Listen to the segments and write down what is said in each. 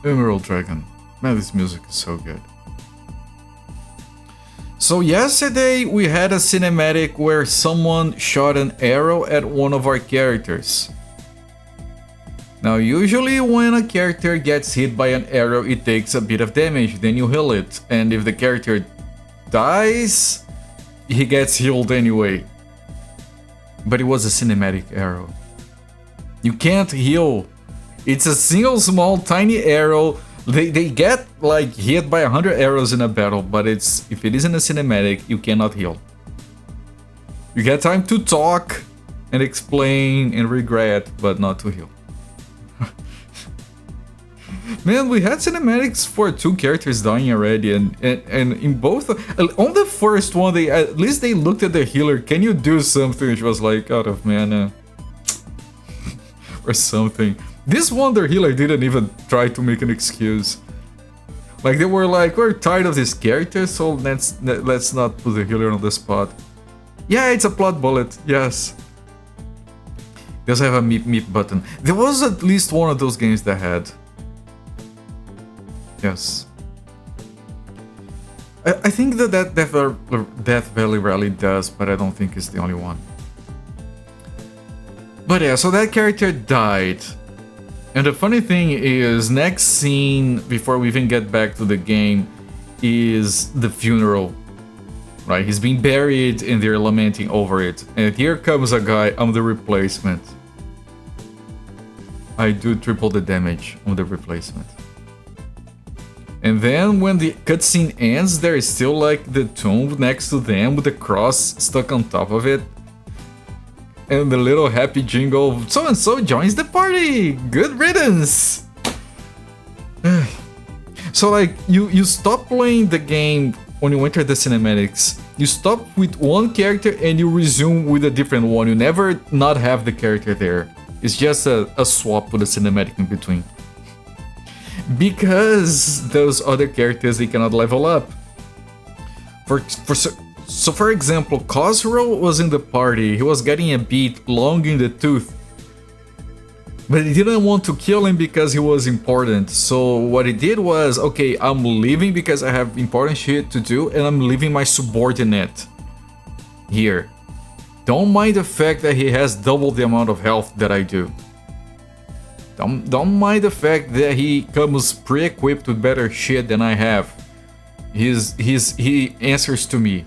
Emerald Dragon. Man, this music is so good. So yesterday we had a cinematic where someone shot an arrow at one of our characters. Now usually when a character gets hit by an arrow it takes a bit of damage, then you heal it, and if the character dies, he gets healed anyway. But it was a cinematic arrow. You can't heal. It's a single small tiny arrow. They get like hit by 100 arrows in a battle, but if it isn't a cinematic, you cannot heal. You get time to talk and explain and regret, but not to heal. Man, we had cinematics for 2 characters dying already, and in both, on the first one, at least they looked at the healer. Can you do something? She was like, out of mana. Or something. This one, the healer didn't even try to make an excuse. Like, they were like, we're tired of this character, so let's not put the healer on the spot. Yeah, it's a plot bullet, yes. They also have a meep button. There was at least one of those games that had. Yes. I think that Death Valley rarely does, but I don't think it's the only one. But yeah, so that character died. And the funny thing is, next scene, before we even get back to the game, is the funeral. Right? He's being buried and they're lamenting over it. And here comes a guy, I'm the replacement. I do triple the damage on the replacement. And then when the cutscene ends, there is still like the tomb next to them with the cross stuck on top of it. And the little happy jingle, so-and-so joins the party! Good riddance! So like, you stop playing the game when you enter the cinematics. You stop with one character and you resume with a different one. You never not have the character there. It's just a swap with a cinematic in between. Because those other characters, they cannot level up. So for example, Khosrow was in the party, he was getting a beat long in the tooth. But he didn't want to kill him because he was important. So what he did was, okay, I'm leaving because I have important shit to do and I'm leaving my subordinate here. Don't mind the fact that he has double the amount of health that I do. Don't mind the fact that he comes pre-equipped with better shit than I have. He answers to me.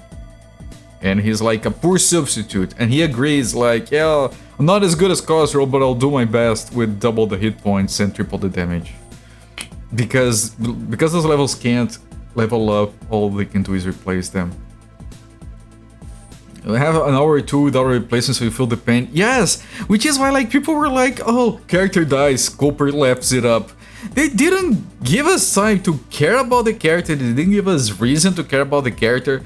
And he's like a poor substitute. And he agrees like, yeah, I'm not as good as Khosrow, but I'll do my best with double the hit points and triple the damage. Because those levels can't level up, all they can do is replace them. I have an hour or two without a replacement so you feel the pain. Yes! Which is why like people were like, oh, character dies, Cooper lefts it up. They didn't give us time to care about the character, they didn't give us reason to care about the character.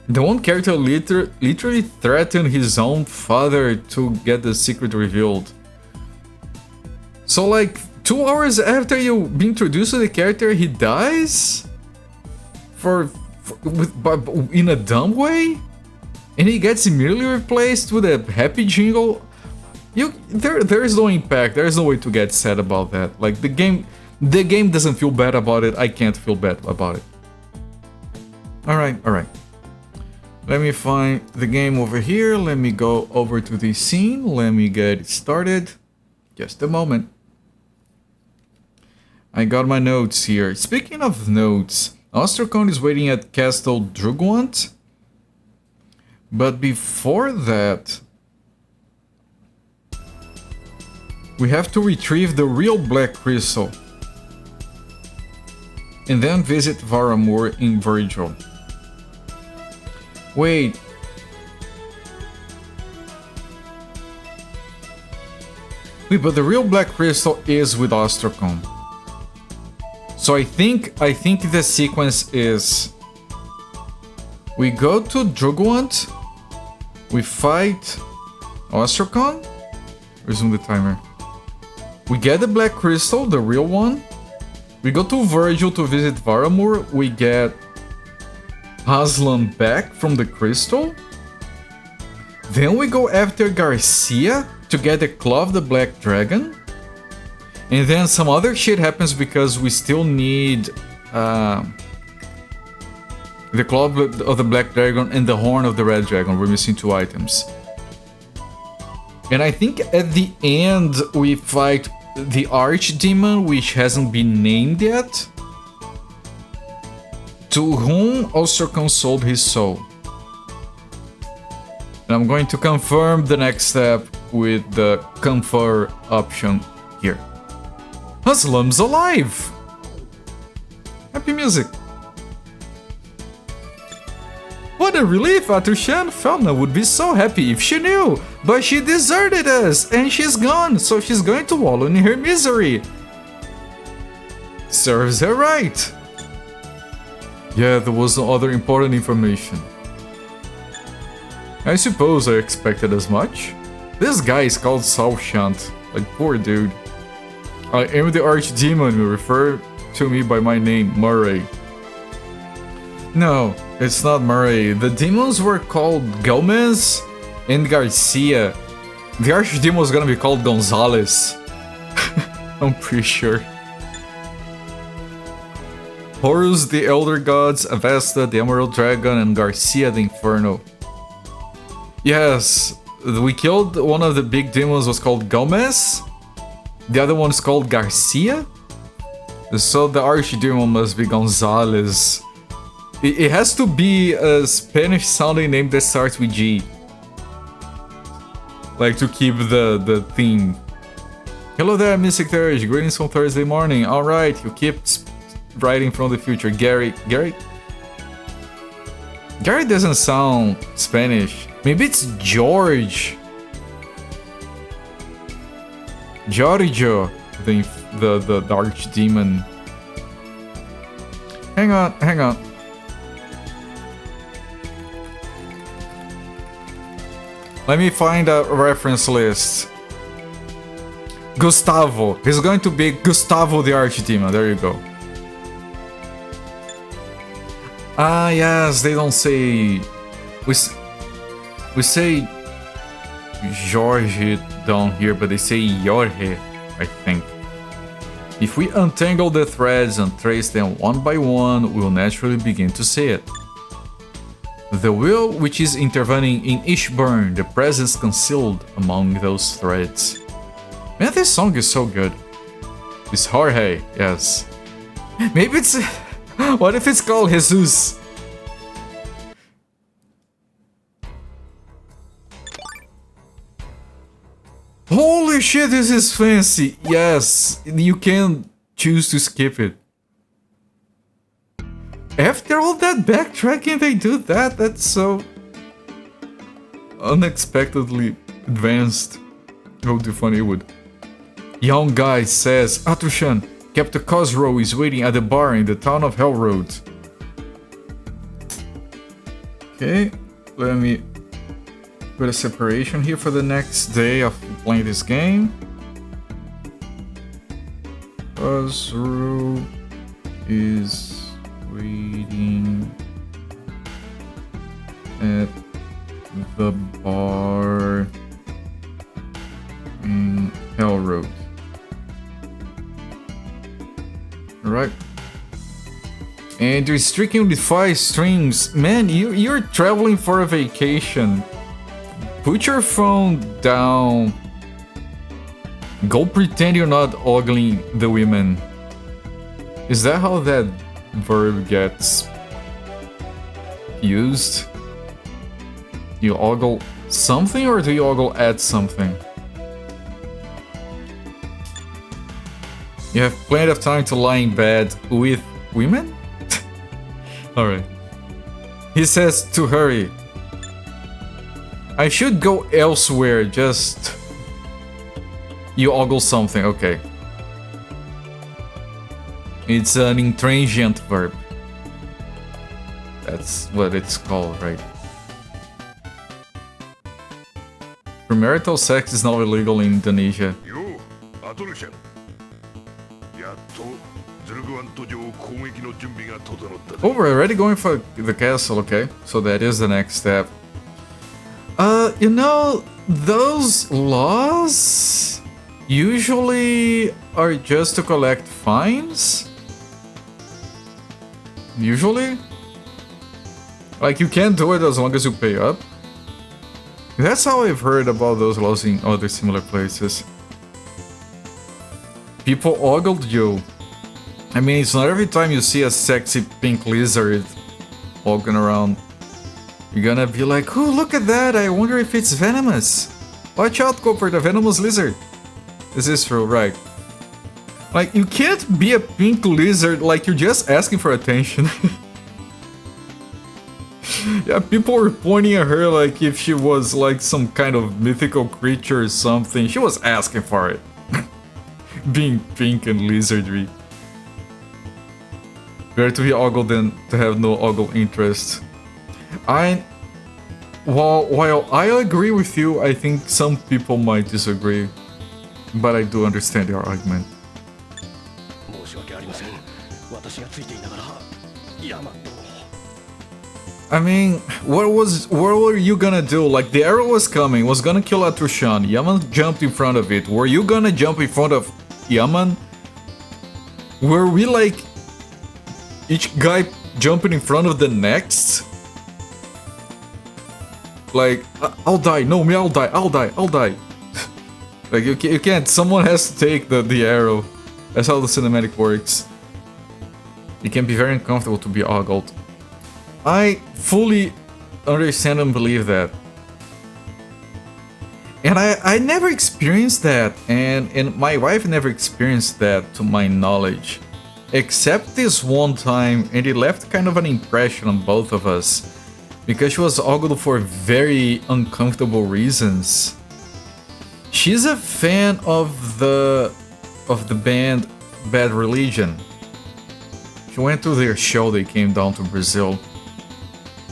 The one character literally threatened his own father to get the secret revealed. So like 2 hours after you be introduced to the character, he dies? In a dumb way? And he gets immediately replaced with a happy jingle. There is no impact. There is no way to get sad about that. Like the game doesn't feel bad about it. I can't feel bad about it. All right. Let me find the game over here. Let me go over to the scene. Let me get it started. Just a moment. I got my notes here. Speaking of notes, Ostracon is waiting at Castle Drugwant. But before that, we have to retrieve the real Black Crystal. And then visit Varamur in Virgil. Wait. Wait, but the real Black Crystal is with Ostracon. So I think the sequence is... We go to Drugwant, we fight Ostracon, resume the timer. We get the Black Crystal, the real one. We go to Virgil to visit Varamur, we get Aslan back from the crystal. Then we go after Garcia to get the Claw of the Black Dragon. And then some other shit happens because we still need the Claw of the Black Dragon and the Horn of the Red Dragon. We're missing 2 items. And I think at the end we fight the Archdemon, which hasn't been named yet, to whom Ostracon sold his soul. And I'm going to confirm the next step with the confer option here. Haslam's alive! Happy music! What a relief, Atushan! Felna would be so happy if she knew! But she deserted us, and she's gone, so she's going to wallow in her misery! Serves her right! Yeah, there was no other important information. I suppose I expected as much. This guy is called Salshant. Like, poor dude. I am the Archdemon who refer to me by my name, Murray. No, it's not Murray. The demons were called Gomez and Garcia. The Archdemon was gonna be called Gonzalez. I'm pretty sure. Horus, the Elder Gods, Avesta, the Emerald Dragon, and Garcia, the Inferno. Yes, we killed one of the big demons, was called Gomez. The other one is called Garcia. So the Archdemon must be Gonzalez. It has to be a Spanish-sounding name that starts with G. Like, to keep the theme. Hello there, Mystic Third. Greetings from Thursday morning. Alright, you keep writing from the future. Gary? Gary doesn't sound Spanish. Maybe it's George. Giorgio, the Archdemon. Hang on. Let me find a reference list. Gustavo. He's going to be Gustavo the Archdemon. There you go. Ah, yes, they don't say... We say Jorge down here, but they say Jorge, I think. If we untangle the threads and trace them one by one, we'll naturally begin to see it. The will which is intervening in each burn, the presence concealed among those threads. Man, this song is so good. It's Jorge, yes. Maybe it's... What if it's called Jesus? Holy shit, this is fancy! Yes, you can choose to skip it. After all that backtracking, they do that? That's so... unexpectedly advanced. How funny it would. Young guy says, Atushan, Captain Cosrow is waiting at the bar in the town of Hellroad. Okay, let me put a separation here for the next day of playing this game. Cosrow is waiting at the bar in Hellroad. Right. And you're streaking with 5 streams. Man, you're traveling for a vacation. Put your phone down. Go pretend you're not ogling the women. Is that how that verb gets used? You ogle something, or do you ogle at something? You have plenty of time to lie in bed with women? Alright. He says to hurry. I should go elsewhere, just... You ogle something, okay. It's an intransient verb. That's what it's called, right? Premarital sex is not illegal in Indonesia. Oh, we're already going for the castle, okay. So that is the next step. You know, those laws usually are just to collect fines. Usually? Like, you can't do it as long as you pay up. That's how I've heard about those laws in other similar places. People ogled you. I mean, it's not every time you see a sexy pink lizard walking around. You're gonna be like, oh, look at that, I wonder if it's venomous. Watch out, Cooper, the venomous lizard. This is true, right? Like, you can't be a pink lizard, like, you're just asking for attention. Yeah, people were pointing at her like if she was like some kind of mythical creature or something. She was asking for it. Being pink and lizardry. Better to be ogled than to have no ogle interest. While I agree with you, I think some people might disagree. But I do understand your argument. I mean, what were you gonna do? Like, the arrow was coming, was gonna kill Atrushan. Yaman jumped in front of it. Were you gonna jump in front of Yaman? Were we like each guy jumping in front of the next? Like, I'll die. No, me, I'll die. I'll die. I'll die. Like, you can't. Someone has to take the arrow. That's how the cinematic works. It can be very uncomfortable to be ogled. I fully understand and believe that. And I never experienced that, and my wife never experienced that to my knowledge. Except this one time, and it left kind of an impression on both of us. Because she was ogled for very uncomfortable reasons. She's a fan of the band Bad Religion. She went to their show, they came down to Brazil.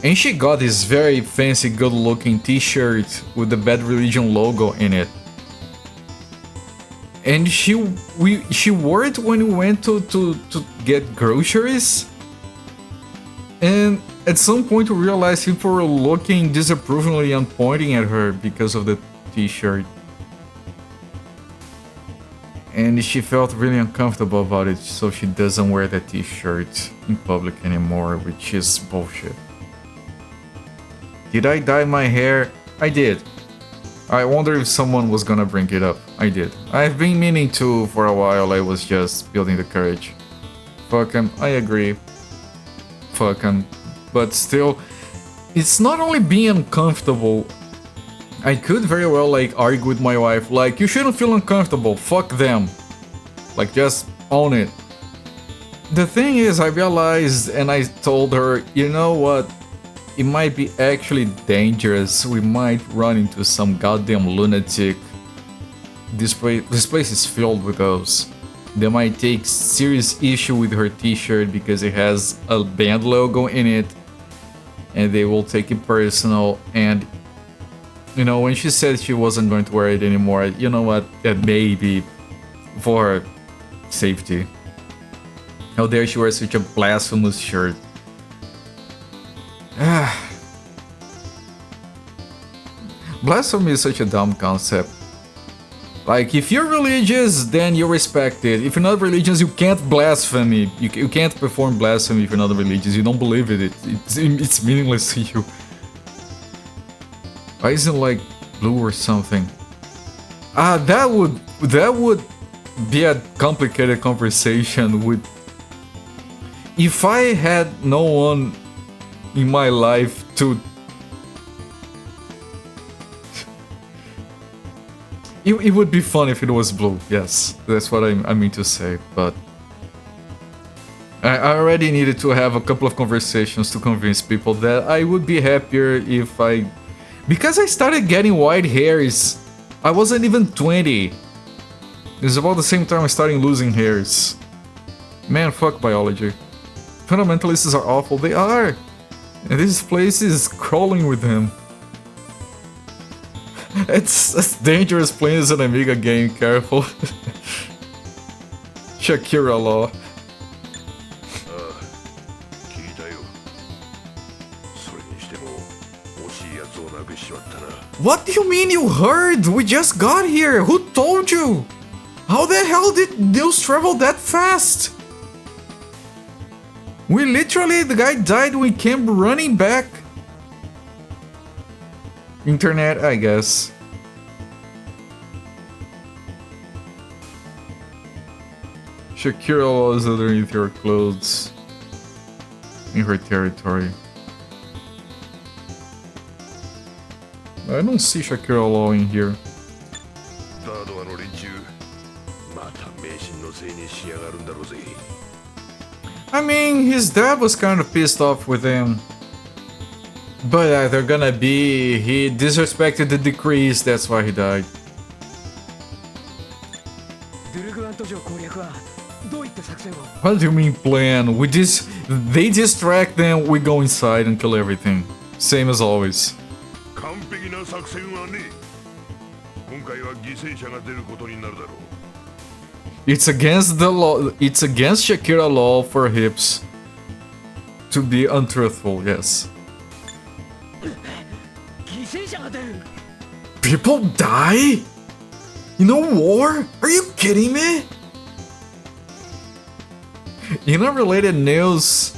And she got this very fancy, good-looking t-shirt with the Bad Religion logo in it. And she wore it when we went to get groceries. And at some point we realized people were looking disapprovingly and pointing at her because of the t-shirt. And she felt really uncomfortable about it, so she doesn't wear that t-shirt in public anymore, which is bullshit. Did I dye my hair? I did. I wonder if someone was gonna bring it up. I did. I've been meaning to for a while, I was just building the courage. Fuck him, I agree. Fuck him. But still, it's not only being uncomfortable. I could very well like argue with my wife, like, you shouldn't feel uncomfortable, fuck them. Like, just own it. The thing is, I realized and I told her, you know what? It might be actually dangerous. We might run into some goddamn lunatic. This place is filled with those. They might take serious issue with her t-shirt because it has a band logo in it. And they will take it personal. And, you know, when she said she wasn't going to wear it anymore, you know what? Maybe for safety. How dare she wear such a blasphemous shirt? Blasphemy is such a dumb concept. Like, if you're religious, then you respect it. If you're not religious, you can't blaspheme. You can't perform blasphemy if you're not religious. You don't believe it. It's meaningless to you. Why isn't it like blue or something? That would be a complicated conversation with. If I had no one in my life to. It would be fun if it was blue, yes, that's what I mean to say, but I already needed to have a couple of conversations to convince people that I would be happier if because I started getting white hairs, I wasn't even 20. It's about the same time I started losing hairs. Man, fuck biology. Fundamentalists are awful, they are, and this place is crawling with them. It's dangerous playing as an Amiga game, careful. Shakira law. What do you mean you heard? We just got here. Who told you? How the hell did news travel that fast? We literally, the guy died, we came running back. Internet, I guess. Shakira was underneath your clothes. In her territory. I don't see Shakira Law in here. I mean, his dad was kind of pissed off with him. But they're gonna be... He disrespected the decrees, that's why he died. What do you mean plan? They distract them, we go inside and kill everything. Same as always. It's against the law. It's against Shakira law for hips to be untruthful, yes. People die? In a war? Are you kidding me? In unrelated news,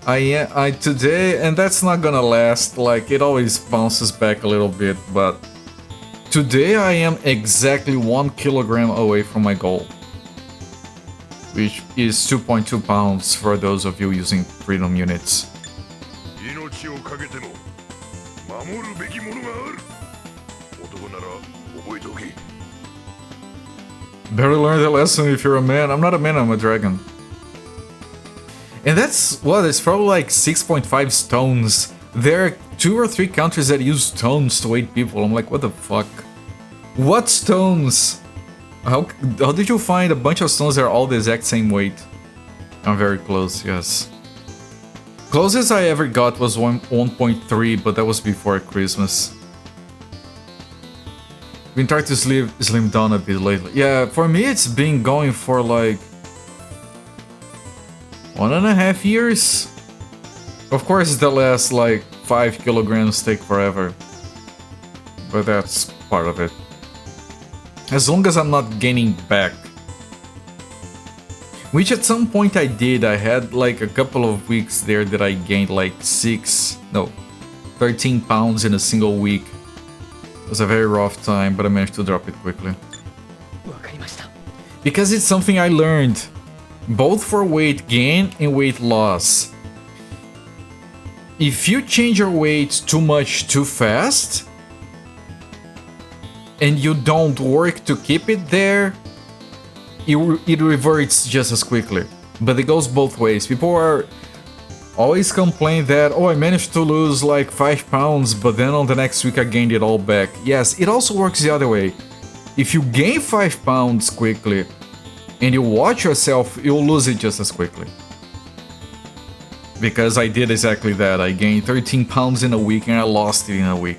I today, and that's not gonna last, like it always bounces back a little bit, but today I am exactly 1 kilogram away from my goal, which is 2.2 pounds for those of you using freedom units. Better learn the lesson if you're a man. I'm not a man, I'm a dragon. And that's what, it's probably like 6.5 stones. There are 2 or 3 countries that use stones to weight people. I'm like, what the fuck? What stones? How did you find a bunch of stones that are all the exact same weight? I'm very close, yes. Closest I ever got was 1.3, but that was before Christmas. Been trying to slim down a bit lately. Yeah, for me it's been going for like 1.5 years. Of course the last like 5 kilograms take forever, but that's part of it. As long as I'm not gaining back. Which at some point I did. I had like a couple of weeks there that I gained like 13 pounds in a single week. It was a very rough time, but I managed to drop it quickly. Because it's something I learned, both for weight gain and weight loss. If you change your weight too much too fast, and you don't work to keep it there, it reverts just as quickly. But it goes both ways. People are always complain that, oh, I managed to lose like 5 pounds, but then on the next week I gained it all back. Yes, it also works the other way. If you gain 5 pounds quickly and you watch yourself, you'll lose it just as quickly. Because I did exactly that. I gained 13 pounds in a week and I lost it in a week.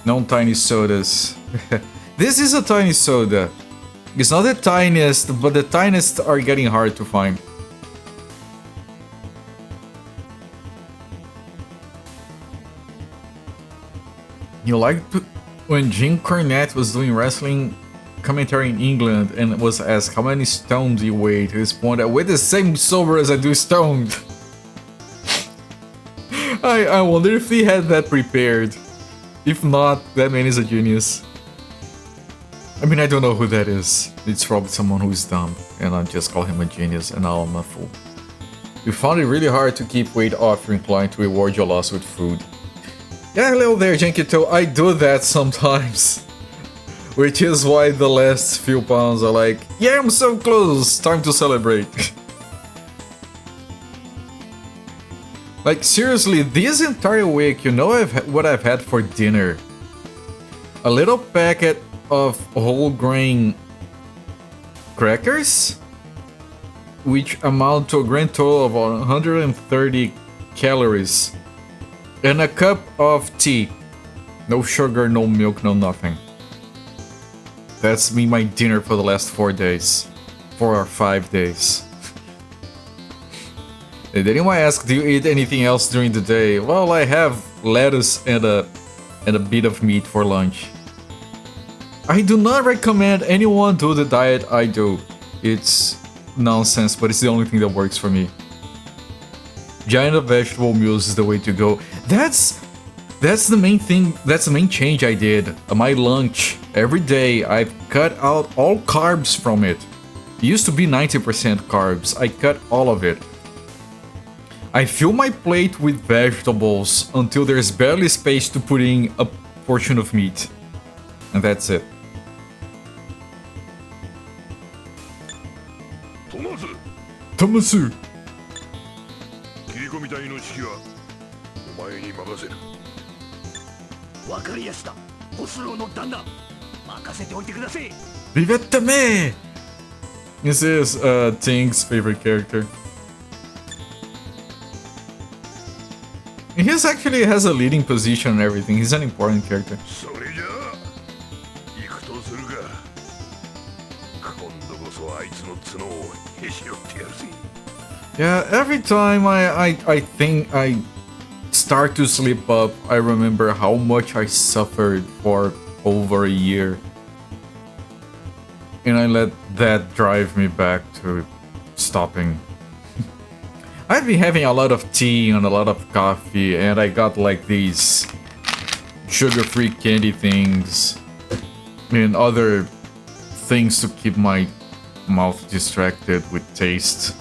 No tiny sodas. This is a tiny soda. It's not the tiniest, but the tiniest are getting hard to find. You liked when Jim Cornette was doing wrestling commentary in England and was asked how many stones he weighed. He responded, I weigh the same sober as I do stoned. I wonder if he had that prepared. If not, that man is a genius. I mean, I don't know who that is. It's probably someone who is dumb, and I just call him a genius, and now I'm a fool. You found it really hard to keep weight off, you're inclined to reward your loss with food. Yeah, hello there, Jankito. I do that sometimes. Which is why the last few pounds are like, yeah, I'm so close, time to celebrate. Like, seriously, this entire week, you know what I've had for dinner? A little packet of whole grain crackers, which amount to a grand total of 130 calories, and a cup of tea. No sugar, no milk, no nothing. That's been my dinner for the last 4 days. 4 or 5 days. Did anyone ask, do you eat anything else during the day? Well, I have lettuce and a bit of meat for lunch. I do not recommend anyone do the diet I do. It's nonsense, but it's the only thing that works for me. Giant vegetable meals is the way to go. That's the main thing. That's the main change I did. My lunch every day, I've cut out all carbs from it. It used to be 90% carbs. I cut all of it. I fill my plate with vegetables until there's barely space to put in a portion of meat. And that's it. Tomasu. 切り込み隊の指揮はお前に任せる。わかりやした。ホスローの旦那、任せておいてください。Leave it to me. This is Ting's favorite character. He actually has a leading position and everything. He's an important character. それじゃあ行くとするか。今度こそあいつの角をへし折ってやるぜ。 Yeah, every time I think I start to slip up, I remember how much I suffered for over a year. And I let that drive me back to stopping. I've been having a lot of tea and a lot of coffee, and I got like these sugar-free candy things and other things to keep my mouth distracted with taste.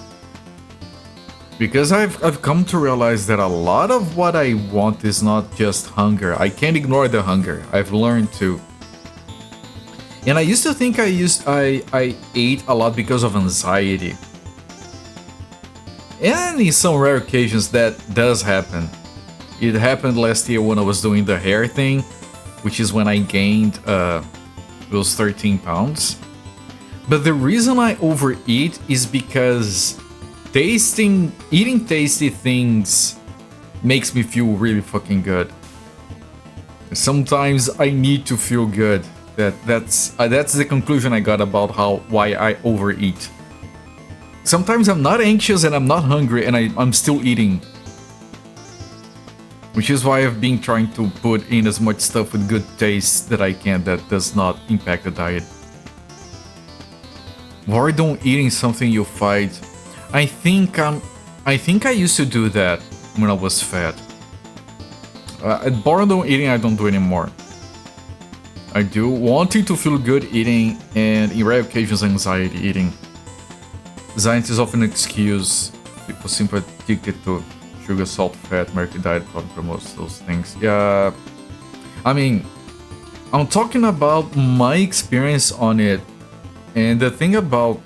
Because I've come to realize that a lot of what I want is not just hunger. I can't ignore the hunger. I've learned to. And I used to think I ate a lot because of anxiety. And in some rare occasions that does happen. It happened last year when I was doing the hair thing, which is when I gained those 13 pounds. But the reason I overeat is because eating tasty things makes me feel really fucking good. Sometimes I need to feel good. That's the conclusion I got about why I overeat. Sometimes I'm not anxious and I'm not hungry and I'm still eating. Which is why I've been trying to put in as much stuff with good taste that I can that does not impact the diet. Boredom eating something you fight. I think I used to do that when I was fat. Boredom eating I don't do anymore. I do wanting to feel good eating and in rare occasions anxiety eating. Anxiety is often an excuse. People seem addicted to sugar, salt, fat, American diet probably promotes those things. Yeah, I mean, I'm talking about my experience on it. And the thing about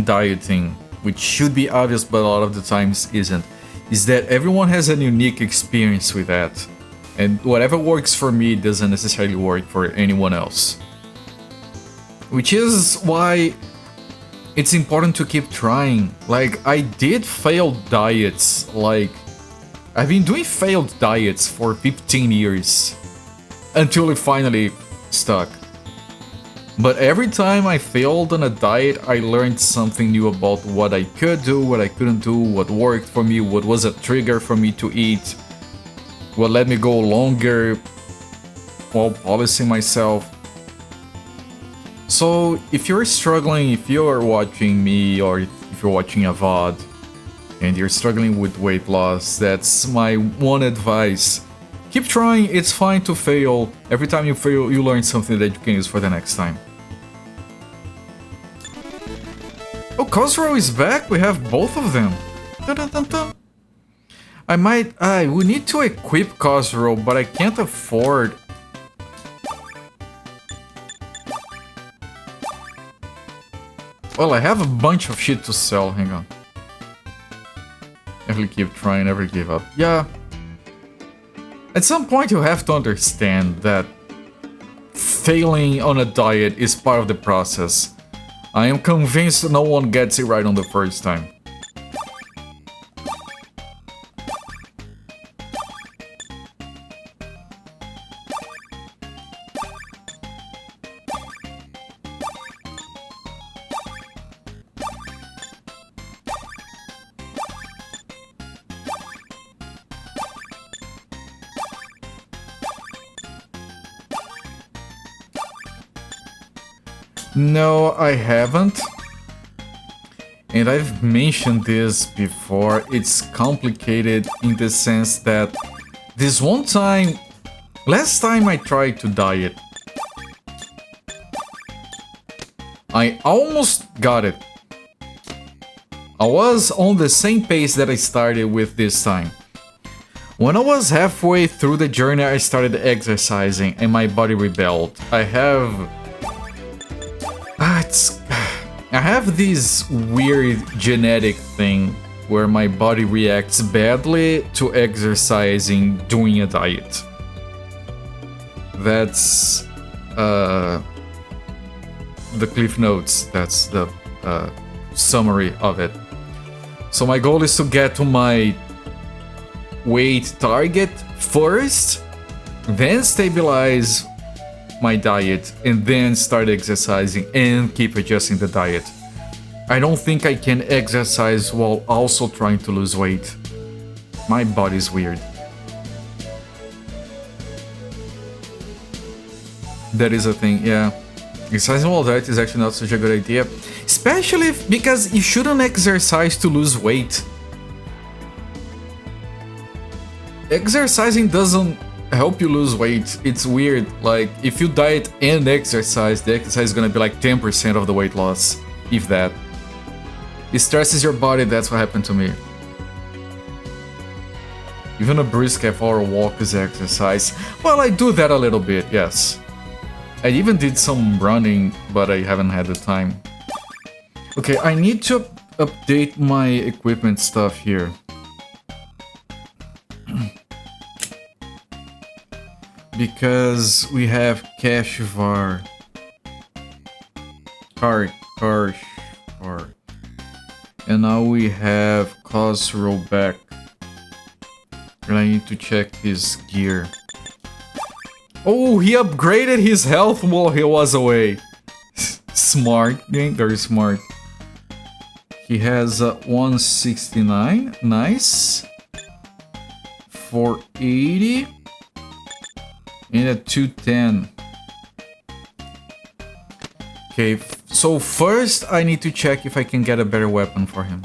dieting, which should be obvious but a lot of the times isn't, is that everyone has a unique experience with that. And whatever works for me doesn't necessarily work for anyone else. Which is why it's important to keep trying. Like, I did failed diets, like, I've been doing failed diets for 15 years. Until it finally stuck. But every time I failed on a diet, I learned something new about what I could do, what I couldn't do, what worked for me, what was a trigger for me to eat, what let me go longer while policing myself. So if you're struggling, if you're watching me or if you're watching a VOD and you're struggling with weight loss, that's my one advice. Keep trying, it's fine to fail. Every time you fail, you learn something that you can use for the next time. Oh, Khosrow is back, we have both of them. Dun -dun -dun -dun. We need to equip Khosrow, but I can't afford. Well, I have a bunch of shit to sell, hang on. Never keep trying, never give up. Yeah. At some point you have to understand that failing on a diet is part of the process. I am convinced no one gets it right on the first time. No, I haven't. And I've mentioned this before. It's complicated in the sense that this one time, last time I tried to diet, I almost got it. I was on the same pace that I started with this time. When I was halfway through the journey, I started exercising and my body rebelled. I have this weird genetic thing where my body reacts badly to exercising doing a diet. That's the Cliff Notes. That's the summary of it. So my goal is to get to my weight target first, then stabilize my diet, and then start exercising and keep adjusting the diet. I don't think I can exercise while also trying to lose weight. My body's weird. That is a thing, yeah. Exercising while diet is actually not such a good idea. Especially because you shouldn't exercise to lose weight. Exercising doesn't help you lose weight. It's weird. Like, if you diet and exercise, the exercise is gonna be like 10% of the weight loss, if that. It stresses your body, that's what happened to me. Even a brisk half-hour walk is exercise. Well, I do that a little bit, yes. I even did some running, but I haven't had the time. Okay, I need to update my equipment stuff here. Because we have Kashvar. And now we have Khosrow back. And I need to check his gear. Oh, he upgraded his health while he was away. Smart, very smart. He has 169, nice. 480. And a 210. Okay, so first I need to check if I can get a better weapon for him.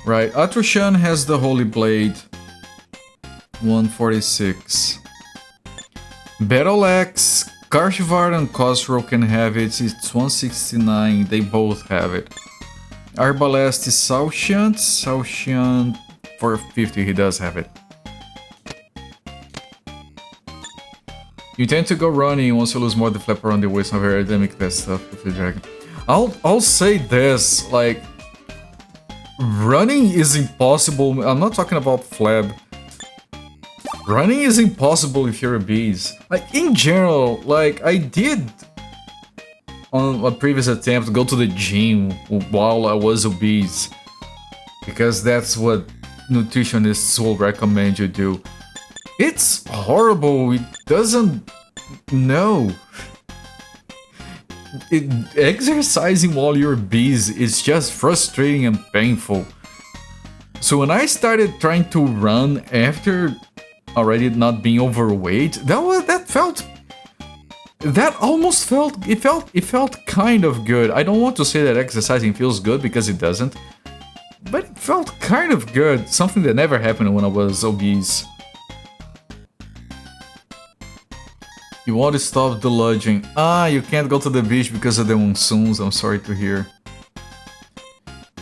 Right, Atrushan has the Holy Blade. 146. Battle Axe, Kashvar and Khosrow can have it. It's 169. They both have it. Arbalest is Saoshyant. 450, he does have it. You tend to go running once you lose more the flap around the waist of your aerodynamic that stuff with the dragon. I'll say this, like, running is impossible. I'm not talking about flab. Running is impossible if you're obese. Like, in general, like, I did on a previous attempt go to the gym while I was obese. Because that's what nutritionists will recommend you do. It's horrible, it doesn't... No. Exercising while you're obese is just frustrating and painful. So when I started trying to run after already not being overweight, that almost felt kind of good. I don't want to say that exercising feels good because it doesn't, but it felt kind of good, something that never happened when I was obese. You want to stop the lodging. You can't go to the beach because of the monsoons, I'm sorry to hear.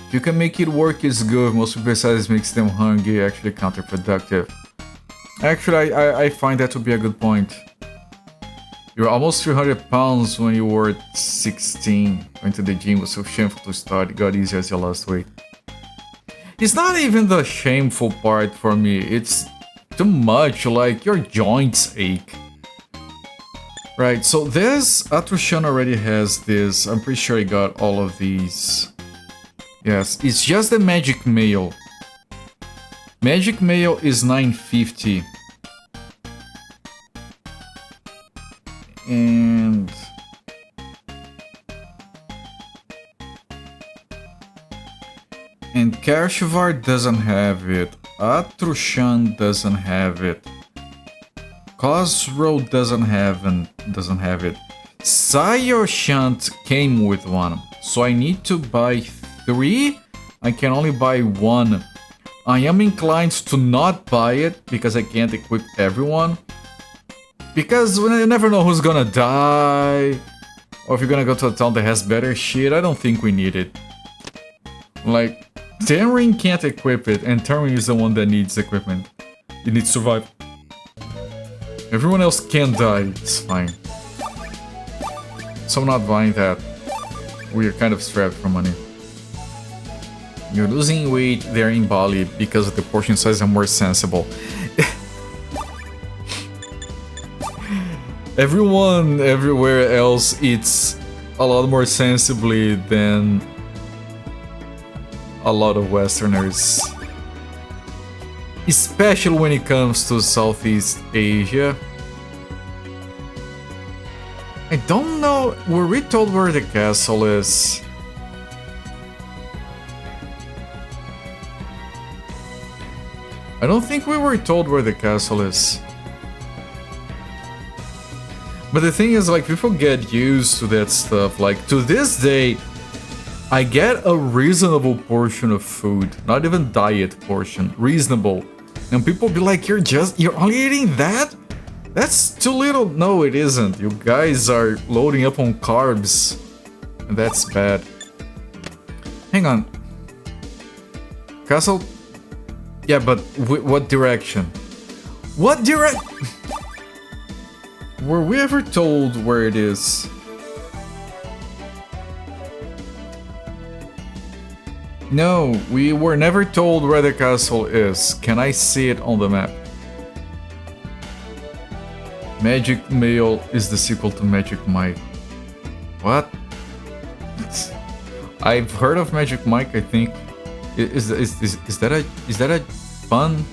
If you can make it work, it's good. Most people besides makes them hungry, actually counterproductive. Actually, I find that to be a good point. You were almost 300 pounds when you were 16. Went to the gym, was so shameful to start, it got easier as you lost weight. It's not even the shameful part for me, it's too much, like your joints ache. Right, so this, Atrushan already has this, I'm pretty sure he got all of these. Yes, it's just the Magic Mail. Magic Mail is 950. And... Kashvar doesn't have it. Atrushan doesn't have it. Crossroad doesn't have it. Sayo Shunt came with one, so I need to buy 3. I can only buy 1. I am inclined to not buy it because I can't equip everyone. Because you never know who's gonna die, or if you're gonna go to a town that has better shit. I don't think we need it. Like, Tenrin can't equip it, and Tenrin is the one that needs equipment. It needs to survive. Everyone else can die, it's fine. So I'm not buying that. We are kind of strapped for money. You're losing weight there in Bali because the portion size are more sensible. Everyone everywhere else eats a lot more sensibly than a lot of Westerners. Especially when it comes to Southeast Asia. I don't know, were we told where the castle is? I don't think we were told where the castle is. But the thing is, like, people get used to that stuff. Like, to this day, I get a reasonable portion of food. Not even diet portion. Reasonable. And people be like, you're only eating that? That's too little. No, it isn't. You guys are loading up on carbs. And that's bad. Hang on. Castle? Yeah, but what direction? What direct? Were we ever told where it is? No, we were never told where the castle is. Can I see it on the map? Magic Mail is the sequel to Magic Mike. What? I've heard of Magic Mike, I think. Is that a pun?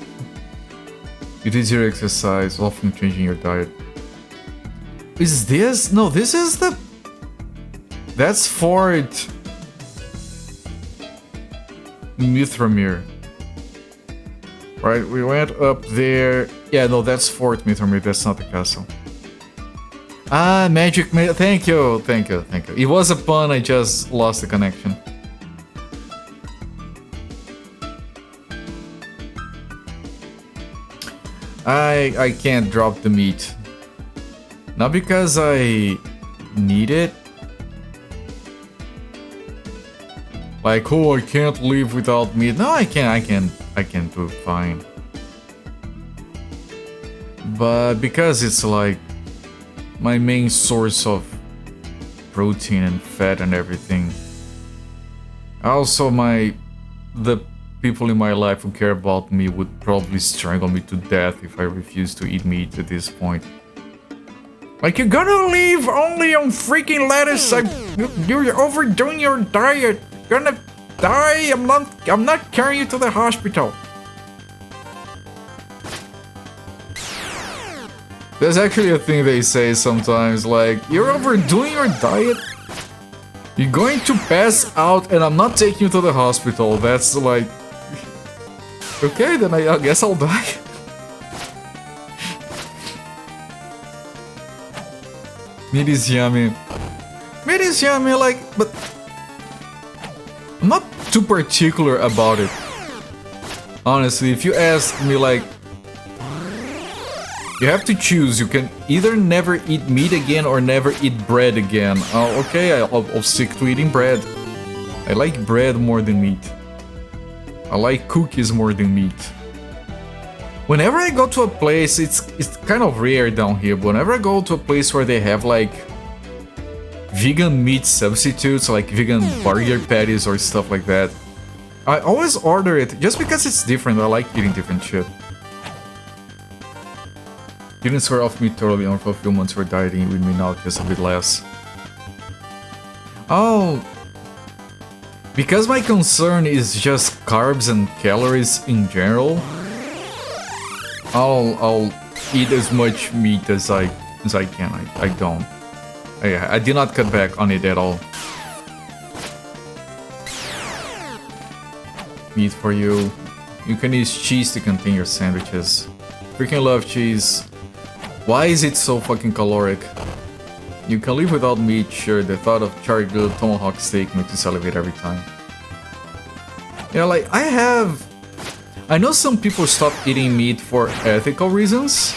It is your exercise, often changing your diet. Is this? No, this is the... That's Fort Mithramir. Right, we went up there. Yeah, no, that's Fort Mithramir, that's not the castle. Ah, Magic Mail. Thank you. It was a pun, I just lost the connection. I can't drop the meat. Not because I need it. Like, oh, I can't live without meat. No, I can do fine. But because it's like my main source of protein and fat and everything. Also, the people in my life who care about me would probably strangle me to death if I refuse to eat meat at this point. Like, you're gonna live only on freaking lettuce. You're overdoing your diet. You're gonna die. I'm not carrying you to the hospital. There's actually a thing they say sometimes, like, you're overdoing your diet. You're going to pass out and I'm not taking you to the hospital. That's like... Okay, then I guess I'll die. Meat is yummy. Meat is yummy, like, but... I'm not too particular about it. Honestly, if you ask me, like... You have to choose. You can either never eat meat again or never eat bread again. Okay, I'll stick to eating bread. I like bread more than meat. I like cookies more than meat. Whenever I go to a place, it's kind of rare down here, but whenever I go to a place where they have like vegan meat substitutes, like vegan burger patties or stuff like that, I always order it just because it's different. I like eating different shit. Didn't swear off me totally on for a few months for dieting with me now, just a bit less. Oh, because my concern is just carbs and calories in general, I'll eat as much meat as I can. I don't. I did not cut back on it at all. Meat for you. You can use cheese to contain your sandwiches. Freaking love cheese. Why is it so fucking caloric? You can live without meat, sure. The thought of charred grilled tomahawk steak makes you salivate every time. Yeah, like, I know some people stop eating meat for ethical reasons.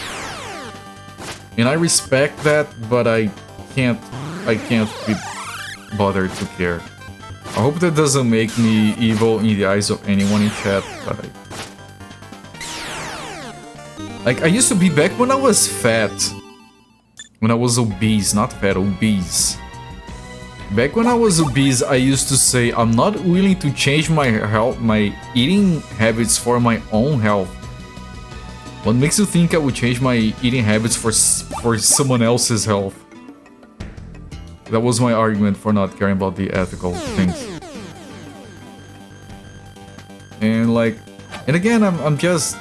And I respect that, but I can't be bothered to care. I hope that doesn't make me evil in the eyes of anyone in chat, but like, I used to be back when I was fat. When I was obese, not fat, obese. Back when I was obese, I used to say, I'm not willing to change my health, my eating habits for my own health. What makes you think I would change my eating habits for someone else's health? That was my argument for not caring about the ethical things. And like, and again, I'm just...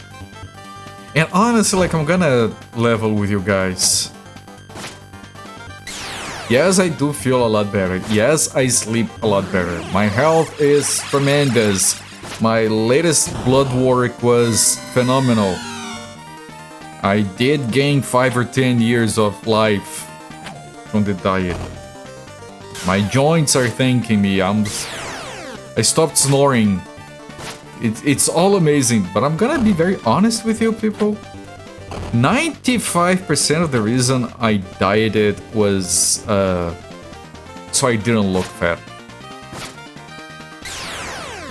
And honestly, like, I'm gonna level with you guys. Yes, I do feel a lot better. Yes, I sleep a lot better. My health is tremendous. My latest blood work was phenomenal. I did gain 5 or 10 years of life from the diet. My joints are thanking me. I stopped snoring. It's all amazing, but I'm gonna be very honest with you people. 95% of the reason I dieted was so I didn't look fat.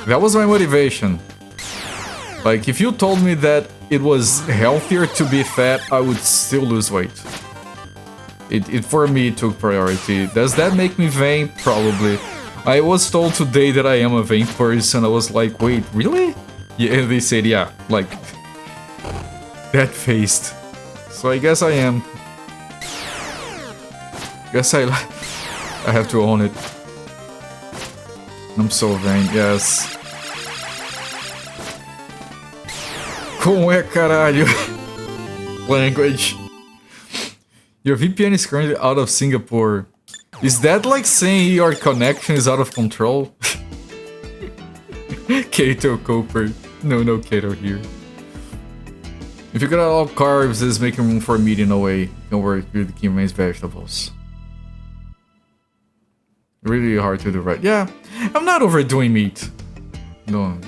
That was my motivation. Like, if you told me that it was healthier to be fat, I would still lose weight. It for me took priority. Does that make me vain? Probably. I was told today that I am a vain person. I was like, wait, really? Yeah, they said, yeah, like, that faced. So I guess I am. Guess I have to own it. I'm so vain, yes. Como é, caralho? Language. Your VPN is currently out of Singapore. Is that like saying your connection is out of control? Kato Cooper. No Kato here. If you got all carbs, it's making room for meat in a way. Don't worry, you're the king of vegetables. Really hard to do right. Yeah, I'm not overdoing meat. No,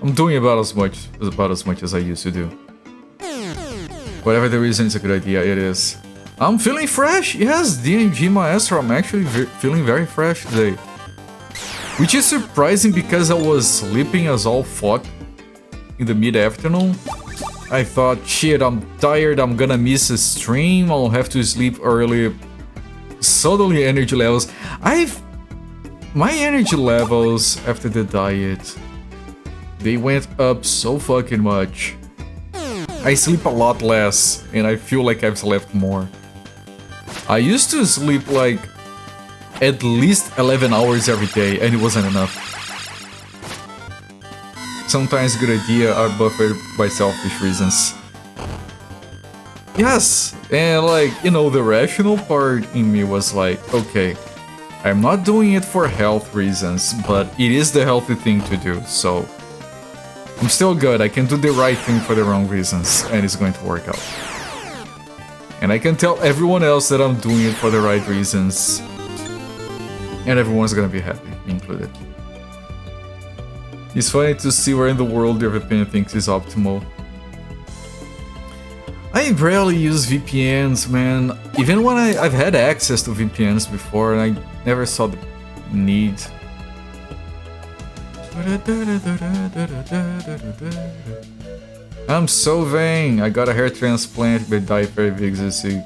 I'm doing about as much as I used to do. Whatever the reason, it's a good idea. It is. I'm feeling fresh. Yes, DMG Maestro. I'm actually feeling very fresh today. Which is surprising because I was sleeping as all fuck in the mid-afternoon. I thought, shit, I'm tired, I'm gonna miss a stream, I'll have to sleep early. Suddenly energy levels. My energy levels after the diet, they went up so fucking much. I sleep a lot less and I feel like I've slept more. I used to sleep like at least 11 hours every day and it wasn't enough. Sometimes good idea are buffered by selfish reasons. Yes, and like, you know, the rational part in me was like, okay, I'm not doing it for health reasons, but it is the healthy thing to do, so I'm still good. I can do the right thing for the wrong reasons, and it's going to work out. And I can tell everyone else that I'm doing it for the right reasons, and everyone's gonna be happy, me included. It's funny to see where in the world your VPN thinks is optimal. I rarely use VPNs, man. Even when I've had access to VPNs before, and I never saw the need. I'm so vain. I got a hair transplant, but died very big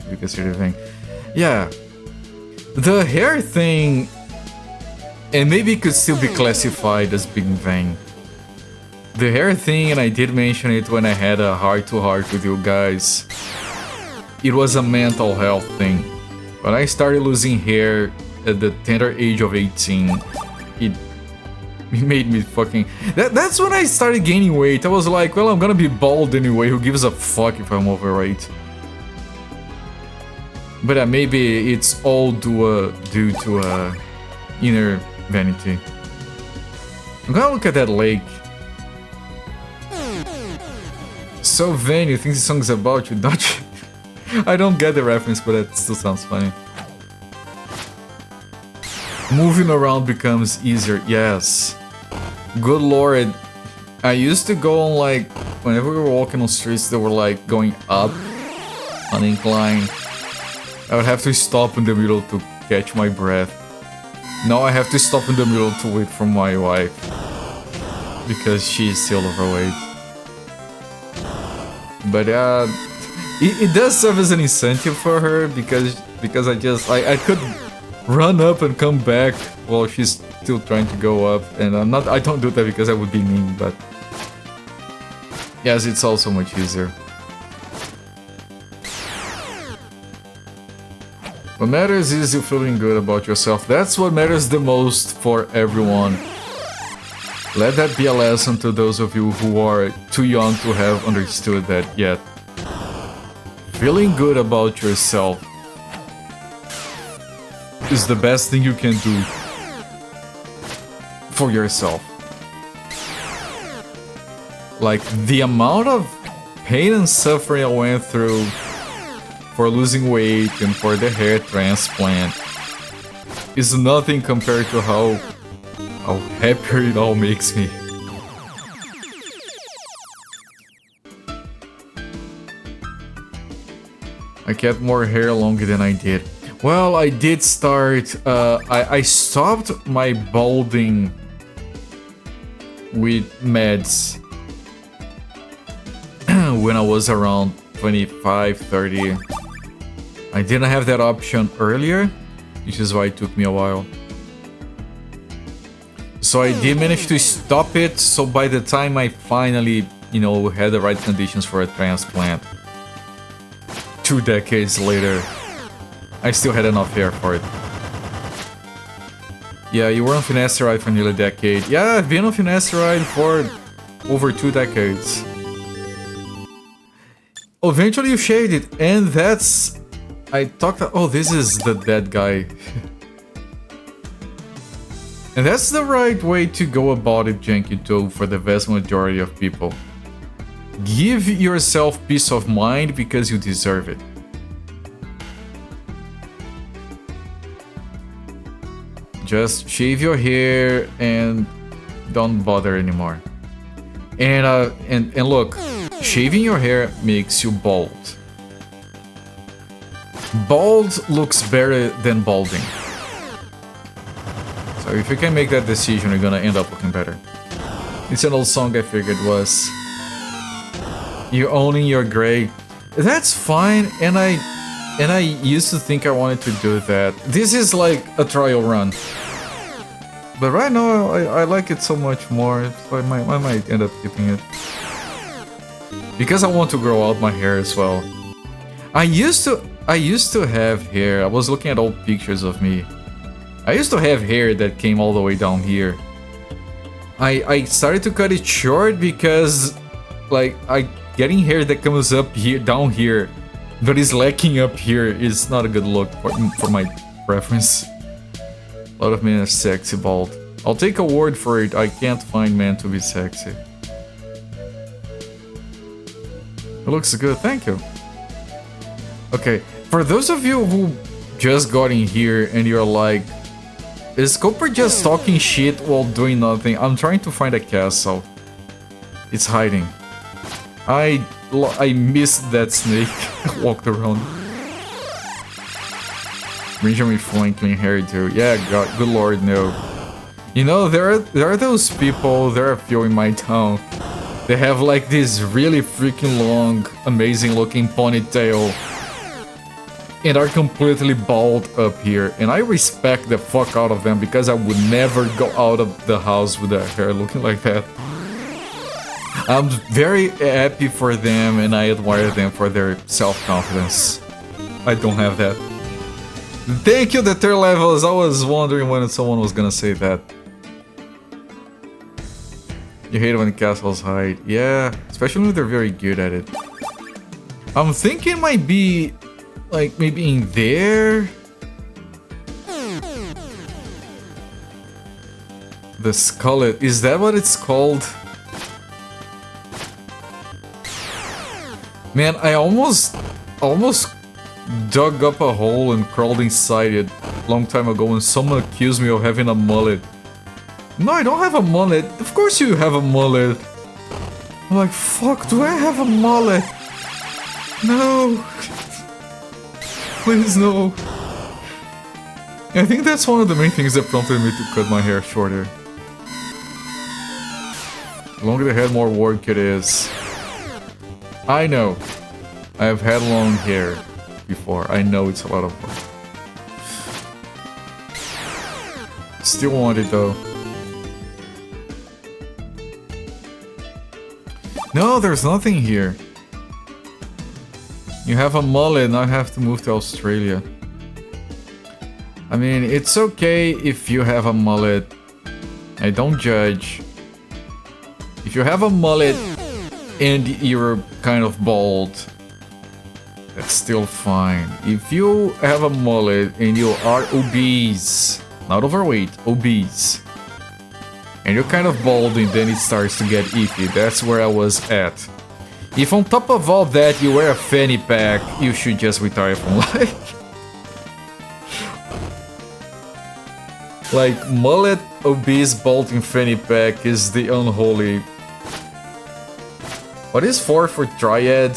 because you're vain. Yeah, the hair thing. And maybe it could still be classified as being vain. The hair thing, and I did mention it when I had a heart-to-heart with you guys. It was a mental health thing. When I started losing hair at the tender age of 18, it made me fucking... That's when I started gaining weight. I was like, well, I'm gonna be bald anyway, who gives a fuck if I'm overweight? But maybe it's all due to inner vanity. I'm gonna look at that lake. So vain, you think this song is about you, don't you? I don't get the reference, but it still sounds funny. Moving around becomes easier, yes. Good lord. I used to go on like, whenever we were walking on streets that were like going up an incline, I would have to stop in the middle to catch my breath. Now I have to stop in the middle to wait for my wife, because she is still overweight. But it does serve as an incentive for her, because I could run up and come back while she's still trying to go up, and I don't do that because I would be mean, but yes, it's also much easier. What matters is you feeling good about yourself. That's what matters the most for everyone. Let that be a lesson to those of you who are too young to have understood that yet. Feeling good about yourself is the best thing you can do for yourself. Like, the amount of pain and suffering I went through for losing weight and for the hair transplant is nothing compared to how happier it all makes me. I kept more hair longer than I did. Well, I did start, I stopped my balding with meds when I was around 25, 30. I didn't have that option earlier, which is why it took me a while. So I did manage to stop it, so by the time I finally, you know, had the right conditions for a transplant, 2 decades later, I still had enough hair for it. Yeah, you were on finasteride for nearly a decade. Yeah, I've been on finasteride for over 2 decades. Eventually you shaved it, and that's... I talked... Oh, this is the dead guy. And that's the right way to go about it, Janky Toe, for the vast majority of people. Give yourself peace of mind because you deserve it. Just shave your hair and don't bother anymore. And look, shaving your hair makes you bald. Bald looks better than balding. So if you can make that decision, you're gonna end up looking better. It's an old song I figured was... You're owning your gray. That's fine, and I used to think I wanted to do that. This is like a trial run. But right now, I like it so much more, so I might end up keeping it. Because I want to grow out my hair as well. I used to have hair. I was looking at old pictures of me. I used to have hair that came all the way down here. I started to cut it short because, like, getting hair that comes up here, down here, but is lacking up here is not a good look for my preference. A lot of men are sexy bald. I'll take a word for it. I can't find men to be sexy. It looks good. Thank you. Okay, for those of you who just got in here and you're like, is Cooper just talking shit while doing nothing? I'm trying to find a castle. It's hiding. I missed that snake. Walked around. Benjamin Franklin hairdo. Yeah, God, good lord, no. You know, there are those people, there are a few in my town. They have like this really freaking long, amazing looking ponytail. And are completely bald up here. And I respect the fuck out of them because I would never go out of the house with their hair looking like that. I'm very happy for them and I admire them for their self-confidence. I don't have that. Thank you, the third levels. I was wondering when someone was gonna say that. You hate when castles hide. Yeah, especially when they're very good at it. I'm thinking it might be like maybe in there. The skullet, is that what it's called? Man, I almost dug up a hole and crawled inside it long time ago and someone accused me of having a mullet. No, I don't have a mullet. Of course you have a mullet. I'm like, fuck, do I have a mullet? No. Please, no. I think that's one of the main things that prompted me to cut my hair shorter. The longer the hair, more work it is. I know. I have had long hair before. I know it's a lot of work. Still want it though. No, there's nothing here. You have a mullet, now I have to move to Australia. I mean, it's okay if you have a mullet. I don't judge. If you have a mullet and you're kind of bald, that's still fine. If you have a mullet and you are obese, not overweight, obese, and you're kind of bald and then it starts to get iffy, that's where I was at. If on top of all that you wear a fanny pack, you should just retire from life. Like, mullet, obese, bald, and fanny pack is the unholy... What is for triad?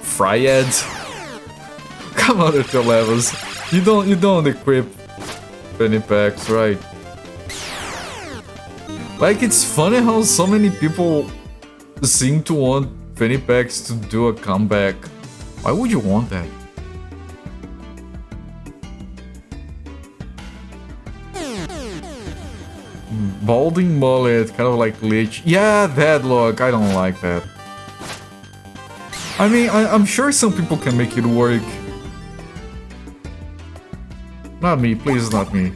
Fryad? Come on, other levels. You don't equip fanny packs, right? Like, it's funny how so many people seem to want fanny packs to do a comeback. Why would you want that? Balding mullet, kind of like Lich. Yeah, that look, I don't like that. I mean, I'm sure some people can make it work. Not me, please, not me.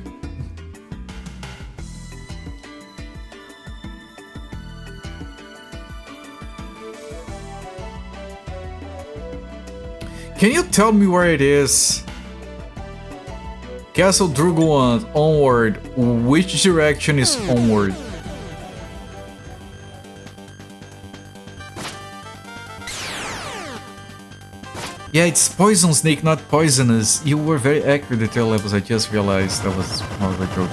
Can you tell me where it is? Castle Druguan, onward. Which direction is onward? Yeah, it's poison snake, not poisonous. You were very accurate at your levels, I just realized that was more of a joke.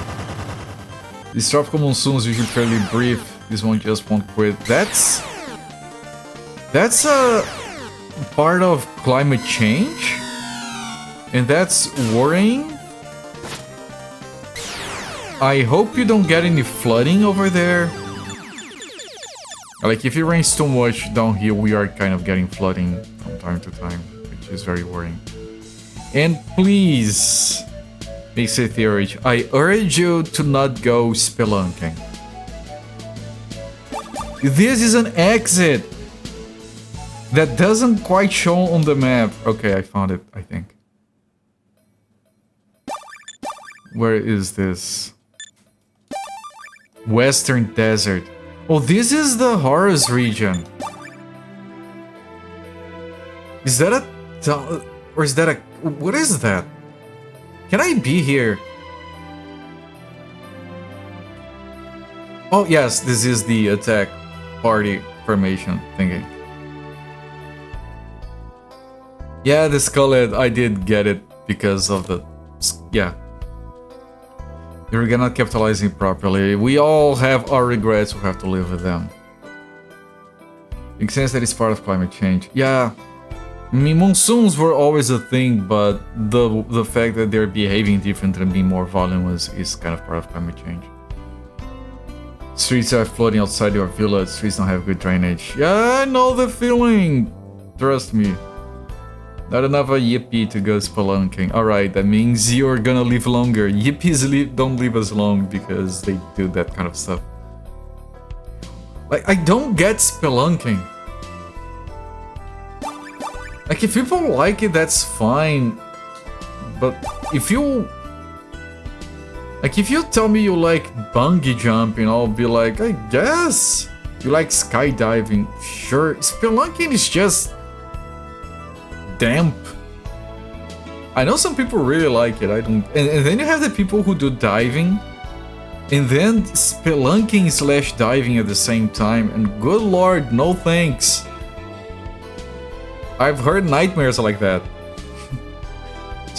These tropical monsoons usually fairly brief. This one just won't quit. That's a part of climate change? And that's worrying? I hope you don't get any flooding over there. Like, if it rains too much down here, we are kind of getting flooding from time to time, which is very worrying. And please, Big Theory, I urge you to not go spelunking. This is an exit that doesn't quite show on the map. Okay, I found it, I think. Where is this? Western Desert. Oh, this is the Horus region. Is that a... or is that a... what is that? Can I be here? Oh, yes, this is the attack party formation thingy. Yeah, the Skullhead, I did get it because of the... yeah. You're not capitalizing properly. We all have our regrets, we have to live with them. Makes sense that it's part of climate change. Yeah. I mean, monsoons were always a thing, but the fact that they're behaving different and being more voluminous is kind of part of climate change. Streets are flooding outside your village. Streets don't have good drainage. Yeah, I know the feeling. Trust me. Not enough of a yippee to go spelunking. Alright, that means you're gonna live longer. Yippies don't live as long because they do that kind of stuff. Like, I don't get spelunking. Like, if people like it, that's fine. But if you... like, if you tell me you like bungee jumping, I'll be like, I guess. You like skydiving, sure. Spelunking is just... damp. I know some people really like it, I don't... and then you have the people who do diving, and then spelunking / diving at the same time, and good lord, no thanks. I've heard nightmares like that.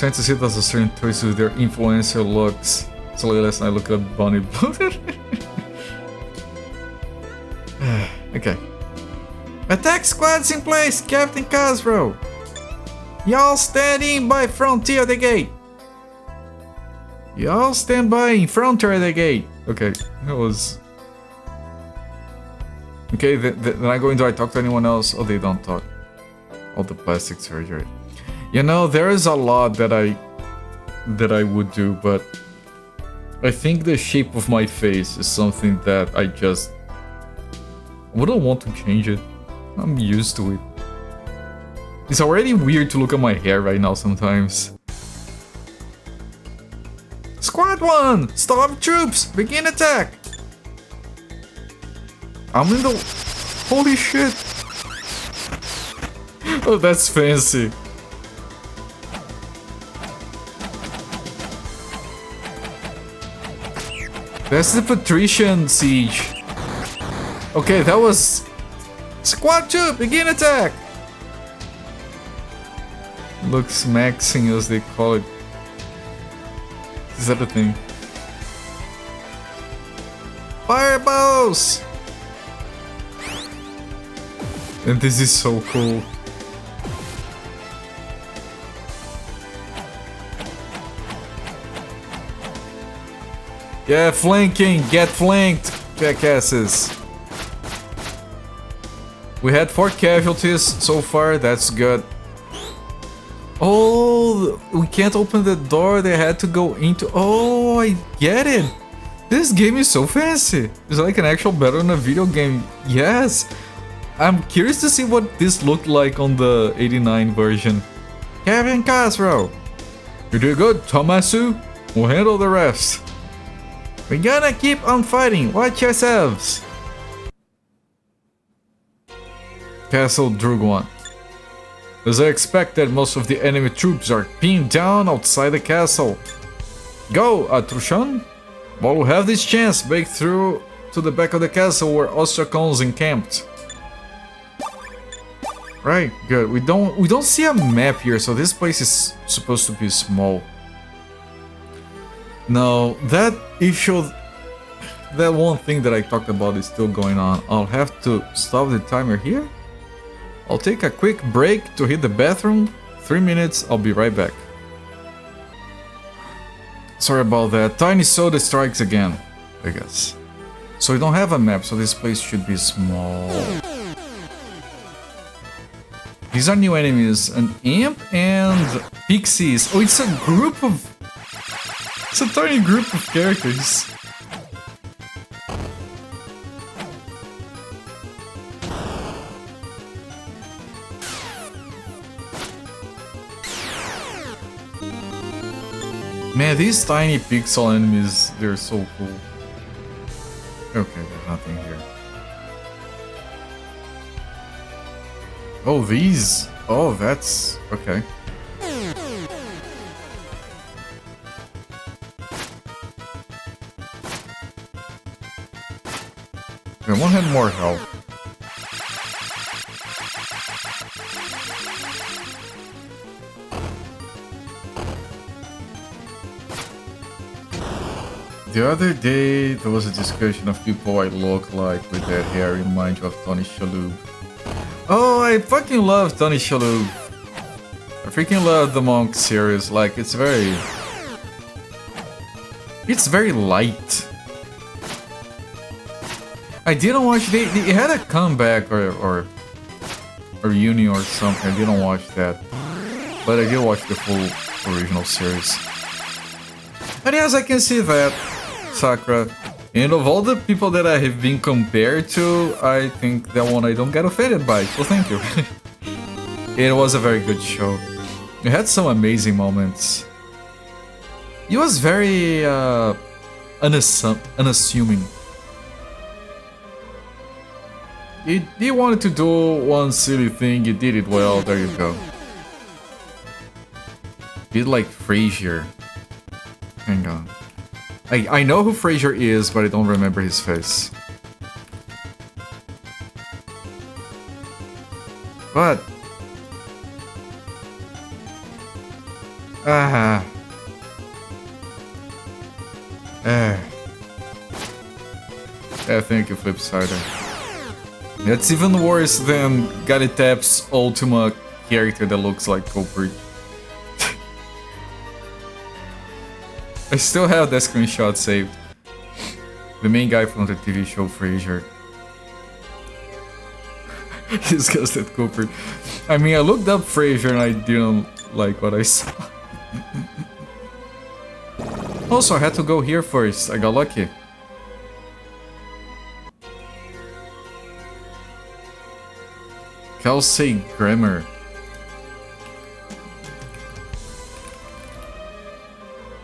Trying to see if there's a certain choice with their influencer looks. So like last night I looked at Bunny Bloated. Okay. Attack squads in place, Captain Cosro. Y'all stand in by frontier of the gate. Y'all stand by in frontier of the gate. Okay, that was... Okay, then I go in, do I talk to anyone else? Oh, they don't talk. All the plastic surgery. You know, there is a lot that I would do, but I think the shape of my face is something that I just wouldn't want to change it. I'm used to it. It's already weird to look at my hair right now sometimes. Squad 1! Stormtroops! Begin attack! I'm in the... Holy shit! Oh, that's fancy. That's the Patrician siege. Okay, that was... Squad 2, begin attack! Looks maxing as they call it. Is that a thing? Fireballs! And this is so cool. Yeah, flanking! Get flanked, jackasses! We had 4 casualties so far, that's good. Oh, we can't open the door, they had to go into... Oh, I get it! This game is so fancy! It's like an actual battle in a video game. Yes! I'm curious to see what this looked like on the 89 version. Kevin Cosro! You do good, Tomasu. We'll handle the rest. We're gonna keep on fighting, watch yourselves! Castle Drugwan. As I expected, most of the enemy troops are pinned down outside the castle. Go, Atrushan! While we have this chance, break through to the back of the castle where Ostracon's encamped. Right, good. We don't see a map here, so this place is supposed to be small. No, that issue, that one thing that I talked about is still going on. I'll have to stop the timer here. I'll take a quick break to hit the bathroom. 3 minutes, I'll be right back. Sorry about that. Tiny Soda strikes again, I guess. So we don't have a map, so this place should be small. These are new enemies, an imp and pixies. Oh, it's a group of... It's a tiny group of characters. Man, these tiny pixel enemies, they're so cool. Okay, there's nothing here. Oh, these... Oh, that's... Okay. Okay, one had more health. The other day, there was a discussion of people I look like with that hair remind you of Tony Shalhoub. Oh, I fucking love Tony Shalhoub. I freaking love the Monk series. Like, it's very light. I didn't watch. They had a comeback or reunion or something. I didn't watch that, but I did watch the full original series. And yes, I can see that. Sakura. And of all the people that I have been compared to, I think that one I don't get offended by, so thank you. It was a very good show. It had some amazing moments. It was very unassuming. He wanted to do one silly thing, he did it well, there you go. Did like Frasier. Hang on. I know who Frasier is, but I don't remember his face. But Ah. Thank you, Flipsider. That's even worse than Galitep's Ultima character that looks like Cooper. I still have that screenshot saved. The main guy from the TV show Frasier. Disgusted Cooper. I mean, I looked up Frasier and I didn't like what I saw. Also, I had to go here first. I got lucky. Kelsey Grammer.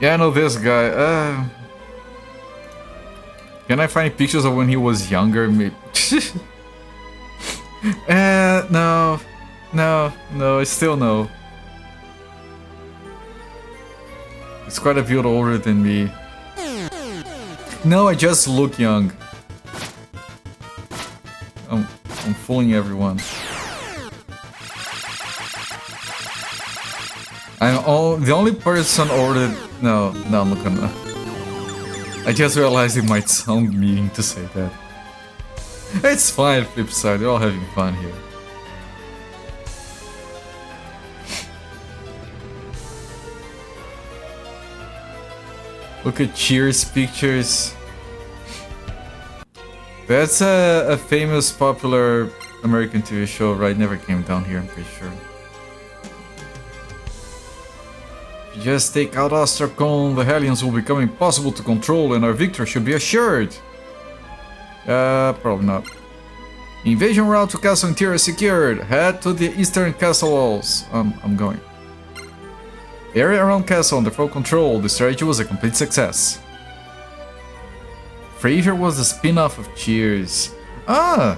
Yeah, I know this guy. Can I find pictures of when he was younger? No. I still no. It's quite a bit older than me. No, I just look young. I'm fooling everyone. The only person older. No, I'm not gonna. I just realized it might sound mean to say that. It's fine, Flipside. We're all having fun here. Look at Cheers pictures. That's a famous, popular American TV show, right? Never came down here, I'm pretty sure. If you just take out Astracon, the Hellions will become impossible to control and our victory should be assured. Probably not. Invasion route to castle interior secured. Head to the eastern castle walls. I'm going. Area around castle under full control. The strategy was a complete success. Frasier was the spin-off of Cheers. Ah!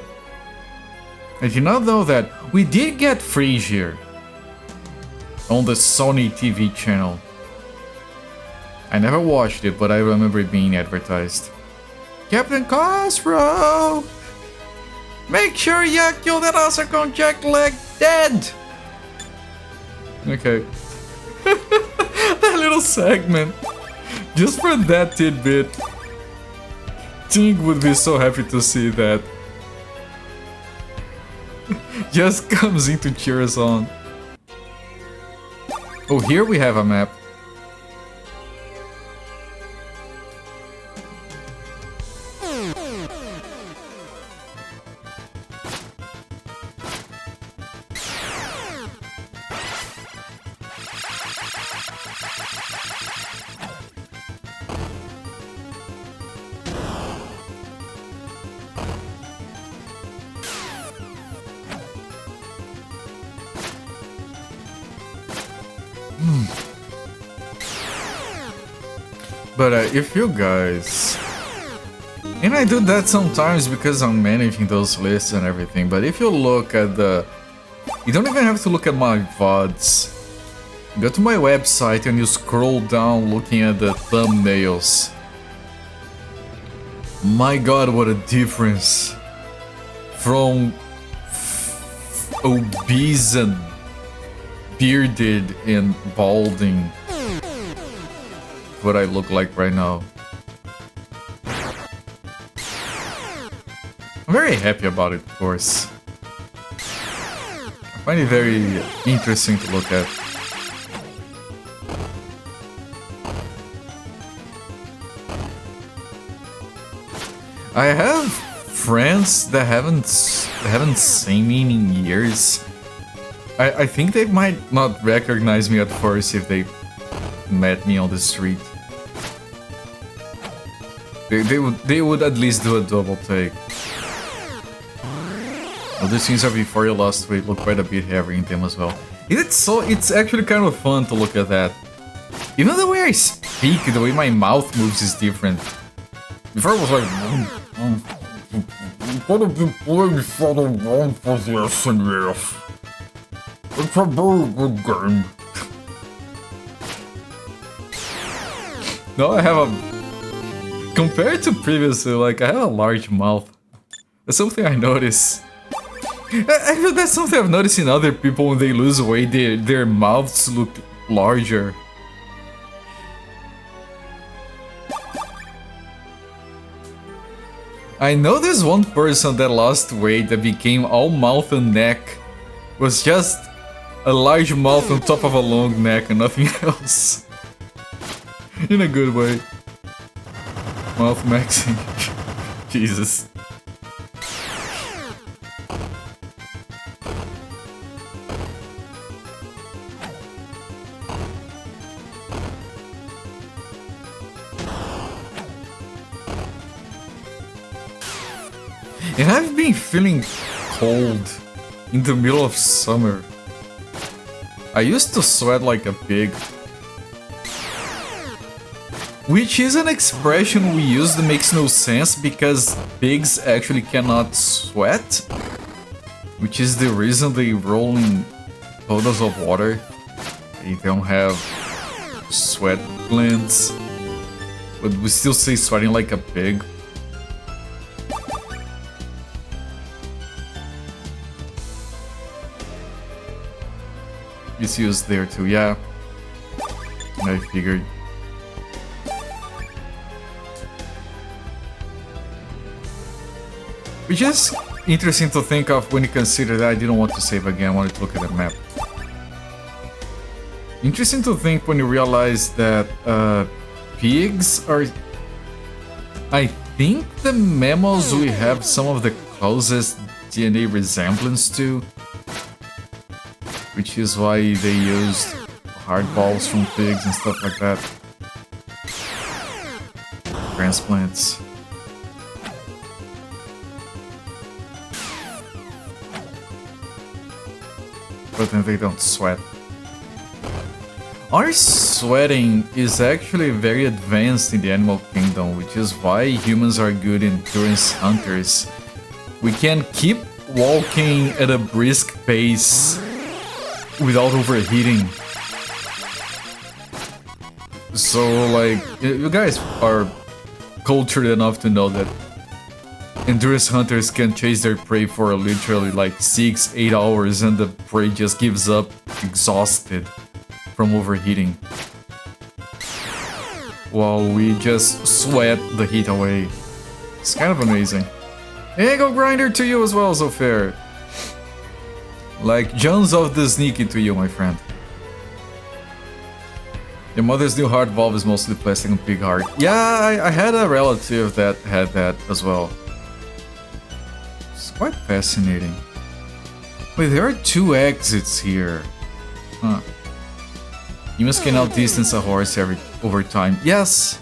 I did not know that. We did get Frasier on the Sony TV channel. I never watched it, but I remember it being advertised. Captain Cosro! Make sure you kill that Oscar Jack leg dead! Okay. That little segment. Just for that tidbit. Tink would be so happy to see that. Just comes into Cheers on. Oh, here we have a map. But if you guys... And I do that sometimes because I'm managing those lists and everything, but if you look at the... You don't even have to look at my VODs. Go to my website and you scroll down looking at the thumbnails. My god, what a difference. From obese and bearded and balding. What I look like right now. I'm very happy about it, of course. I find it very interesting to look at. I have friends that haven't seen me in years. I think they might not recognize me at first if they met me on the street. They would at least do a double take. Well, the scenes are before you lost weight look quite a bit heavier in them as well. It's actually kind of fun to look at that. Even the way I speak, the way my mouth moves is different. Before I was like, what have you played for the wrong position with? It's a very good game. No, I have a... Compared to previously, like, I have a large mouth. That's something I notice. I feel that's something I've noticed in other people when they lose weight, their mouths look larger. I know there's one person that lost weight that became all mouth and neck. Was just a large mouth on top of a long neck and nothing else. In a good way. Mouth maxing. Jesus. And I've been feeling cold in the middle of summer. I used to sweat like a pig. Which is an expression we use that makes no sense because pigs actually cannot sweat. Which is the reason they roll in puddles of water. They don't have sweat glands. But we still say sweating like a pig. It's used there too, yeah. I figured. Which is interesting to think of when you consider that I didn't want to save again, I wanted to look at the map. Interesting to think when you realize that pigs are... I think the mammals we have some of the closest DNA resemblance to. Which is why they used hard balls from pigs and stuff like that. Transplants. But then they don't sweat. Our sweating is actually very advanced in the animal kingdom, which is why humans are good endurance hunters. We can keep walking at a brisk pace without overheating. So, like, you guys are cultured enough to know that endurance hunters can chase their prey for literally like 6-8 hours and the prey just gives up exhausted from overheating. While we just sweat the heat away. It's kind of amazing. Hey, go grinder to you as well, so fair. Like Jones of the Sneaky to you, my friend. Your mother's new heart valve is mostly plastic and pig heart. Yeah, I had a relative that had that as well. It's quite fascinating. Wait, there are 2 exits here. Huh. Humans can outdistance a horse over time. Yes!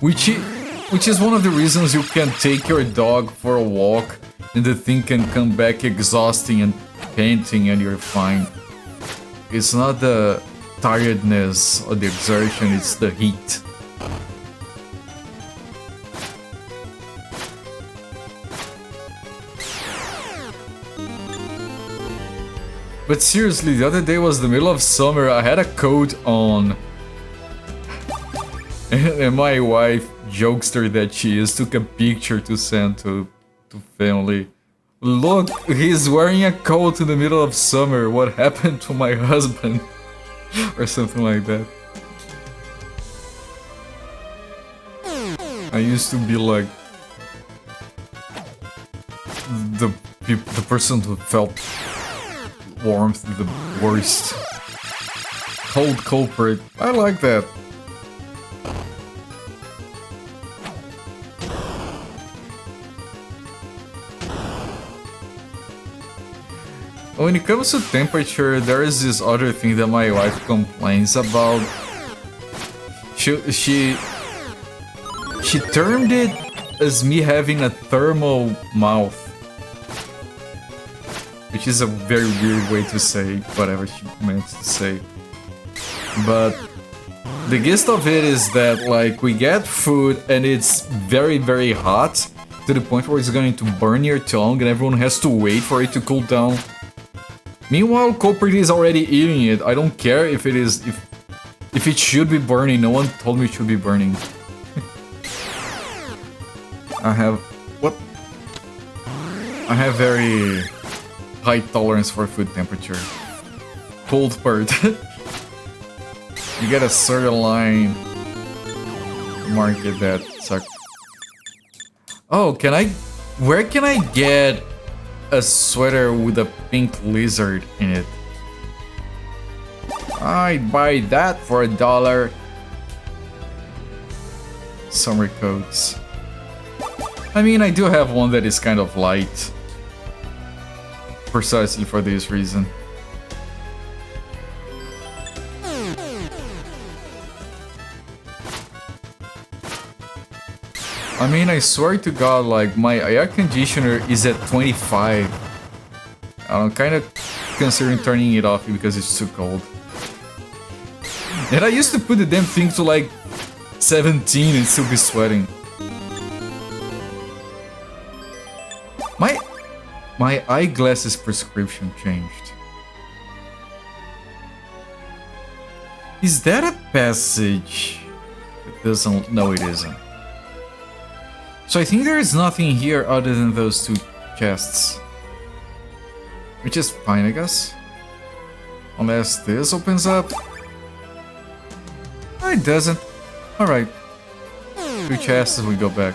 Which is one of the reasons you can take your dog for a walk and the thing can come back exhausting and panting and you're fine. It's not the tiredness or the exertion, it's the heat. But seriously, the other day was the middle of summer, I had a coat on. And my wife, jokester that she is, took a picture to send to family. Look, he's wearing a coat in the middle of summer. What happened to my husband? Or something like that. I used to be like the person who felt warmth the worst. Cold culprit. I like that. When it comes to temperature, there is this other thing that my wife complains about. She termed it as me having a thermal mouth. Which is a very weird way to say whatever she meant to say. But the gist of it is that, like, we get food and it's very, very hot to the point where it's going to burn your tongue and everyone has to wait for it to cool down. Meanwhile, culprit is already eating it. I don't care if it is if it should be burning. No one told me it should be burning. I have very high tolerance for food temperature. Cold part. You get a certain line. market that suck. Oh, can I? Where can I get a sweater with a pink lizard in it? I'd buy that for $1. Summer coats. I mean, I do have one that is kind of light. Precisely for this reason. I mean, I swear to God, like, my air conditioner is at 25. I'm kind of considering turning it off because it's too cold. And I used to put the damn thing to like 17 and still be sweating. My eyeglasses prescription changed. Is that a passage? It doesn't. No, it isn't. So I think there is nothing here other than those two chests. Which is fine, I guess. Unless this opens up. No, it doesn't. Alright. Two chests, we go back.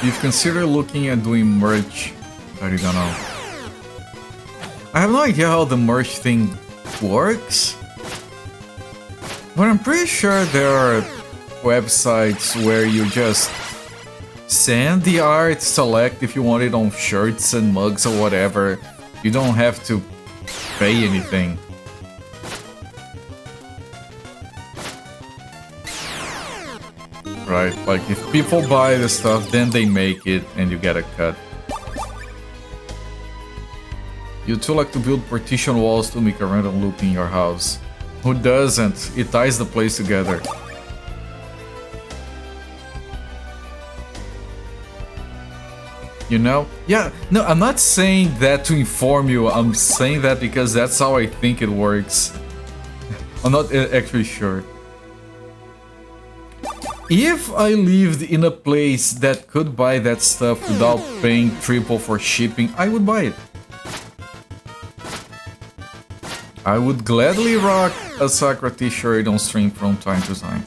You've considered looking at doing merch, I don't know. I have no idea how the merch thing works, but I'm pretty sure there are websites where you just send the art, select if you want it on shirts and mugs or whatever. You don't have to pay anything. Right, like if people buy the stuff, then they make it and you get a cut. You too like to build partition walls to make a random loop in your house. Who doesn't? It ties the place together. You know? Yeah, no, I'm not saying that to inform you, I'm saying that because that's how I think it works. I'm not actually sure. If I lived in a place that could buy that stuff without paying triple for shipping, I would buy it. I would gladly rock a Sakura t-shirt on stream from time to time.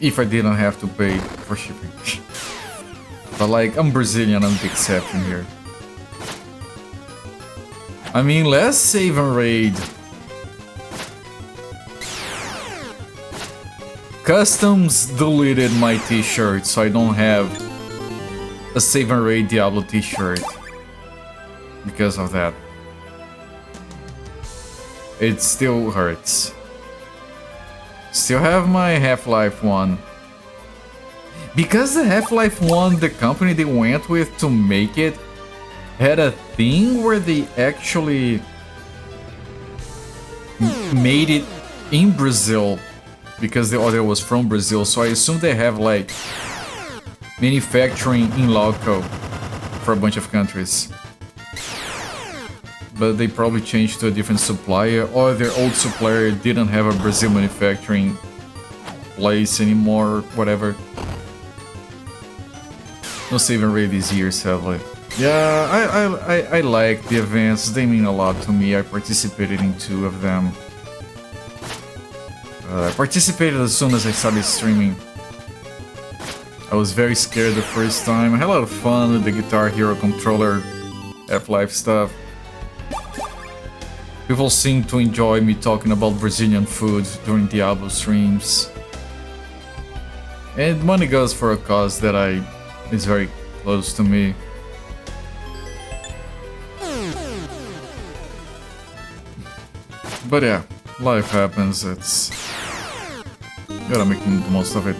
If I didn't have to pay for shipping. But like, I'm Brazilian, I'm the exception here. I mean, let's save and raid. Customs deleted my t-shirt, so I don't have a Save and Raid Diablo t-shirt because of that. It still hurts. Still have my Half-Life 1. Because the Half-Life 1, the company they went with to make it, had a thing where they actually made it in Brazil. Because the order was from Brazil, so I assume they have like manufacturing in loco for a bunch of countries. But they probably changed to a different supplier, or their old supplier didn't have a Brazil manufacturing place anymore, or whatever. No save and raid this year, sadly. Yeah, I like the events, they mean a lot to me. I participated in 2 of them. I participated as soon as I started streaming. I was very scared the first time. I had a lot of fun with the Guitar Hero controller, Half-Life stuff. People seem to enjoy me talking about Brazilian food during Diablo streams. And money goes for a cause that is very close to me. But yeah, life happens, it's... gotta make the most of it.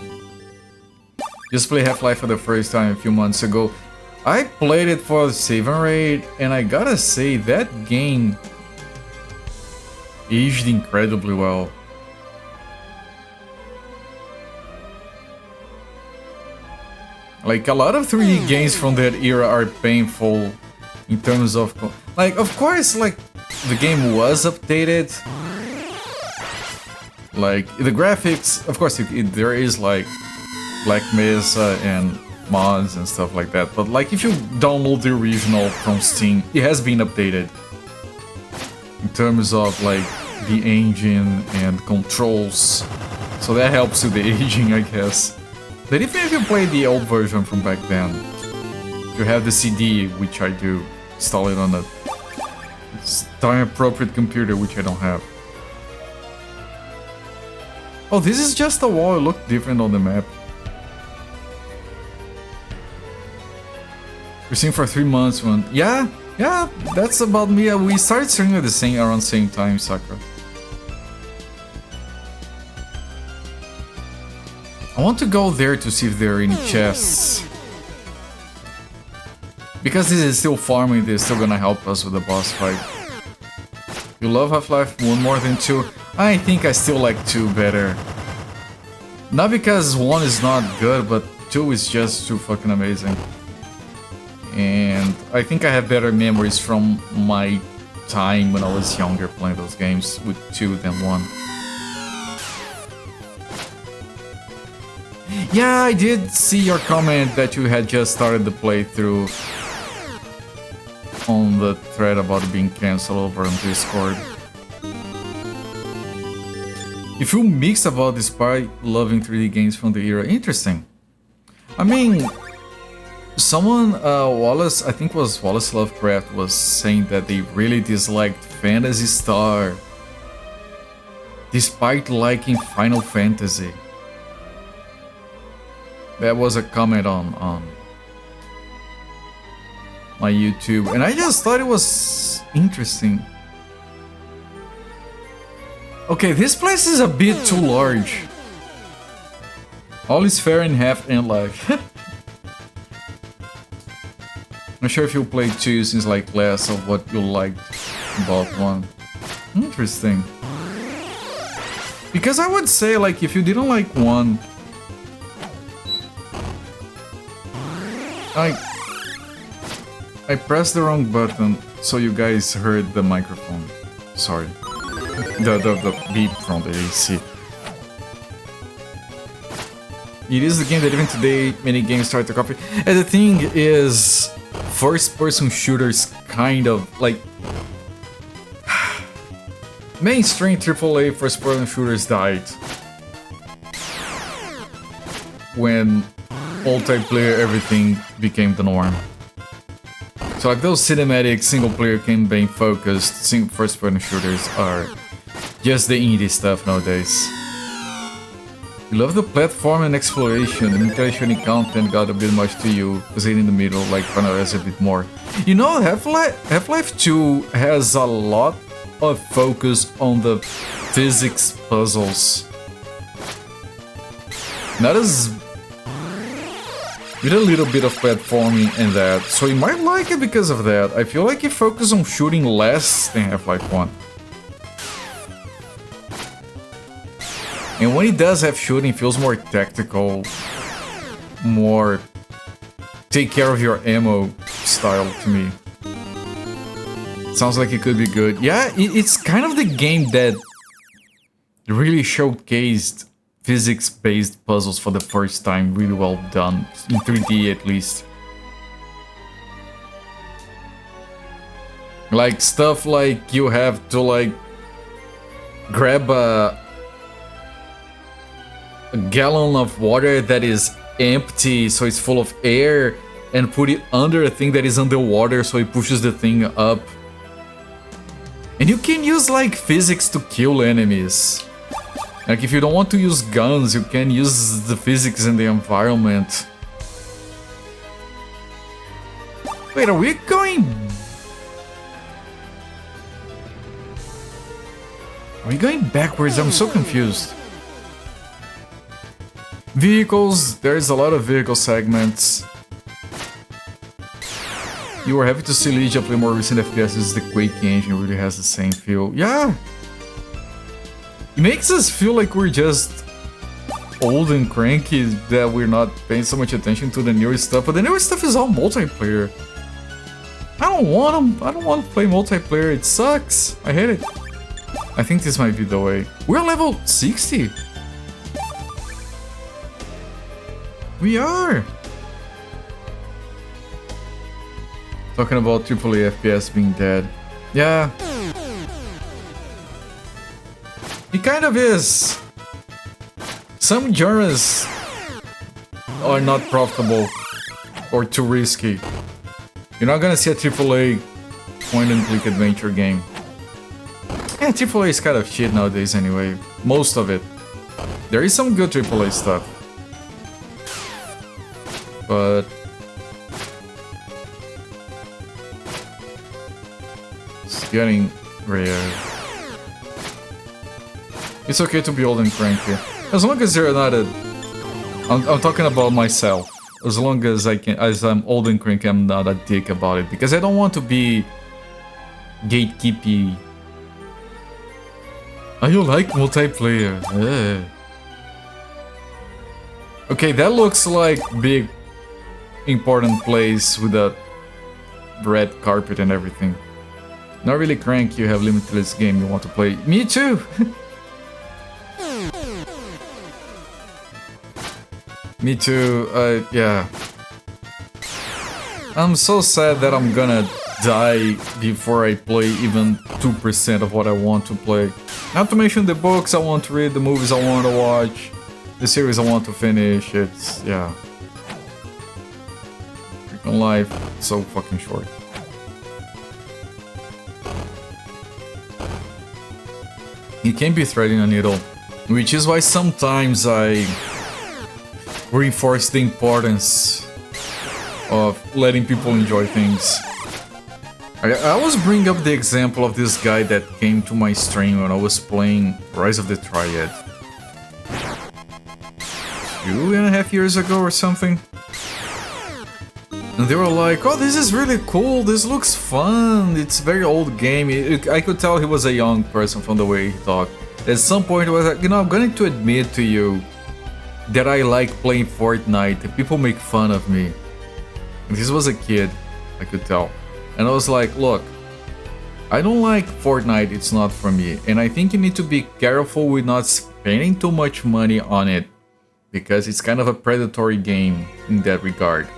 Just played Half-Life for the first time a few months ago. I played it for the Save and Raid, and I gotta say, that game aged incredibly well. Like, a lot of 3D games from that era are painful in terms of... Like, of course, like, the game was updated. Like, the graphics, of course, there is like Black Mesa and mods and stuff like that, but like if you download the original from Steam, it has been updated in terms of like the engine and controls, so that helps with the aging, I guess. But even if you play the old version from back then, if you have the CD, which I do, install it on a time-appropriate computer, which I don't have. Oh, this is just a wall, it looked different on the map. We're seeing for 3 months when... Yeah, that's about me. We started streaming at around the same time, Sakura. I want to go there to see if there are any chests. Because this is still farming, they're still gonna help us with the boss fight. You love Half-Life 1 more than 2? I think I still like 2 better. Not because 1 is not good, but 2 is just too fucking amazing. And I think I have better memories from my time when I was younger playing those games with 2 than 1. Yeah, I did see your comment that you had just started the playthrough on the thread about it being cancelled over on Discord. You feel mixed about despite loving 3D games from the era. Interesting. I mean, someone, Wallace, I think it was Wallace Lovecraft, was saying that they really disliked Phantasy Star despite liking Final Fantasy. That was a comment on my YouTube, and I just thought it was interesting. Okay, this place is a bit too large. All is fair in half and life. Not sure if you played 2 since like less of what you liked about 1. Interesting. Because I would say like if you didn't like 1, I pressed the wrong button, so you guys heard the microphone. Sorry. The beep from the AC. It is the game that even today many games try to copy. And the thing is, first-person shooters kind of like mainstream AAA first-person shooters died when multiplayer everything became the norm. So like those cinematic single-player campaign-focused first-person shooters are just the indie stuff nowadays. You love the platform and exploration. The interaction content got a bit much to you, because in the middle, like Final Fantasy a bit more. You know, Half-Life 2 has a lot of focus on the physics puzzles. Not as... with a little bit of platforming in that, so you might like it because of that. I feel like it focuses on shooting less than Half-Life 1. And when it does have shooting, it feels more tactical, more take care of your ammo style to me. Sounds like it could be good. Yeah, it's kind of the game that really showcased physics-based puzzles for the first time, really well done, in 3D at least. Like stuff like you have to like grab a gallon of water that is empty, so it's full of air, and put it under a thing that is underwater, so it pushes the thing up. And you can use like physics to kill enemies. Like if you don't want to use guns, you can use the physics in the environment. Wait, are we going... Are we going backwards? I'm so confused. Vehicles, there's a lot of vehicle segments. You were happy to see Lydia play more recent FPSs. The Quake engine really has the same feel. Yeah! It makes us feel like we're just old and cranky, that we're not paying so much attention to the newer stuff, but the newer stuff is all multiplayer. I don't want to play multiplayer, it sucks. I hate it. I think this might be the way. We're level 60. We are. Talking about AAA FPS being dead. Yeah. It kind of is. Some genres are not profitable or too risky. You're not gonna see a AAA point-and-click adventure game. Yeah, AAA is kind of shit nowadays anyway. Most of it. There is some good AAA stuff. But... it's getting rare. It's okay to be old and cranky. As long as you're not a... I'm talking about myself. As long as I'm old and cranky, I'm not a dick about it. Because I don't want to be... gatekeepy. Oh, you like multiplayer? Yeah. Okay, that looks like big, important place with a red carpet and everything. Not really cranky, you have limitless game you want to play. Me too! Me too, yeah. I'm so sad that I'm gonna die before I play even 2% of what I want to play. Not to mention the books I want to read, the movies I want to watch, the series I want to finish, it's... yeah. Freaking life, so fucking short. You can't be threading a needle, which is why sometimes I reinforce the importance of letting people enjoy things. I always bring up the example of this guy that came to my stream when I was playing Rise of the Triad. 2.5 years ago or something. And they were like, oh, this is really cool, this looks fun, it's a very old game. I could tell he was a young person from the way he talked. At some point I was like, you know, I'm going to admit to you that I like playing Fortnite and people make fun of me. And this was a kid, I could tell. And I was like, look, I don't like Fortnite, it's not for me. And I think you need to be careful with not spending too much money on it. Because it's kind of a predatory game in that regard.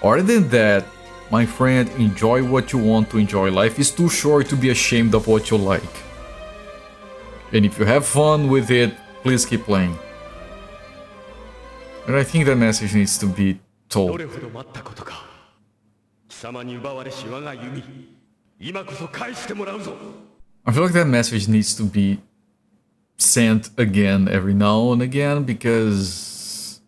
Other than that, my friend, enjoy what you want to enjoy. Life is too short to be ashamed of what you like. And if you have fun with it, please keep playing. And I think that message needs to be told. I feel like that message needs to be sent again every now and again because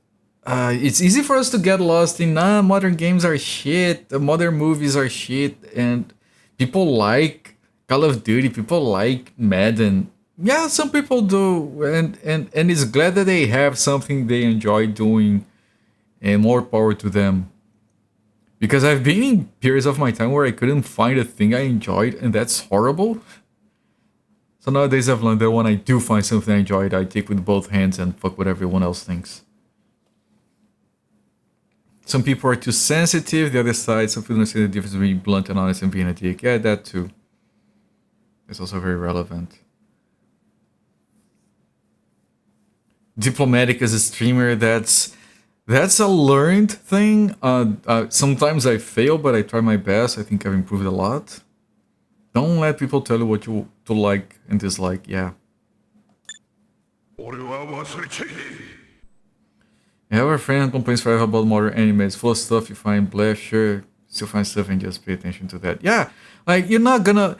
it's easy for us to get lost in modern games are shit, modern movies are shit, and people like Call of Duty, people like Madden. Yeah, some people do, and it's glad that they have something they enjoy doing, and more power to them. Because I've been in periods of my time where I couldn't find a thing I enjoyed, and that's horrible. So nowadays I've learned that when I do find something I enjoyed, I take with both hands and fuck what everyone else thinks. Some people are too sensitive, the other side, some people don't see the difference between blunt and honest and being a dick. Yeah, that too. It's also very relevant. Diplomatic as a streamer, that's a learned thing. Sometimes I fail, but I try my best. I think I've improved a lot. Don't let people tell you what you to like and dislike, yeah. I have a friend who complains forever about modern anime. It's full of stuff you find blah, sure. Still find stuff and just pay attention to that. Yeah, like you're not gonna...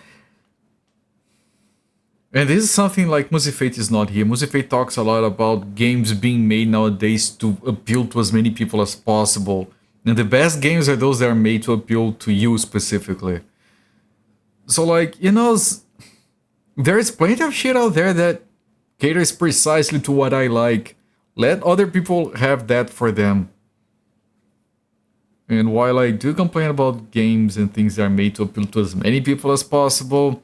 And this is something like Musifate is not here. Musifate talks a lot about games being made nowadays to appeal to as many people as possible. And the best games are those that are made to appeal to you specifically. So like, you know, there's plenty of shit out there that caters precisely to what I like. Let other people have that for them. And while I do complain about games and things that are made to appeal to as many people as possible,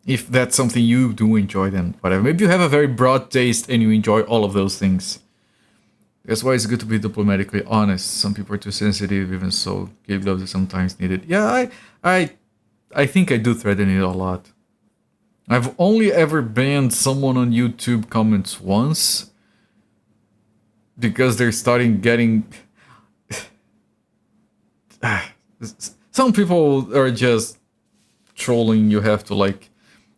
if that's something you do enjoy, then whatever. Maybe you have a very broad taste and you enjoy all of those things. That's why it's good to be diplomatically honest. Some people are too sensitive, even so. Give love is sometimes needed. Yeah, I think I do threaten it a lot. I've only ever banned someone on YouTube comments once because they're starting getting... Some people are just trolling. You have to like...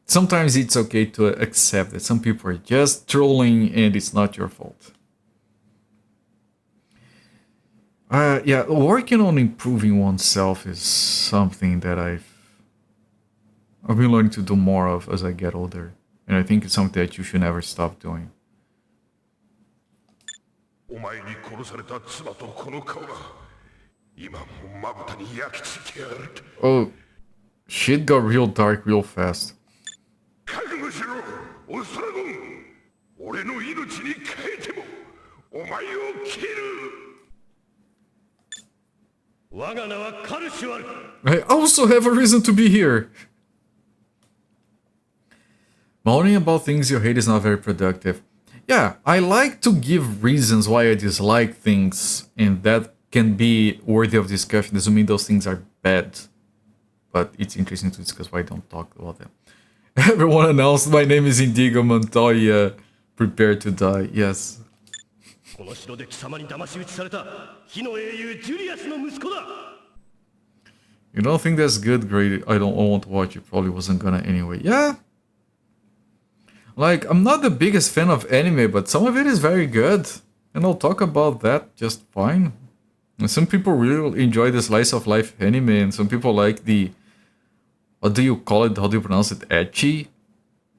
Sometimes it's okay to accept that some people are just trolling and it's not your fault. Yeah, working on improving oneself is something that I've been learning to do more of as I get older. And I think it's something that you should never stop doing. Oh, shit got real dark real fast. I also have a reason to be here. Moaning about things you hate is not very productive. Yeah, I like to give reasons why I dislike things, and that can be worthy of discussion. Doesn't mean those things are bad, but it's interesting to discuss why I don't talk about them. Everyone announced my name is Indigo Montoya. Prepare to die. Yes. You don't think that's good? Great. I won't watch it. Probably wasn't gonna anyway. Yeah. Like, I'm not the biggest fan of anime, but some of it is very good. And I'll talk about that just fine. And some people really enjoy the slice of life anime, and some people like the... What do you call it? How do you pronounce it? Ecchi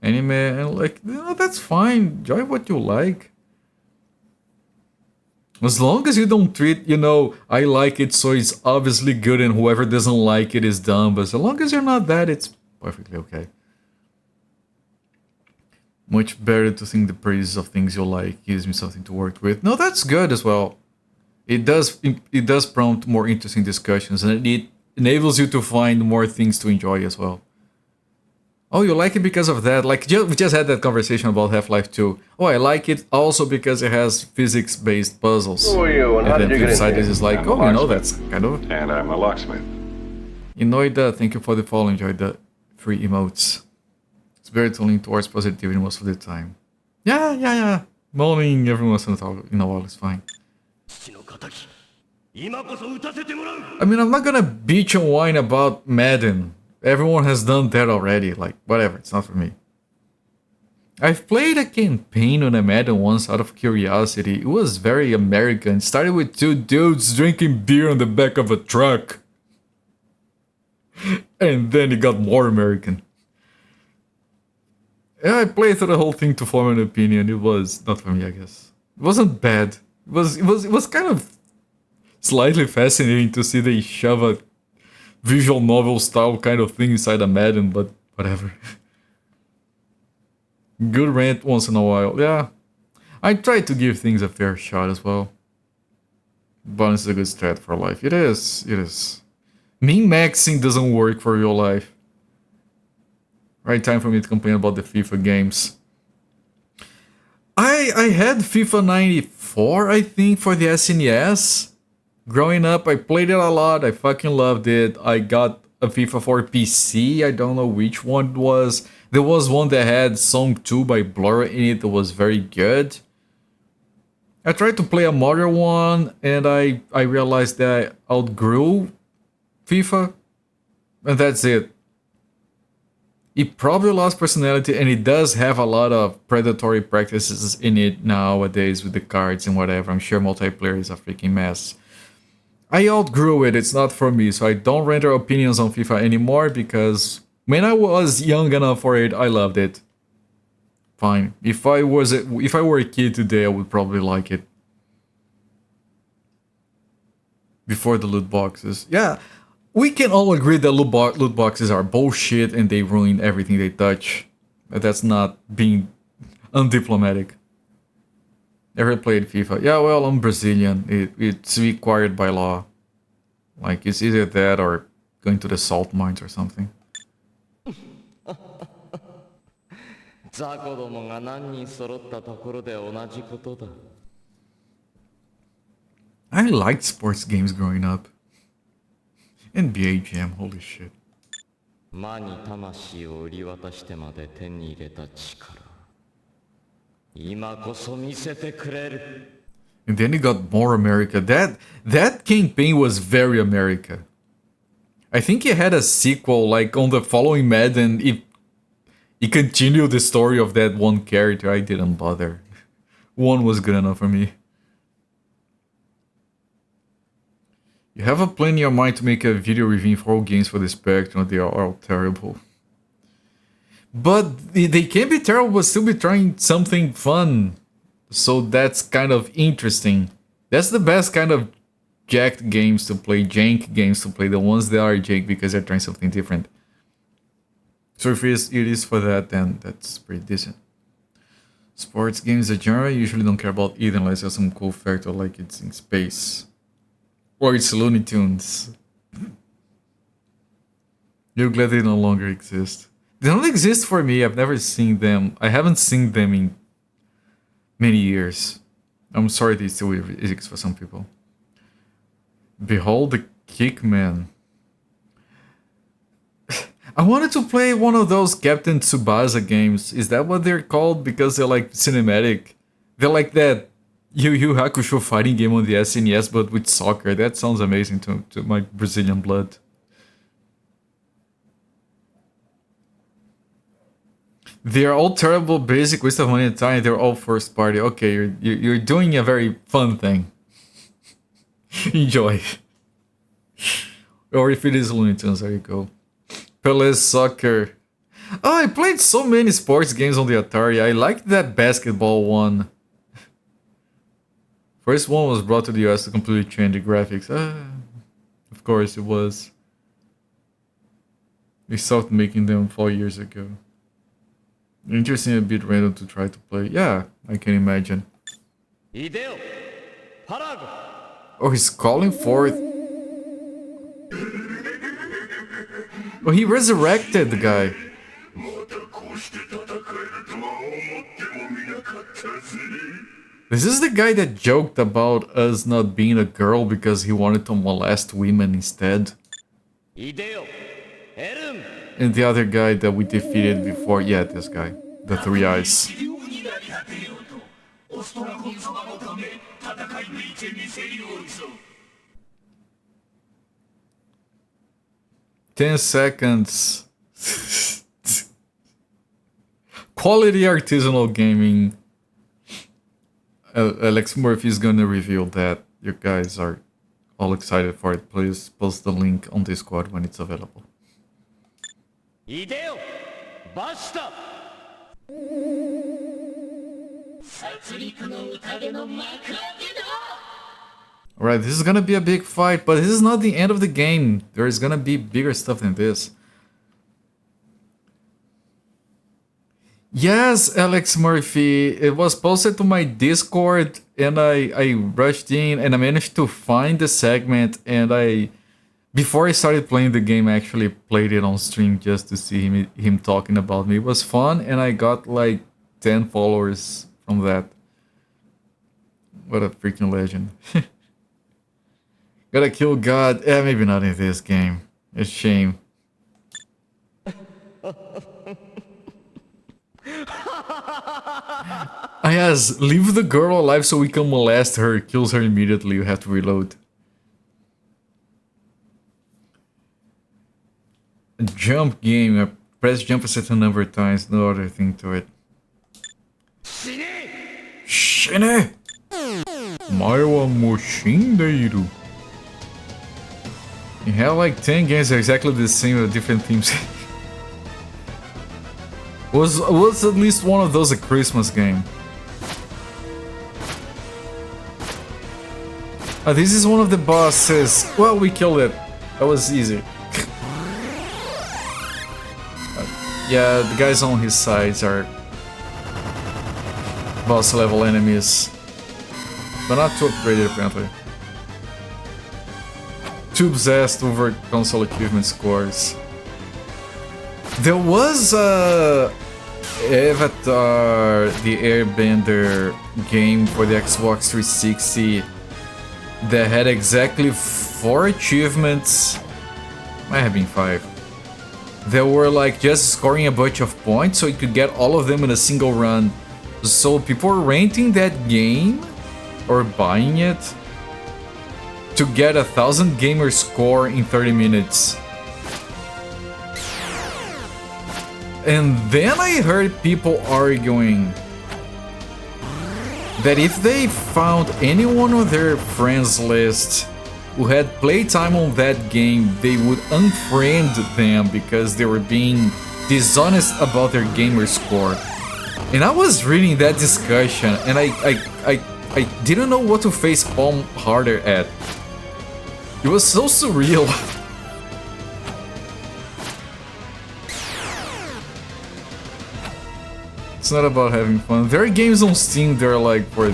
anime? And like, you know, that's fine. Enjoy what you like. As long as you don't treat, you know, I like it, so it's obviously good, and whoever doesn't like it is dumb. But as long as you're not that, it's perfectly okay. Much better to sing the praises of things you like. Gives me something to work with. No, that's good as well. It does prompt more interesting discussions, and it enables you to find more things to enjoy as well. Oh, you like it because of that? Like, we just had that conversation about Half-Life 2. Oh, I like it also because it has physics-based puzzles. Who are you, and how did you get in here? Is like, I'm oh, you know, that's kind of... And I'm a locksmith. Inoida, thank you for the follow. Enjoyed the free emotes. It's very to lean towards positivity most of the time. Yeah. Moaning every once in a while is fine. I mean, I'm not gonna bitch and whine about Madden. Everyone has done that already. Like, whatever, it's not for me. I've played a campaign on a Madden once out of curiosity. It was very American. It started with two dudes drinking beer on the back of a truck. And then it got more American. Yeah, I played through the whole thing to form an opinion. It was not for me, I guess. It wasn't bad. It was kind of slightly fascinating to see they shove a visual novel style kind of thing inside a Madden, but whatever. Good rant once in a while. Yeah, I try to give things a fair shot as well. Balance is a good strat for life. It is. Min-maxing doesn't work for real life. Right time for me to complain about the FIFA games. I had FIFA 94, I think, for the SNES. Growing up, I played it a lot. I fucking loved it. I got a FIFA for PC. I don't know which one it was. There was one that had Song 2 by Blur in it that was very good. I tried to play a modern one, and I realized that I outgrew FIFA. And that's it. It probably lost personality, and it does have a lot of predatory practices in it nowadays with the cards and whatever. I'm sure multiplayer is a freaking mess. I outgrew it, it's not for me, so I don't render opinions on FIFA anymore because when I was young enough for it, I loved it. Fine. If I were a kid today, I would probably like it. Before the loot boxes. Yeah, we can all agree that loot boxes are bullshit and they ruin everything they touch. But that's not being undiplomatic. Ever played FIFA? Yeah, well, I'm Brazilian. It's required by law. Like, it's either that or going to the salt mines or something. I liked sports games growing up. NBA Jam, holy shit. 魔に魂を売り渡してまで手に入れた力。今こそ見せてくれる。 And then it got more America. That campaign was very America. I think it had a sequel, like on the following Madden. It continued the story of that one character. I didn't bother. One was good enough for me. You have a plan in your mind to make a video reviewing 4 games for the Spectrum. They are all terrible. But they can be terrible, but still be trying something fun. So that's kind of interesting. That's the best kind of jacked games to play, jank games to play. The ones that are jank because they're trying something different. So if it is for that, then that's pretty decent. Sports games, a genre, I usually don't care about either unless there's some cool factor like it's in space. Or it's Looney Tunes. You're glad they no longer exist. They don't exist for me. I've never seen them. I haven't seen them in many years. I'm sorry they still exist for some people. Behold the Kickman. I wanted to play one of those Captain Tsubasa games. Is that what they're called? Because they're like cinematic. They're like that Yu Yu Hakusho fighting game on the SNES, but with soccer. That sounds amazing to my Brazilian blood. They're all terrible, basic waste of money and time. They're all first party. Okay, you're doing a very fun thing. Enjoy. Or if it is Looney Tunes, there you go. Pele's Soccer. Oh, I played so many sports games on the Atari. I liked that basketball one. First one was brought to the US to completely change the graphics. Of course it was. They stopped making them 4 years ago. Interesting, a bit random to try to play. Yeah, I can imagine. Oh, he's calling forth. Oh, he resurrected the guy. This is the guy that joked about us not being a girl because he wanted to molest women instead. And the other guy that we defeated before, yeah, this guy, the 3 eyes. "10 seconds. Quality artisanal gaming. Alex Murphy is gonna reveal that. You guys are all excited for it. Please post the link on Discord when it's available. Alright, this is gonna be a big fight, but this is not the end of the game. There is gonna be bigger stuff than this. Yes, Alex Murphy, it was posted to my Discord and I rushed in and I managed to find the segment and before I started playing the game, I actually played it on stream just to see him talking about me. It was fun and I got like 10 followers from that. What a freaking legend. Gotta kill God. Yeah, maybe not in this game. It's a shame. Yes, leave the girl alive so we can molest her. Kills her immediately. You have to reload. A jump game. I press jump a certain number of times. No other thing to it. Shine! Omae wa mou shindeiru. You have like 10 games that are exactly the same with different themes. Was at least one of those a Christmas game? This is one of the bosses. Well, we killed it. That was easy. Yeah, the guys on his sides are boss level enemies. But not too upgraded apparently. Too obsessed over console achievement scores. There was a Avatar, the Airbender game for the Xbox 360 that had exactly 4 achievements. Might have been 5. that were like just scoring a bunch of points so you could get all of them in a single run. So people were renting that game or buying it to get 1,000 gamer score in 30 minutes. And then I heard people arguing that if they found anyone on their friends list who had playtime on that game, they would unfriend them because they were being dishonest about their gamer score. And I was reading that discussion and I didn't know what to facepalm harder at. It was so surreal. It's not about having fun. There are games on Steam that are like for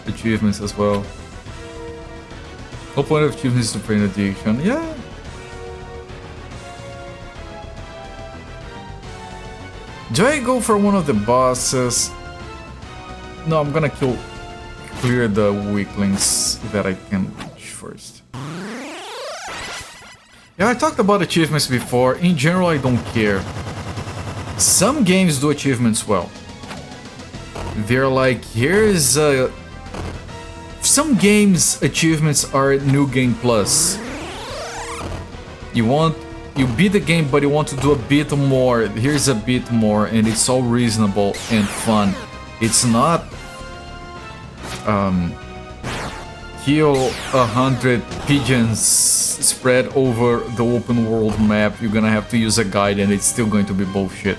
achievements as well. No point of achievements to play an addiction. Yeah. Do I go for one of the bosses? No, I'm gonna clear the weaklings that I can reach first. Yeah, I talked about achievements before. In general, I don't care. Some games do achievements well. They're like, here's a... Some games achievements are New Game Plus. You beat the game, but you want to do a bit more. Here's a bit more, and it's all reasonable and fun. It's not kill 100 pigeons spread over the open world map. You're gonna have to use a guide, and it's still going to be bullshit.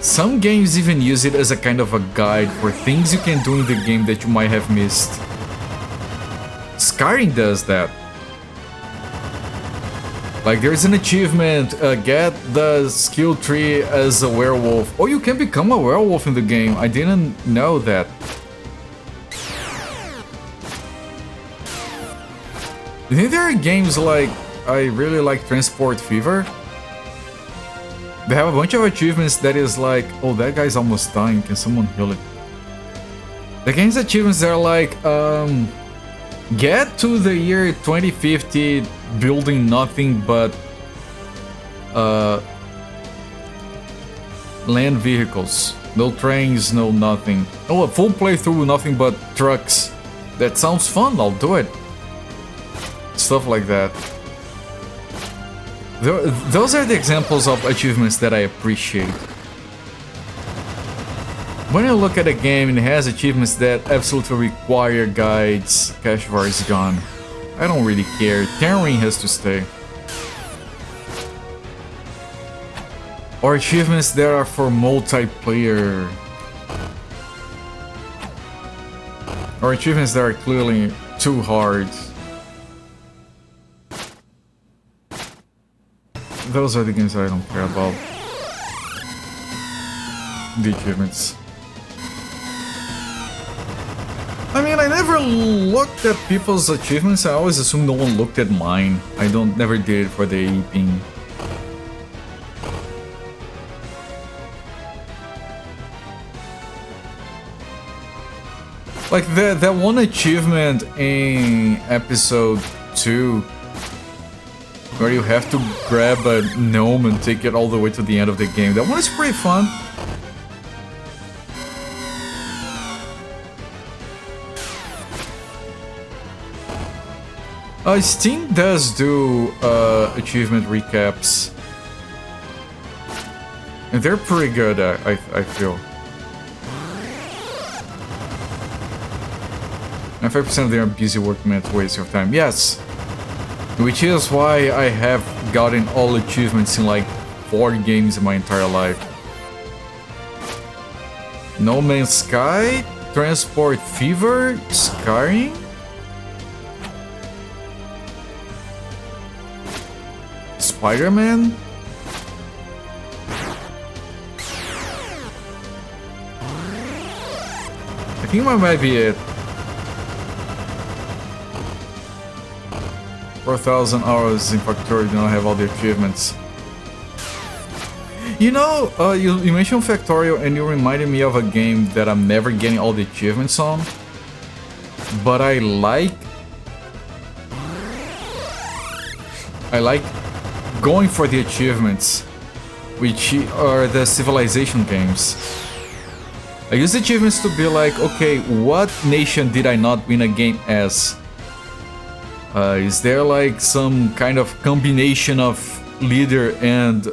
Some games even use it as a kind of a guide for things you can do in the game that you might have missed. Skyrim does that. Like there's an achievement, get the skill tree as a werewolf. Oh, you can become a werewolf in the game. I didn't know that. I think there are games like, I really like Transport Fever. They have a bunch of achievements that is like, oh, that guy's almost dying, can someone heal it? The game's achievements that are like, get to the year 2050 building nothing but land vehicles. No trains, no nothing. Oh, a full playthrough, nothing but trucks. That sounds fun, I'll do it. Stuff like that. Those are the examples of achievements that I appreciate. When you look at a game and it has achievements that absolutely require guides, Kashvar is gone. I don't really care. Terrain has to stay. Or achievements that are for multiplayer. Or achievements that are clearly too hard. Those are the games that I don't care about. The achievements. I mean, I never looked at people's achievements. I always assume no one looked at mine. I never did it for the aping. Like that one achievement in episode 2 where you have to grab a gnome and take it all the way to the end of the game. That one is pretty fun. Steam does do achievement recaps. And they're pretty good, I feel. 95% of them are busy working at waste of time. Yes! Which is why I have gotten all achievements in like 4 games in my entire life. No Man's Sky, Transport Fever, Skyrim, Spider-Man. I think that might be it. 4,000 hours in Factorio, do not have all the achievements. You know, you mentioned Factorio and you reminded me of a game that I'm never getting all the achievements on. But I like... I like going for the achievements, which are the civilization games. I use the achievements to be like, okay, what nation did I not win a game as? Is there like some kind of combination of leader and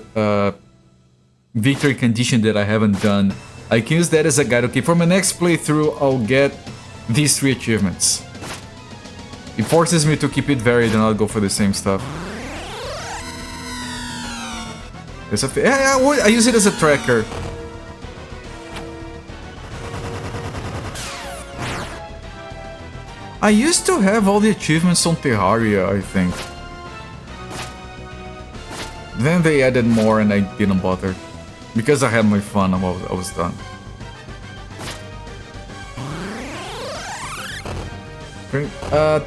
victory condition that I haven't done? I can use that as a guide. Okay, for my next playthrough, I'll get these 3 achievements. It forces me to keep it varied and I'll go for the same stuff. I use it as a tracker. I used to have all the achievements on Terraria, I think. Then they added more and I didn't bother. Because I had my fun, I was done.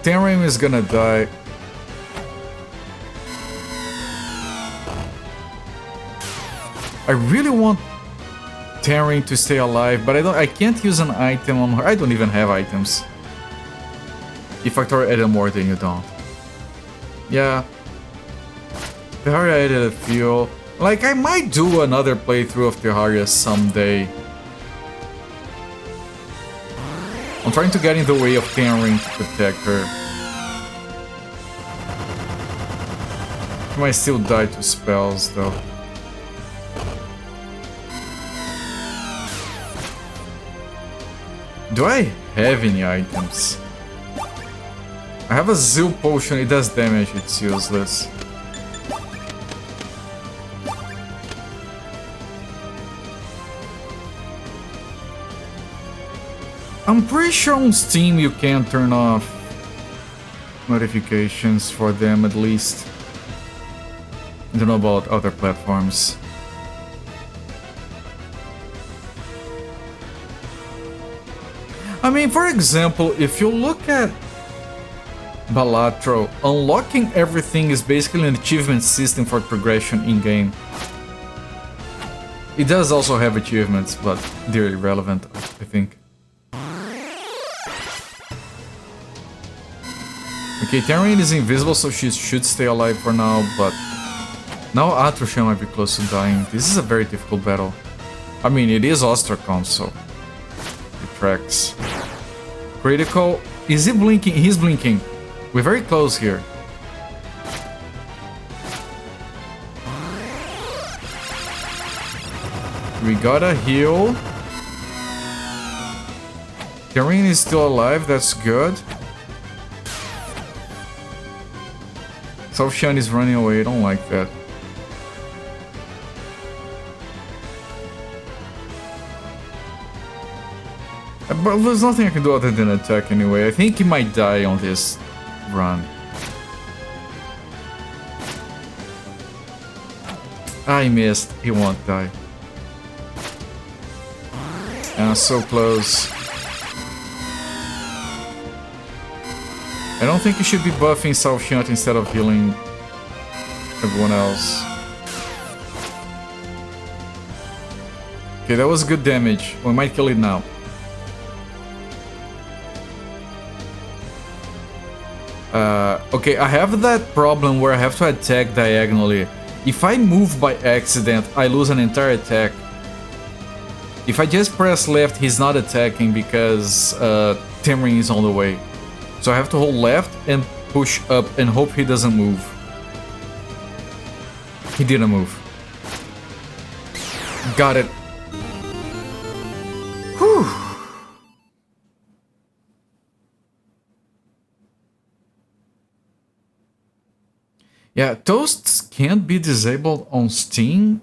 Tenrim is gonna die. I really want Tenrim to stay alive, but I can't use an item on her. I don't even have items. If Factor added more, then you don't. Yeah. Terraria added a few. Like, I might do another playthrough of Terraria someday. I'm trying to get in the way of Tenrim to protect her. She might still die to spells, though. Do I have any items? I have a Zeal potion, it does damage, it's useless. I'm pretty sure on Steam you can turn off notifications for them at least. I don't know about other platforms. I mean, for example, if you look at Balatro, unlocking everything is basically an achievement system for progression in-game. It does also have achievements, but they're irrelevant, I think. Okay, Terrain is invisible, so she should stay alive for now, but now Atrushan might be close to dying. This is a very difficult battle. I mean, it is Ostracon, so it tracks. Critical. Is he blinking? He's blinking. We're very close here. We got a heal. Terrain is still alive, that's good. Sofshan is running away, I don't like that. But there's nothing I can do other than attack anyway. I think he might die on this run. I missed. He won't die. So close. I don't think you should be buffing Sofshan instead of healing everyone else. Okay, that was good damage. We might kill it now. Okay, I have that problem where I have to attack diagonally. If I move by accident, I lose an entire attack. If I just press left, he's not attacking because Temrin is on the way. So I have to hold left and push up and hope he doesn't move. He didn't move. Got it. Whew. Yeah, toasts can't be disabled on Steam.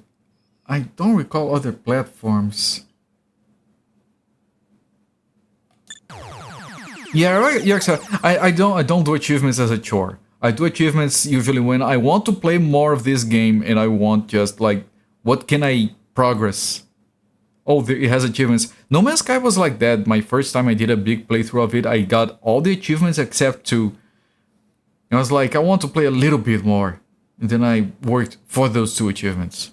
I don't recall other platforms. Yeah, right. Yeah, I don't do achievements as a chore. I do achievements usually when I want to play more of this game and I want just like, what can I progress? Oh, it has achievements. No Man's Sky was like that. My first time I did a big playthrough of it, I got all the achievements except 2. I was like, I want to play a little bit more. And then I worked for those 2 achievements.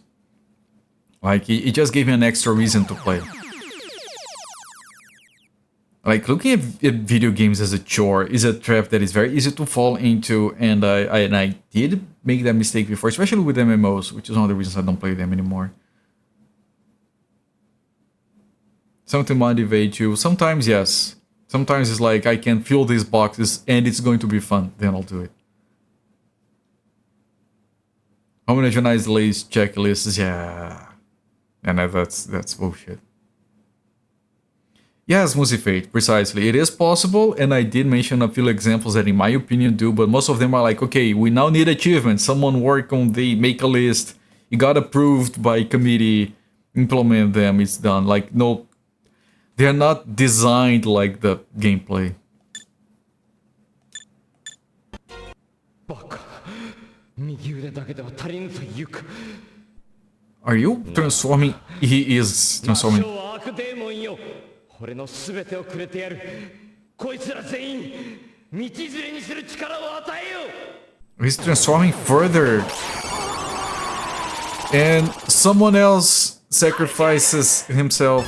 Like, it just gave me an extra reason to play. Like, looking at video games as a chore is a trap that is very easy to fall into, and I did make that mistake before, especially with MMOs, which is one of the reasons I don't play them anymore. Something motivate you. Sometimes, yes. Sometimes it's like, I can fill these boxes and it's going to be fun. Then I'll do it. Homogenized delays checklists, yeah. And that's bullshit. Yes, Musifate, precisely. It is possible, and I did mention a few examples that in my opinion do, but most of them are like, okay, we now need achievements. Someone work on the make a list. You got approved by committee. Implement them, it's done. Like, no, they're not designed like the gameplay. Are you transforming? He is transforming. He's transforming further. And someone else sacrifices himself.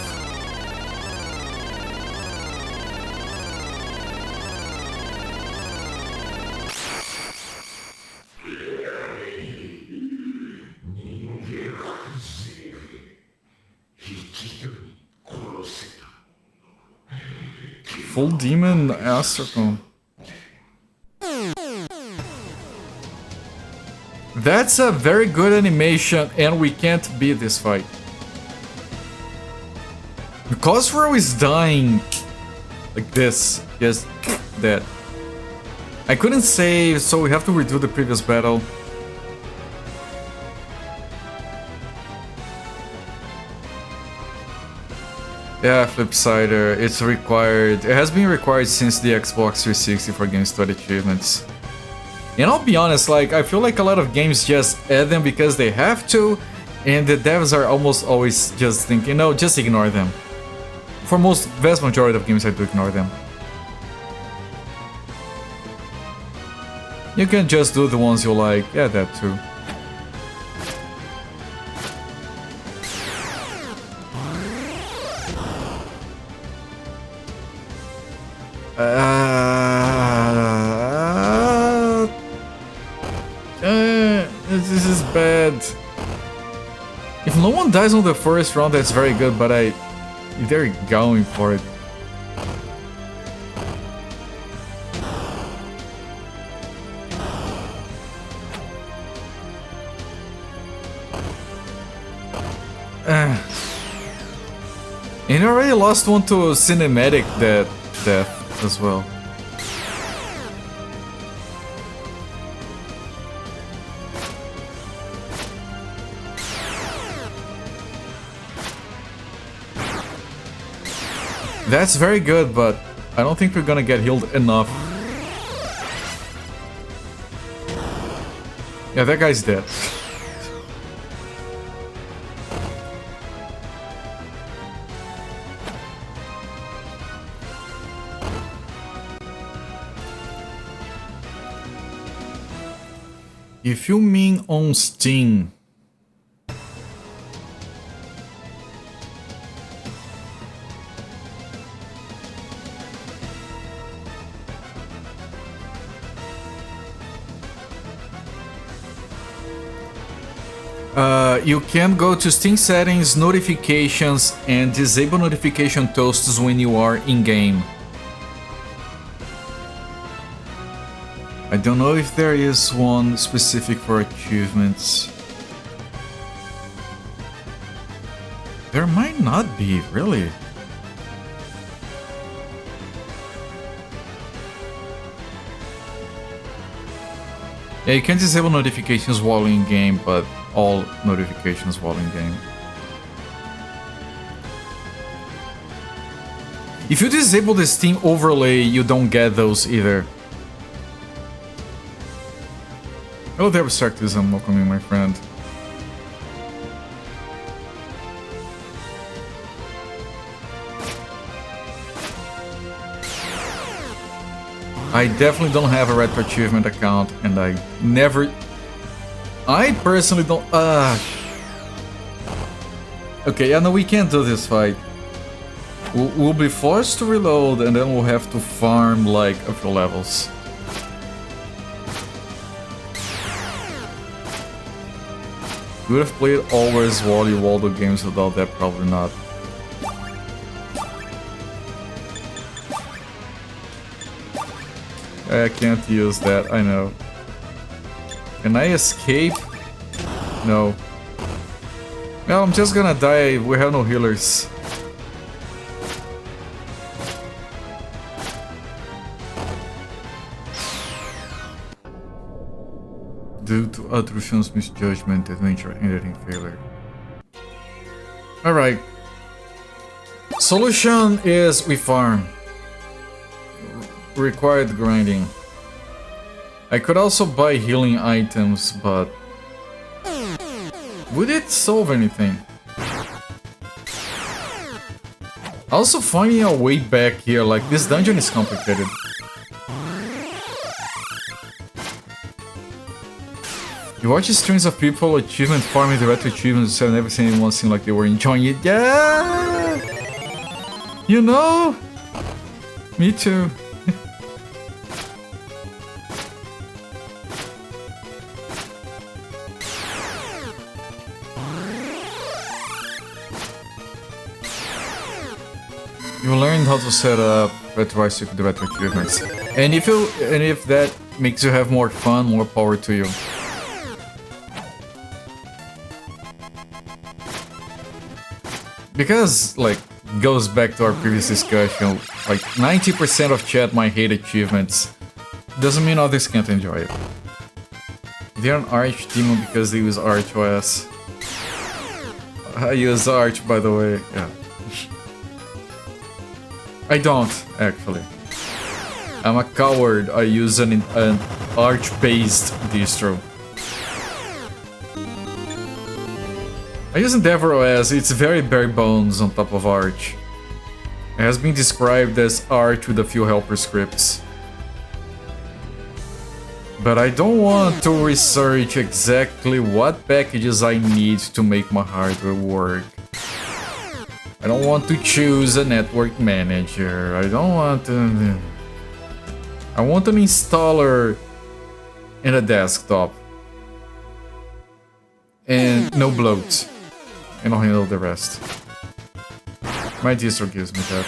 Full demon ass circle. That's a very good animation, and we can't beat this fight. Cosro is dying like this, just dead. I couldn't save, so we have to redo the previous battle. Yeah, Flipsider, it's required. It has been required since the Xbox 360 for games to add achievements. And I'll be honest, like, I feel like a lot of games just add them because they have to, and the devs are almost always just thinking, no, just ignore them. For most, vast majority of games, I do ignore them. You can just do the ones you like, yeah, that too. This is bad. If no one dies on the first round, that's very good, but they're going for it. And you already lost one to cinematic death as well. That's very good, but I don't think we're gonna get healed enough. Yeah, that guy's dead. If you mean on Steam... you can go to Steam settings, notifications, and disable notification toasts when you are in-game. I don't know if there is one specific for achievements. There might not be, really. Yeah, you can disable notifications while in-game, but all notifications while in-game. If you disable the Steam overlay, you don't get those either. Hello there, Abstractism. Welcome in, my friend. I definitely don't have a Retro Achievement account, and I personally don't... Okay, yeah, no, we can't do this fight. We'll be forced to reload and then we'll have to farm like a few levels. You would have played always Wally Waldo games without that, probably not. I can't use that, I know. Can I escape? No. Well, I'm just gonna die, we have no healers. Due to Atrushan's misjudgment, the adventure ended in failure. Alright. Solution is we farm. Required grinding. I could also buy healing items, but... would it solve anything? Also finding a way back here, like this dungeon is complicated. You watch streams of people achievement farming direct achievements, I've never seen anyone seem like they were enjoying it. Yeah! You know? Me too. You learned how to set up retro achievements. And if that makes you have more fun, more power to you. Because, like, goes back to our previous discussion, like, 90% of chat might hate achievements. Doesn't mean others can't enjoy it. They're an archdemon because they use ArchOS. I use Arch, by the way, yeah. I don't, actually. I'm a coward, I use an Arch-based distro. I use EndeavorOS, it's very bare bones on top of Arch. It has been described as Arch with a few helper scripts. But I don't want to research exactly what packages I need to make my hardware work. I don't want to choose a network manager, I don't want to... I want an installer and a desktop. And no bloat. And I'll handle the rest. My distro gives me that.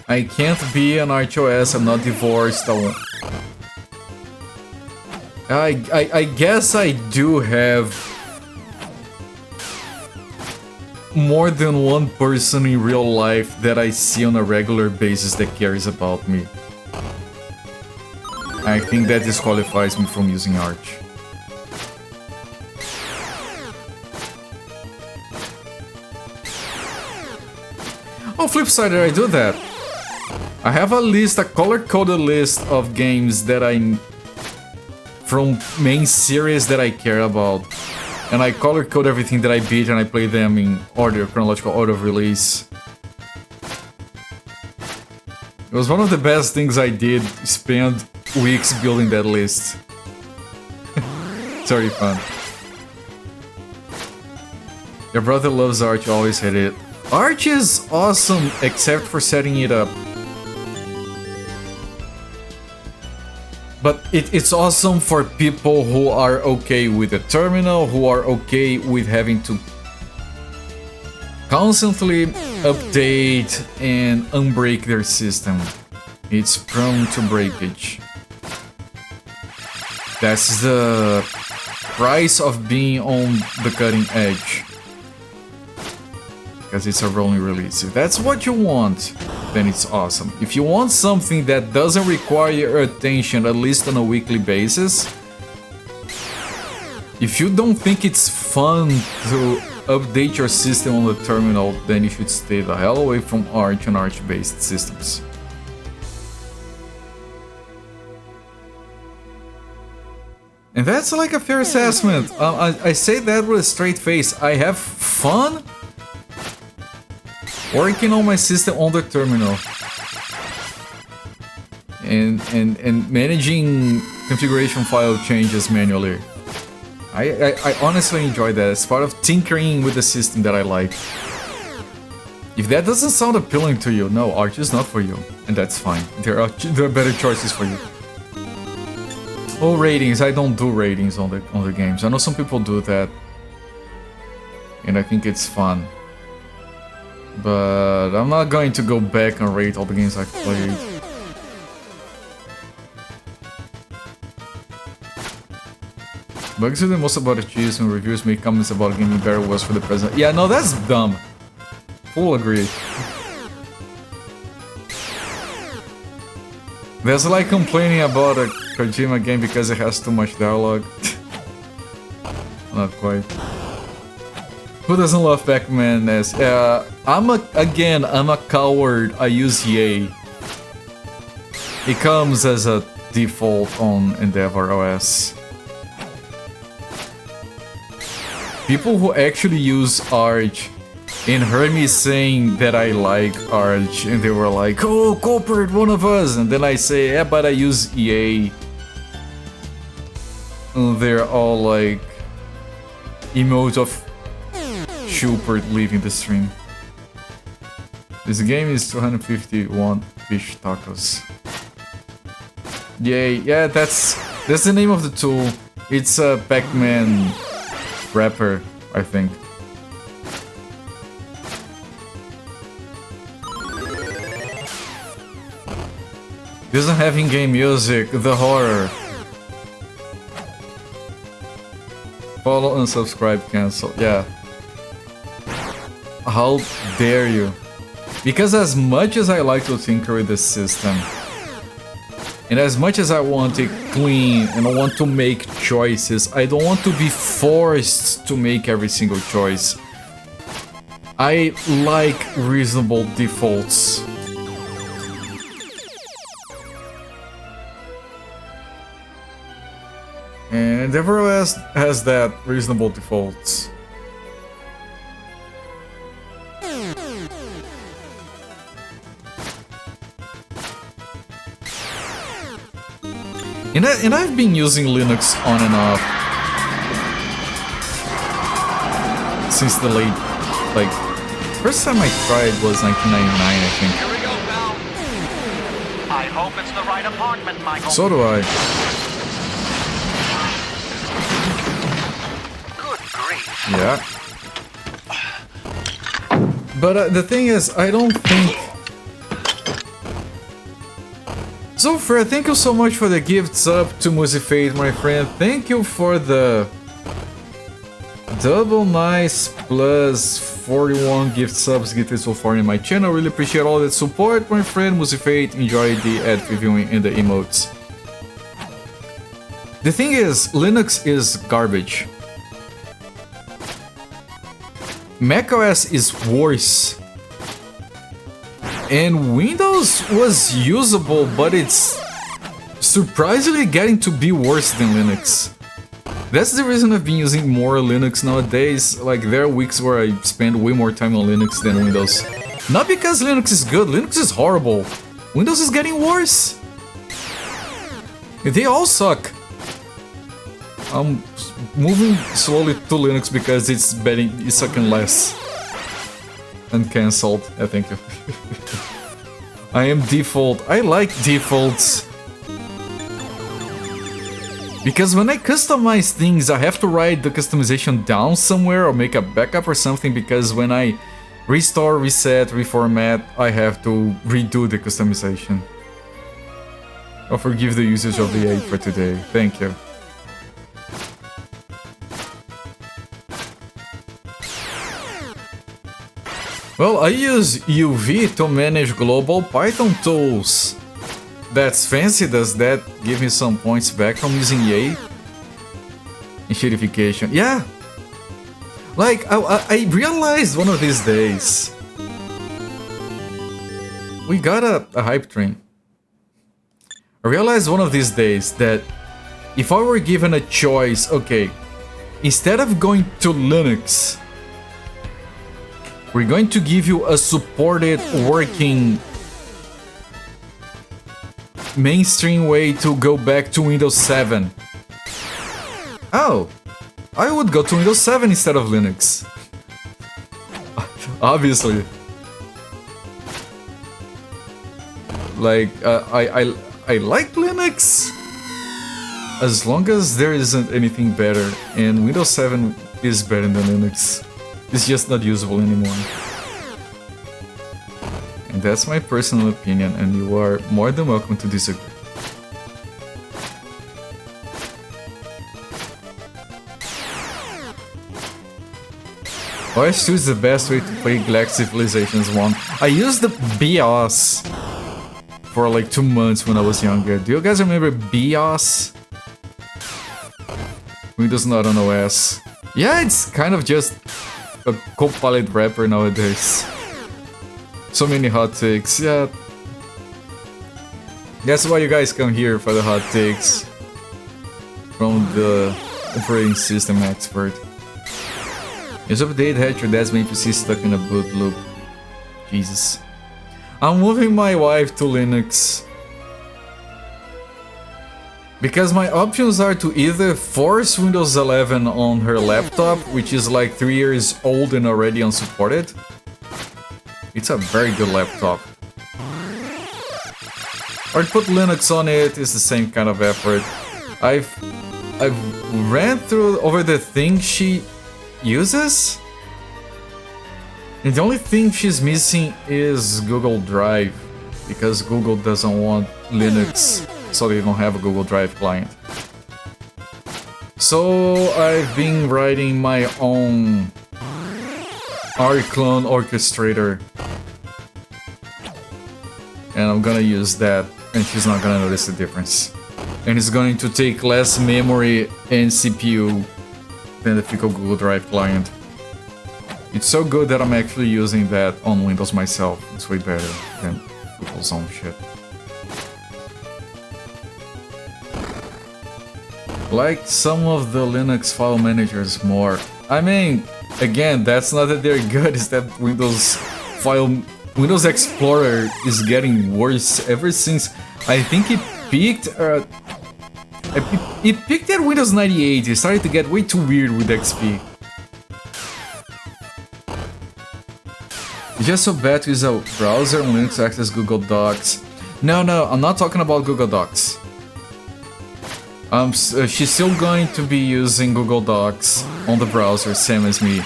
I can't be an ArchOS, I'm not divorced. I guess I do have more than one person in real life that I see on a regular basis that cares about me. I think that disqualifies me from using Arch. Oh, flipside, I do that. I have a list, a color-coded list of games that from main series that I care about. And I color-code everything that I beat and I play them in order, chronological order of release. It was one of the best things I did, spend weeks building that list. It's very fun. Your brother loves Arch, always hate it. Arch is awesome, except for setting it up. But it's awesome for people who are okay with the terminal, who are okay with having to constantly update and unbreak their system. It's prone to breakage. That's the price of being on the cutting edge. Because it's a rolling release. If that's what you want, then it's awesome. If you want something that doesn't require your attention, at least on a weekly basis, if you don't think it's fun to update your system on the terminal, then you should stay the hell away from Arch and Arch-based systems. And that's like a fair assessment. I say that with a straight face. I have fun working on my system on the terminal and managing configuration file changes manually. I honestly enjoy that. It's part of tinkering with the system that I like. If that doesn't sound appealing to you, no, Arch is not for you. And that's fine. There are better choices for you. Oh, ratings. I don't do ratings on the games. I know some people do that. And I think it's fun. But I'm not going to go back and rate all the games I've played. Bugs are the most about achievements when reviewers make comments about gaming better was for the present. Yeah, no, that's dumb. Full agree. That's like complaining about a Kojima game because it has too much dialogue. Not quite. Who doesn't love Pac-Man as... I'm a coward. I use EA. It comes as a default on Endeavor OS. People who actually use Arch and heard me saying that I like Arch, and they were like, "Oh, Cooper, one of us," and then I say, "Yeah, but I use EA." And they're all like, emote of Schubert leaving the stream. This game is 251 fish tacos. Yay! Yeah, that's the name of the tool. It's a Pac-Man wrapper, I think. Doesn't have in-game music, the horror. Follow, unsubscribe, cancel. Yeah. How dare you? Because as much as I like to tinker with the system, and as much as I want it clean and I want to make choices, I don't want to be forced to make every single choice. I like reasonable defaults. And Endeavor has that reasonable defaults. And I've been using Linux on and off since the late, like, first time I tried was 1999, I think. Here we go, pal. I hope it's the right apartment, Michael. So do I. Good grief. Yeah. But the thing is, I don't think... So Fred, thank you so much for the gifts up to Musifate, my friend. Thank you for the double nice plus 41 gift subs gifted so far in my channel. Really appreciate all that support, my friend. Musifate, enjoy the ad previewing and the emotes. The thing is, Linux is garbage. macOS is worse. And Windows was usable, but it's surprisingly getting to be worse than Linux. That's the reason I've been using more Linux nowadays. Like, there are weeks where I spend way more time on Linux than Windows. Not because Linux is good, Linux is horrible. Windows is getting worse. They all suck. I'm moving slowly to Linux because it's sucking less. And cancelled. Yeah, thank you. I am default. I like defaults. Because when I customize things, I have to write the customization down somewhere or make a backup or something, because when I restore, reset, reformat, I have to redo the customization. I'll forgive the usage of the 8 for today. Thank you. Well, I use UV to manage global Python tools. That's fancy. Does that give me some points back from using EA? Ensherification. Yeah. Like, I realized one of these days. We got a hype train. I realized one of these days that if I were given a choice, okay, instead of going to Linux, we're going to give you a supported, working, mainstream way to go back to Windows 7. Oh, I would go to Windows 7 instead of Linux. Obviously. Like, I like Linux as long as there isn't anything better, and Windows 7 is better than Linux. It's just not usable anymore. And that's my personal opinion, and you are more than welcome to disagree. OS2 is the best way to play Galactic Civilizations 1. I used the BIOS for like 2 months when I was younger. Do you guys remember BIOS? Windows not on OS. Yeah, it's kind of just a Copilot wrapper nowadays. So many hot takes, yeah. That's why you guys come here, for the hot takes from the operating system expert. This update had your dad's main PC stuck in a boot loop. Jesus. I'm moving my wife to Linux because my options are to either force Windows 11 on her laptop, which is like 3 years old and already unsupported. It's a very good laptop. Or put Linux on it. It's the same kind of effort. I've ran through over the things she uses, and the only thing she's missing is Google Drive, because Google doesn't want Linux, so they don't have a Google Drive client. So I've been writing my own rclone orchestrator, and I'm gonna use that, and she's not gonna notice the difference. And it's going to take less memory and CPU than the typical Google Drive client. It's so good that I'm actually using that on Windows myself. It's way better than Google's own shit. Like some of the Linux file managers more. I mean, again, that's not that they're good, it's that Windows Explorer is getting worse ever since I think it peaked. It peaked at Windows 98. It started to get way too weird with XP. It's just so bad to use a browser on Linux to access Google Docs. No, I'm not talking about Google Docs. She's still going to be using Google Docs on the browser, same as me.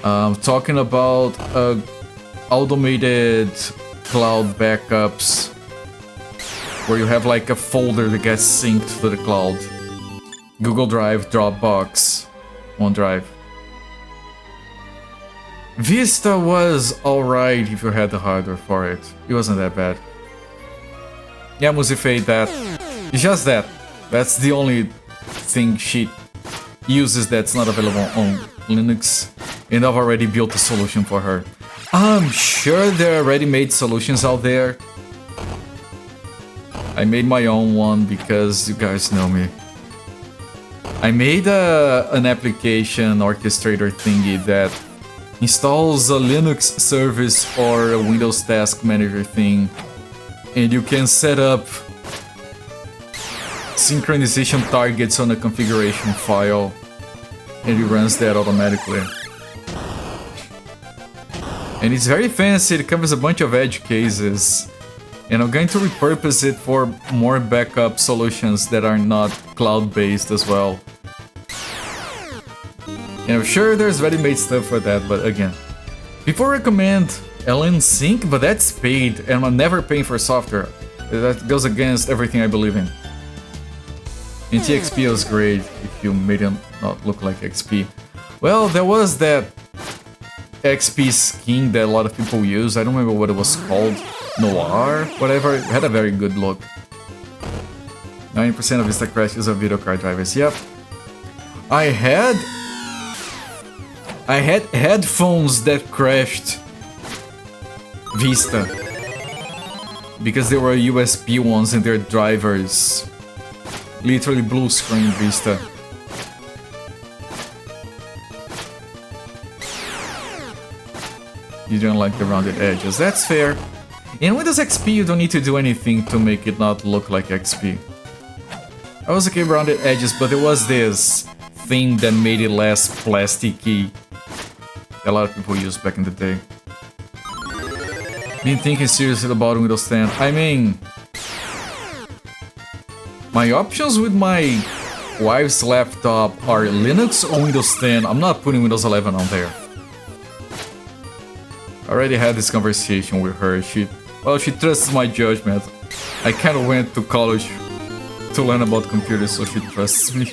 I'm talking about automated cloud backups, where you have like a folder that gets synced to the cloud. Google Drive, Dropbox, OneDrive. Vista was alright if you had the hardware for it. It wasn't that bad. Yeah, Musifei, that. It's just that. That's the only thing she uses that's not available on Linux. And I've already built a solution for her. I'm sure there are ready-made solutions out there. I made my own one because you guys know me. I made an application orchestrator thingy that installs a Linux service or a Windows Task Manager thing, and you can set up synchronization targets on a configuration file, and it runs that automatically. And it's very fancy, it covers a bunch of edge cases. And I'm going to repurpose it for more backup solutions that are not cloud-based as well. And I'm sure there's ready-made stuff for that, but again, people recommend LN Sync, but that's paid, and I'm never paying for software. That goes against everything I believe in. And TXP was great if you made it not look like XP. Well, there was that XP skin that a lot of people use. I don't remember what it was called. Noir? Whatever. It had a very good look. 90% of Vista crashes are video card drivers. Yep. I had headphones that crashed Vista because they were USB ones and their drivers literally blue screen Vista. You don't like the rounded edges. That's fair. In Windows XP, you don't need to do anything to make it not look like XP. I was okay with rounded edges, but there was this thing that made it less plasticky that a lot of people used back in the day. Been thinking seriously about Windows 10. I mean, my options with my wife's laptop are Linux or Windows 10. I'm not putting Windows 11 on there. I already had this conversation with her. She trusts my judgment. I kind of went to college to learn about computers, so she trusts me.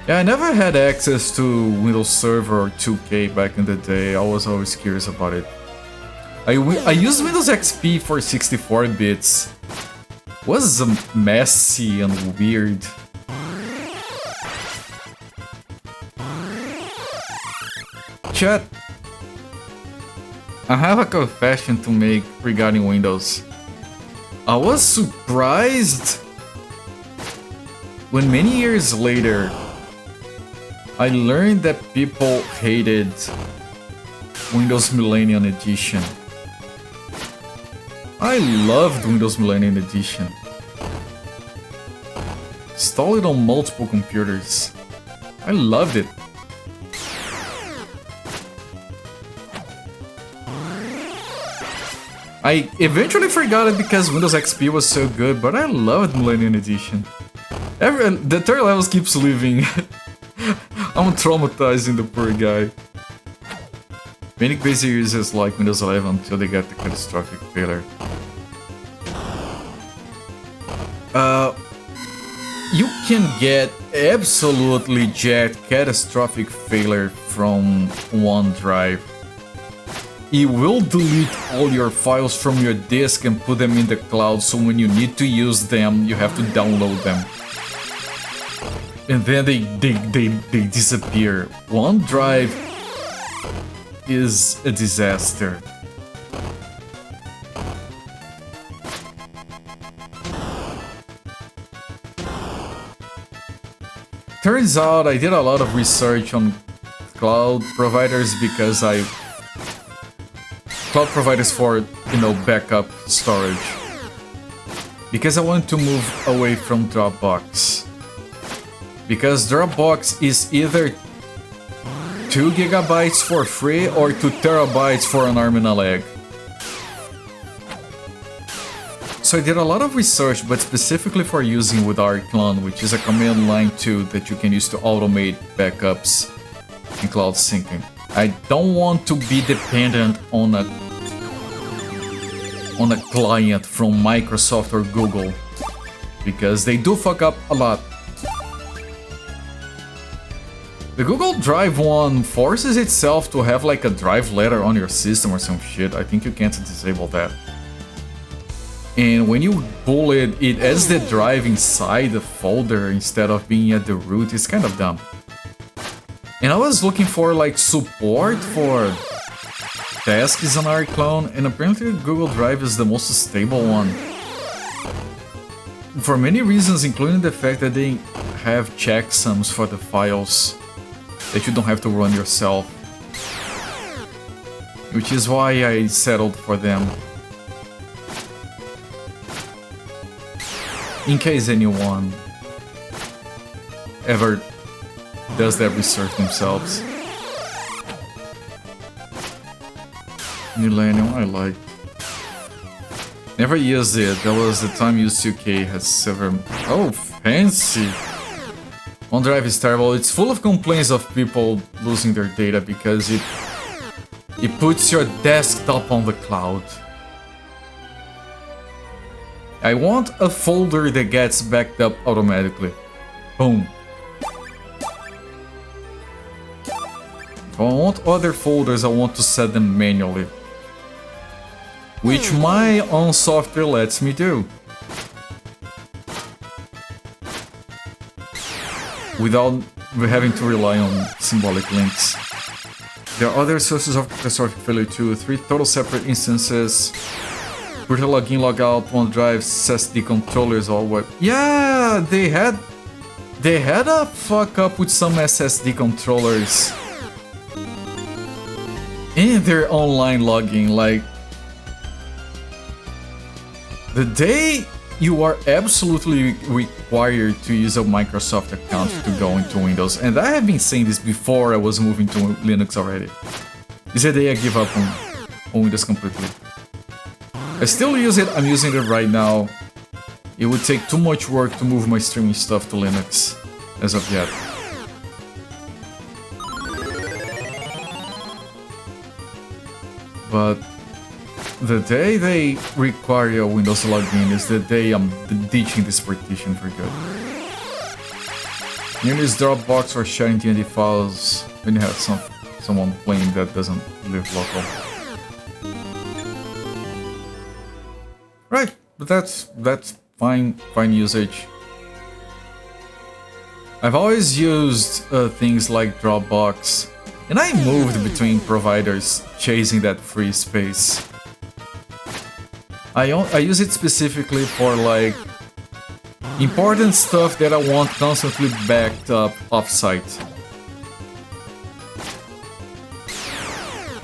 Yeah, I never had access to Windows Server or 2K back in the day. I was always curious about it. I used Windows XP for 64 bits. It was messy and weird. Chat, I have a confession to make regarding Windows. I was surprised when many years later I learned that people hated Windows Millennium Edition. I loved Windows Millennium Edition. Installed it on multiple computers. I loved it. I eventually forgot it because Windows XP was so good, but I loved Millennium Edition. The third levels keeps leaving. I'm traumatizing the poor guy. Many busy users like Windows 11 until they get the catastrophic failure. You can get absolutely jacked catastrophic failure from OneDrive. It will delete all your files from your disk and put them in the cloud, so when you need to use them, you have to download them. And then they disappear. OneDrive is a disaster. Turns out I did a lot of research on cloud providers because cloud providers for, you know, backup storage. Because I want to move away from Dropbox. Because Dropbox is either 2 gigabytes for free or 2 terabytes for an arm and a leg. So I did a lot of research, but specifically for using with rclone, which is a command line tool that you can use to automate backups and cloud syncing. I don't want to be dependent on a client from Microsoft or Google, because they do fuck up a lot. The Google Drive one forces itself to have like a drive letter on your system or some shit. I think you can't disable that. And when you pull it, it adds the drive inside the folder instead of being at the root. It's kind of dumb. And I was looking for like support for tasks on rclone, and apparently Google Drive is the most stable one. For many reasons, including the fact that they have checksums for the files that you don't have to run yourself. Which is why I settled for them. In case anyone ever does that research themselves. Millennium, I like. Never used it. That was the time used UK has several. Oh, fancy! OneDrive is terrible. It's full of complaints of people losing their data because it puts your desktop on the cloud. I want a folder that gets backed up automatically. Boom. If I want other folders, I want to set them manually. Which my own software lets me do. Without having to rely on symbolic links. There are other sources of catastrophic failure too. 3 total separate instances. Brutal login, logout, OneDrive, SSD controllers, all what? Yeah, they had a fuck up with some SSD controllers in their online logging. Like the day you are absolutely required to use a Microsoft account to go into Windows. And I have been saying this before I was moving to Linux already. Is the day I give up on Windows completely. I still use it, I'm using it right now. It would take too much work to move my streaming stuff to Linux as of yet. But the day they require a Windows login is the day I'm ditching this partition for good. You use Dropbox or sharing D&D files when you have someone playing that doesn't live local. Right, but that's fine usage. I've always used things like Dropbox, and I moved between providers chasing that free space. I use it specifically for like important stuff that I want constantly backed up offsite.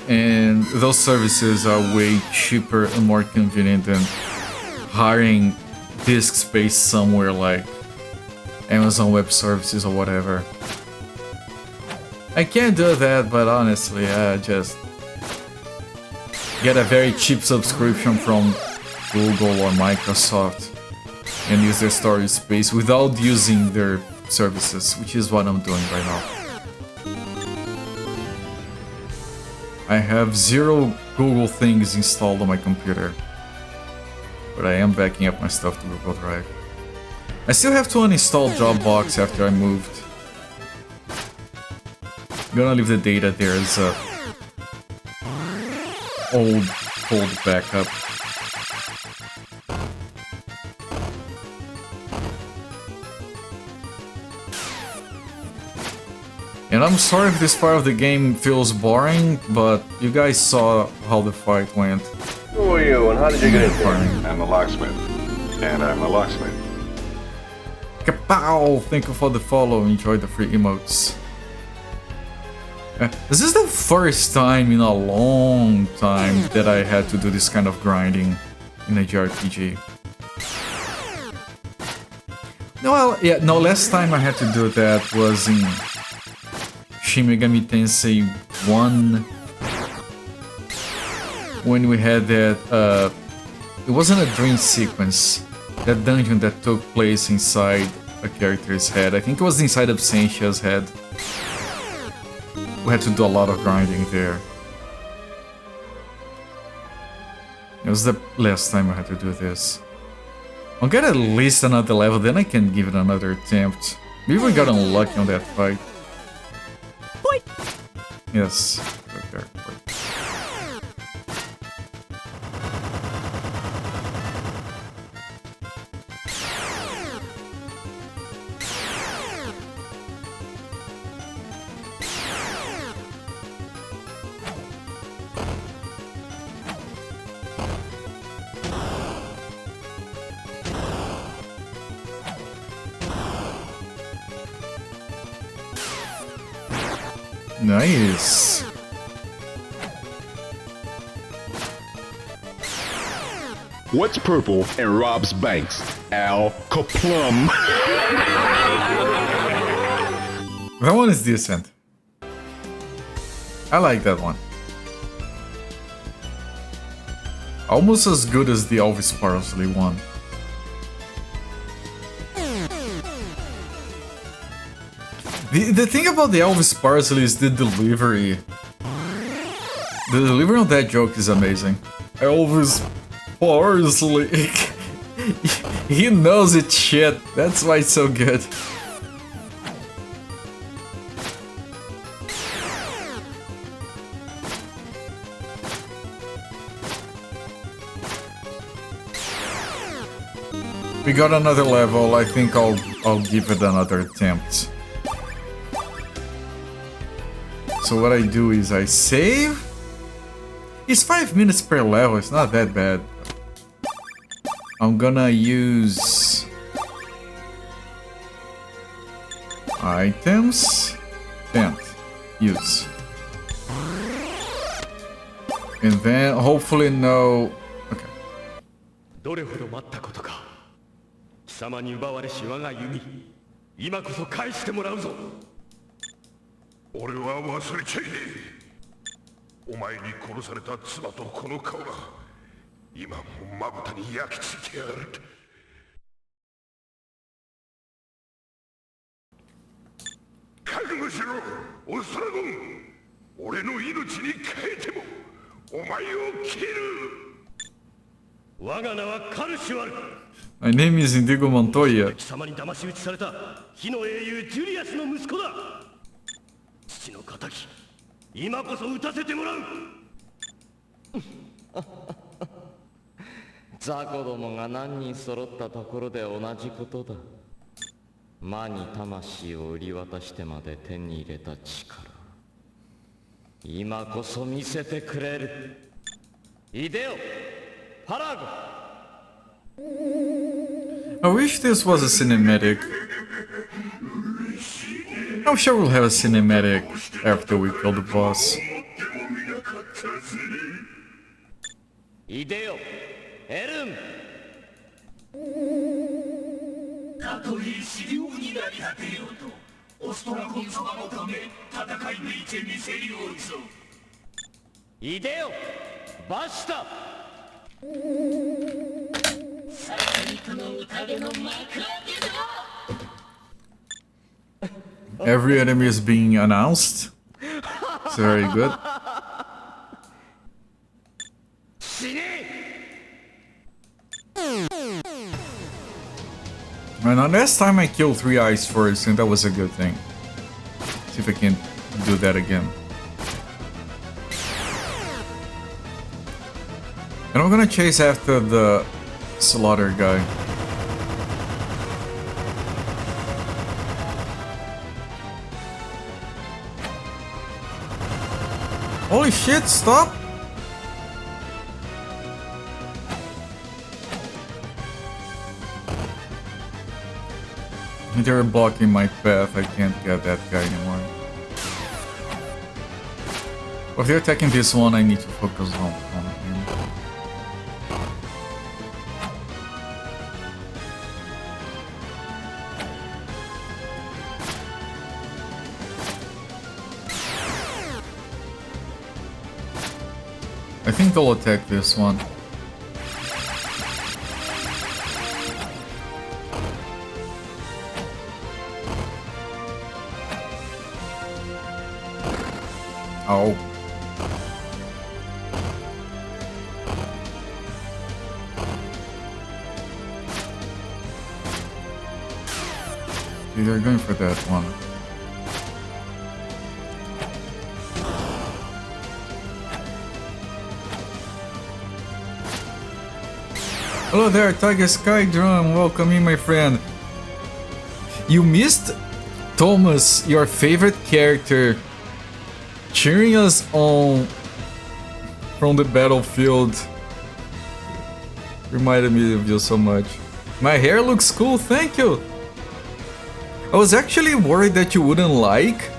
And those services are way cheaper and more convenient than hiring disk space somewhere like Amazon Web Services or whatever. I can't do that, but honestly, I just get a very cheap subscription from Google or Microsoft and use their storage space without using their services, which is what I'm doing right now. I have 0 Google things installed on my computer, but I am backing up my stuff to Google Drive. I still have to uninstall Dropbox after I moved. I'm gonna leave the data there as a old backup. And I'm sorry if this part of the game feels boring, but you guys saw how the fight went. Who are you and how did you get in here? I'm a locksmith. And I'm a locksmith. Kapow! Thank you for the follow, enjoy the free emotes. This is the first time in a long time that I had to do this kind of grinding in a JRPG. No, last time I had to do that was in Shin Megami Tensei 1, when we had that, it wasn't a dream sequence, that dungeon that took place inside a character's head. I think it was inside of Sensia's head. We had to do a lot of grinding there. It was the last time I had to do this. I'll get at least another level, then I can give it another attempt. Maybe we got unlucky on that fight. Yes. Okay. Nice. What's purple and robs banks? Al Kaplum. That one is decent. I like that one. Almost as good as the Elvis Parsley one. The thing about the Elvis Parsley is the delivery. The delivery on that joke is amazing. Elvis Parsley. He knows it's shit. That's why it's so good. We got another level. I think I'll give it another attempt. So what I do is I save. It's 5 minutes per level, it's not that bad. I'm gonna use items, use. And then hopefully no. Okay. 様に奪われし我が弓、今こそ返してもらうぞ。俺は忘れちゃいねえ。お前に殺された妻とこの顔が今もまぶたに焼き付いてやがる。覚悟しろ、オストラゴン。俺の命に変えてもお前を切る。我が名はカルシュアル。 My name is Indigo Montoya. 貴様に騙し討ちされた火の英雄ジュリアスの息子だ。父の仇、今こそ討たせてもらう。雑魚どもが何人揃ったところで同じことだ。魔に魂を売り渡してまで手に入れた力、今こそ見せてくれる。イデオ、パラゴ。 I wish this was a cinematic. I'm sure we'll have a cinematic after we kill the boss. イデオ、エルン。たとえ死霊になり果てようと、オストラゴン様のため戦い抜いてみせようぞ。イデオ、バシタ。 Every enemy is being announced. It's very good. And now last time I killed 3 eyes first, and that was a good thing. See if I can do that again. And I'm gonna chase after the slaughter guy. Holy shit, stop! They're blocking my path, I can't get that guy anymore. If they're attacking this one, I need to focus on him. I think they'll attack this one. Oh. They're going for that one. Hello there, Tiger Sky Drum. Welcome in, my friend. You missed Thomas, your favorite character, cheering us on from the battlefield. Reminded me of you so much. My hair looks cool, thank you. I was actually worried that you wouldn't like,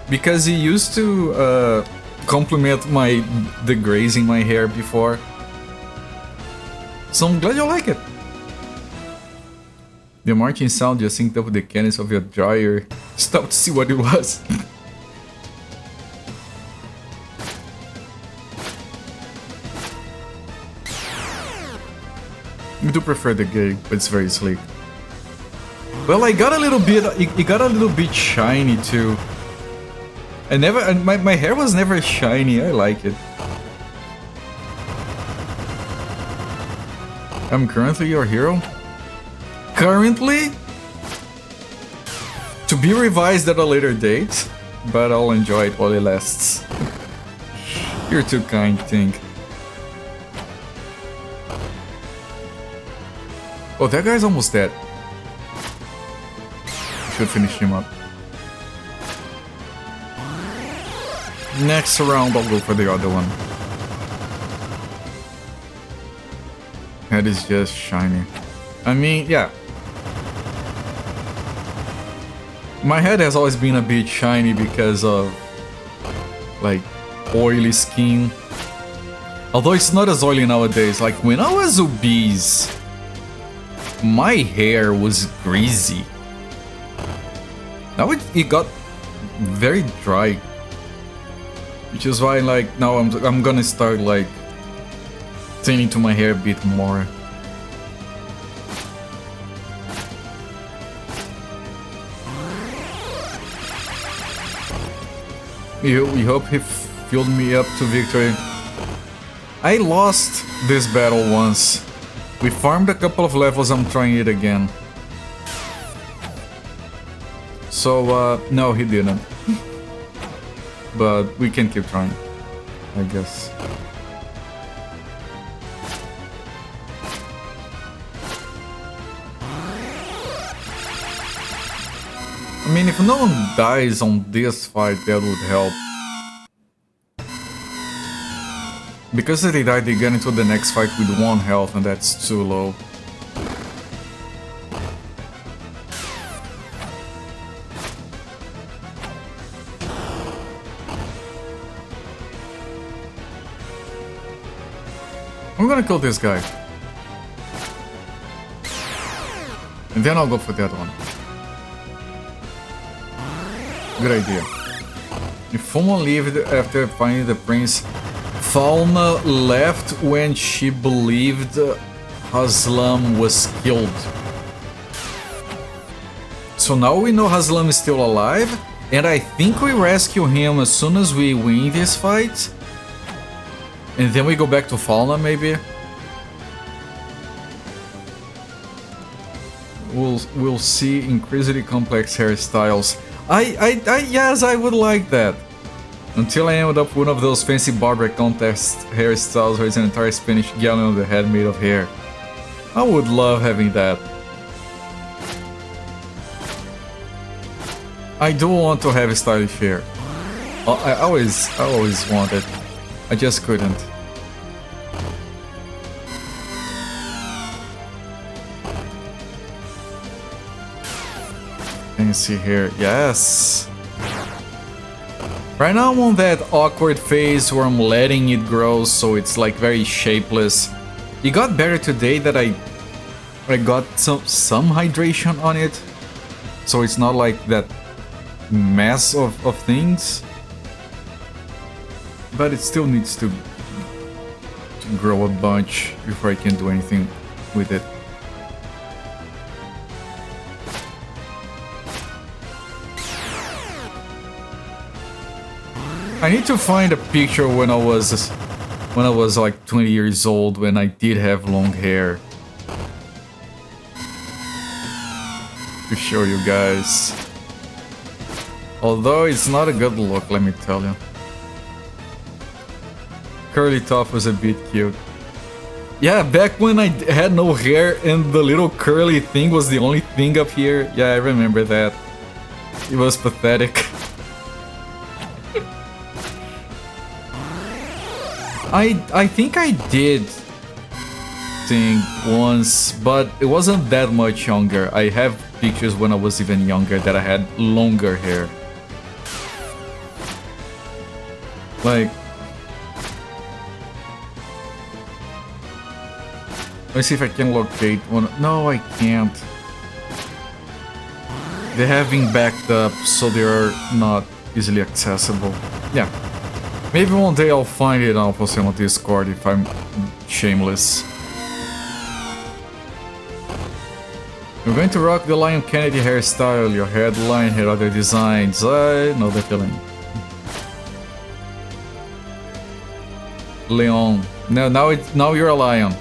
because he used to compliment the grays in my hair before. So I'm glad you like it. The marching sound just synced up with the cadence of your dryer. Stop to see what it was. I do prefer the gay, but it's very sleek. Well, I got a little bit. It got a little bit shiny too. My hair was never shiny. I like it. I'm currently your hero. Currently, to be revised at a later date, but I'll enjoy it while it lasts. You're too kind, Tink. Oh, that guy's almost dead. Should finish him up. Next round, I'll go for the other one. Head is just shiny. I mean, yeah. My head has always been a bit shiny because of, like, oily skin. Although it's not as oily nowadays. Like, when I was obese, my hair was greasy. Now it got very dry. Which is why, like, now I'm gonna start, like, tending to my hair a bit more. We hope he filled me up to victory. I lost this battle once. We farmed a couple of levels, I'm trying it again. So, no, he didn't. But we can keep trying, I guess. I mean, if no one dies on this fight, that would help. Because if they die, they get into the next fight with 1 health, and that's too low. I'm gonna kill this guy. And then I'll go for that one. Good idea. If Fulma lived after finding the prince, Falma left when she believed Haslam was killed. So now we know Haslam is still alive, and I think we rescue him as soon as we win this fight. And then we go back to Falna, maybe? We'll see increasingly complex hairstyles. Yes, I would like that. Until I ended up with one of those fancy barber contest hairstyles where it's an entire Spanish gallon on the head made of hair. I would love having that. I do want to have stylish hair. I always wanted. I just couldn't. Can you see here? Yes! Right now I'm on that awkward phase where I'm letting it grow so it's like very shapeless. It got better today that I got some hydration on it. So it's not like that mess of things. But it still needs to grow a bunch before I can do anything with it. I need to find a picture when I was like 20 years old when I did have long hair. To show you guys. Although it's not a good look, let me tell you. Curly top was a bit cute. Yeah, back when I had no hair and the little curly thing was the only thing up here. Yeah, I remember that. It was pathetic. I think I did thing once, but it wasn't that much younger. I have pictures when I was even younger that I had longer hair. Like... Let's see if I can locate one. No, I can't. They have been backed up, so they are not easily accessible. Yeah. Maybe one day I'll find it and I'll post it on Discord if I'm shameless. We're going to rock the Lion Kennedy hairstyle, your headline, head other designs. I know the feeling. Leon. No, now you're a lion.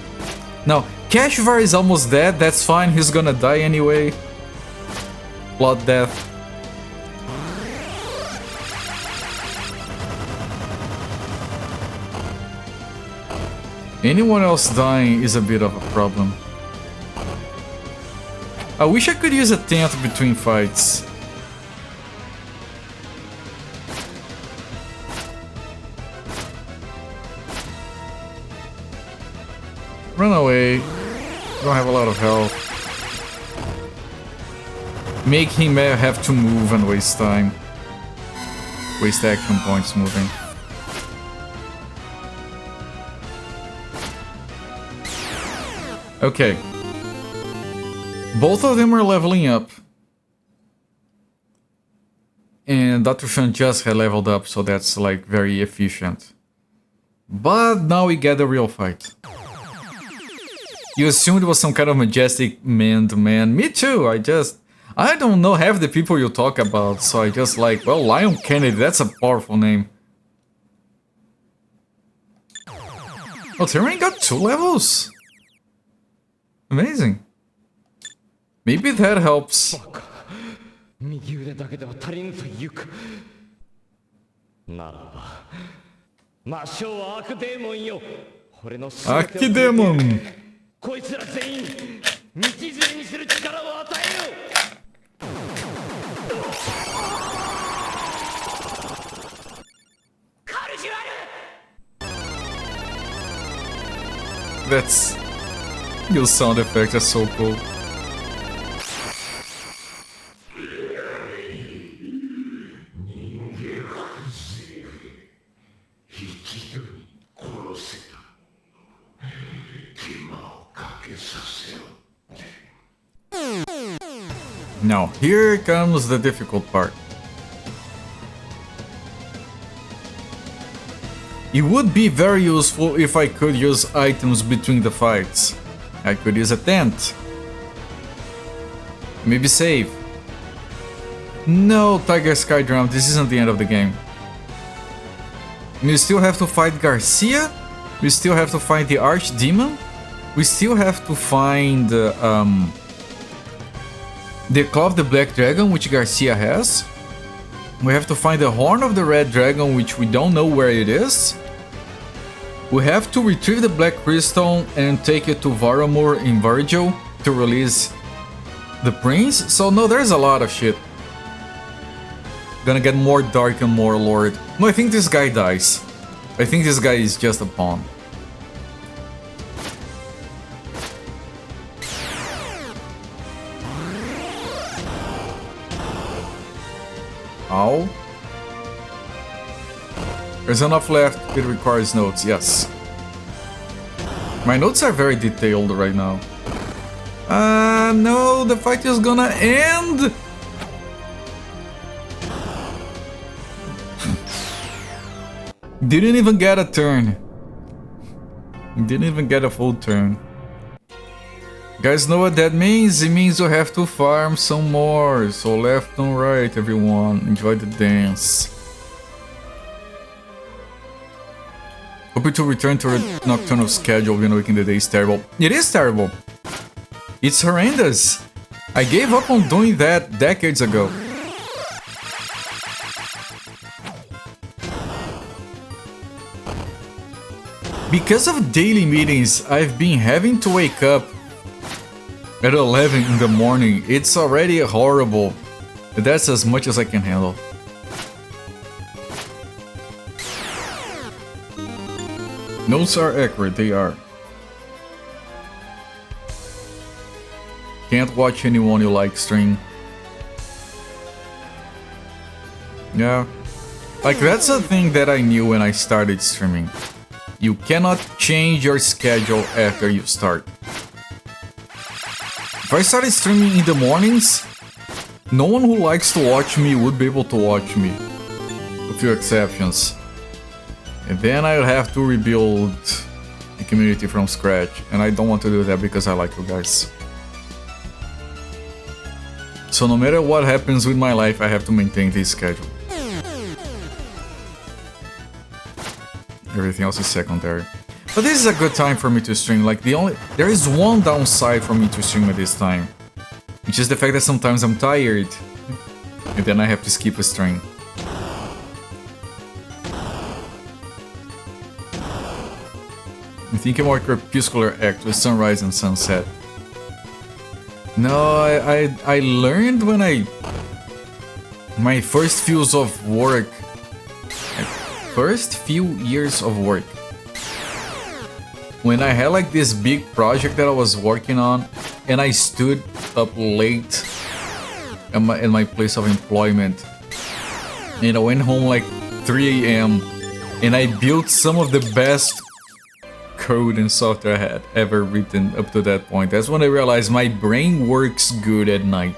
No, Kashvar is almost dead, that's fine, he's gonna die anyway. Blood death. Anyone else dying is a bit of a problem. I wish I could use a tent between fights. Run away. Don't have a lot of health. Make him have to move and waste time. Waste action points moving. Okay. Both of them are leveling up. And Dr. Shan just had leveled up, so that's like very efficient. But now we get the real fight. You assumed it was some kind of majestic man-to-man. Me too, I don't know half the people you talk about, so I just like, well, Lion Kennedy, that's a powerful name. Oh, Terrain got 2 levels? Amazing. Maybe that helps. Archdemon! こいつら全員道連れにする力を与えよカルジュアル That's... Your sound effect is so cool. Now, here comes the difficult part. It would be very useful if I could use items between the fights. I could use a tent. Maybe save. No, Tiger Sky Drum, this isn't the end of the game. We still have to fight Garcia. We still have to fight the Archdemon. We still have to find the Claw of the Black Dragon, which Garcia has. We have to find the Horn of the Red Dragon, which we don't know where it is. We have to retrieve the Black Crystal and take it to Varamur in Virgil to release the Prince. So no, there's a lot of shit. Gonna get more dark and more lord. No, I think this guy dies. I think this guy is just a pawn. Ow. There's enough left, it requires notes, yes. My notes are very detailed right now. No, the fight is gonna end! Didn't even get a turn. Didn't even get a full turn. You guys know what that means? It means you have to farm some more. So left and right, everyone. Enjoy the dance. Hoping to return to a nocturnal schedule when waking the day is terrible. It is terrible. It's horrendous. I gave up on doing that decades ago. Because of daily meetings, I've been having to wake up at 11 in the morning. It's already horrible. That's as much as I can handle. Notes are accurate, they are. Can't watch anyone you like stream. Yeah. Like, that's a thing that I knew when I started streaming. You cannot change your schedule after you start. If I started streaming in the mornings, no one who likes to watch me would be able to watch me. A few exceptions. And then I'll have to rebuild the community from scratch. And I don't want to do that because I like you guys. So no matter what happens with my life, I have to maintain this schedule. Everything else is secondary. But this is a good time for me to stream. Like, there is one downside for me to stream at this time, which is the fact that sometimes I'm tired and then I have to skip a stream. I think a more crepuscular act with sunrise and sunset. No, I learned when my first few years of work. First few years of work. When I had like this big project that I was working on, and I stood up late in my place of employment, and I went home like 3 AM, and I built some of the best code and software I had ever written up to that point. That's when I realized my brain works good at night.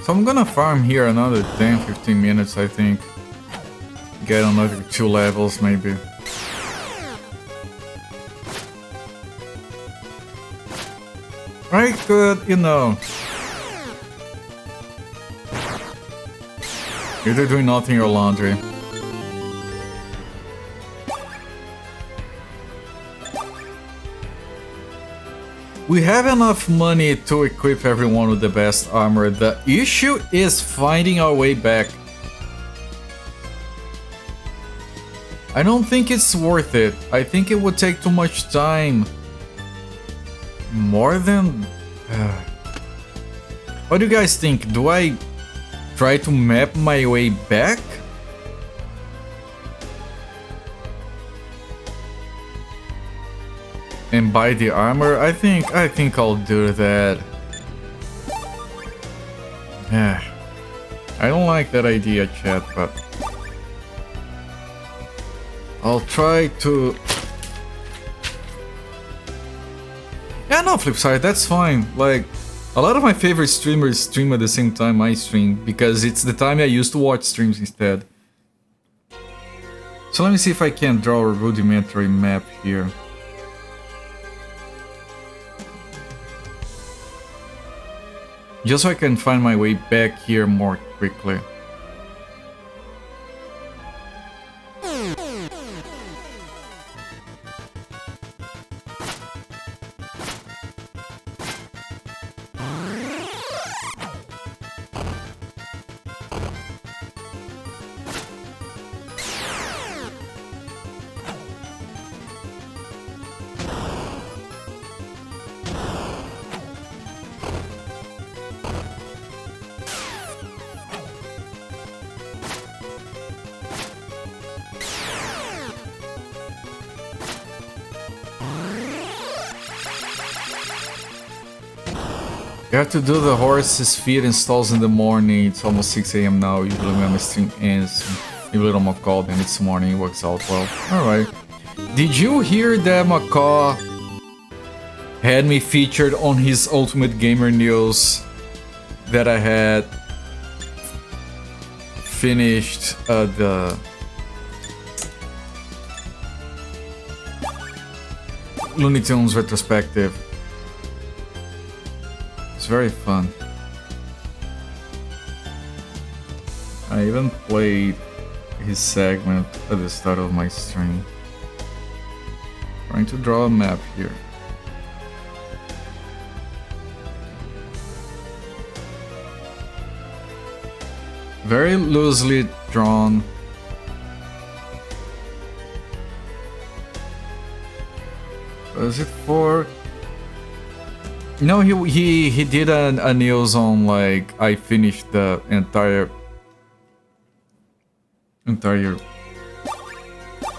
So I'm gonna farm here another 10-15 minutes, I think. Get another 2 levels, maybe. I could, you know... Either doing nothing or laundry. We have enough money to equip everyone with the best armor. The issue is finding our way back. I don't think it's worth it. I think it would take too much time. More than... What do you guys think? Do I try to map my way back? And buy the armor? I think I'll do that. Yeah. I don't like that idea, chat, but I'll try to... Yeah, no, flip side, that's fine. Like, a lot of my favorite streamers stream at the same time I stream, because it's the time I used to watch streams instead. So let me see if I can draw a rudimentary map here. Just so I can find my way back here more quickly. You have to do the horse's feet installs in the morning. It's almost 6 AM now. Usually when my stream ends, maybe a little more call, then it's morning. It works out well. Alright. Did you hear that Macaw had me featured on his Ultimate Gamer News that I had finished the Looney Tunes retrospective? Very fun. I even played his segment at the start of my stream. Trying to draw a map here. Very loosely drawn. Was it for... No, he did a news on like I finished the entire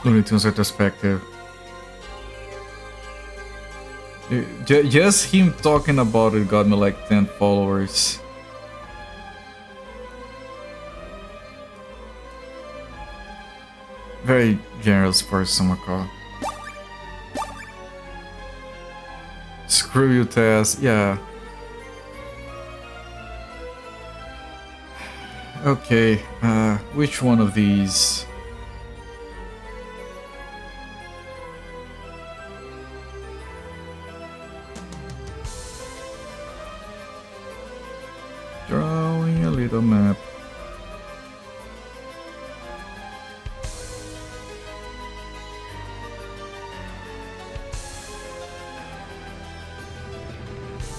Looney Tunes retrospective. Just him talking about it got me like 10 followers. Very generous person, Macaw. Screw you, Taz. Yeah. Okay, which one of these? Drawing a little map.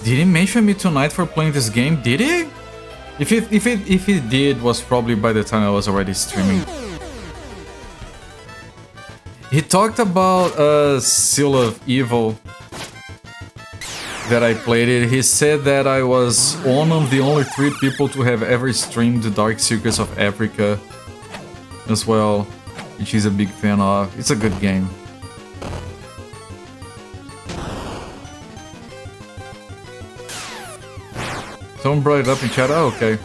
Did he mention me tonight for playing this game? Did he? If he did, was probably by the time I was already streaming. He talked about Seal of Evil. that I played it, he said that I was one of the only 3 people to have ever streamed The Dark Secrets of Africa as well, which he's a big fan of. It's a good game. Someone brought it up in chat. Oh, okay.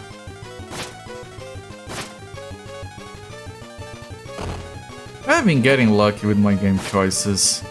I've been getting lucky with my game choices.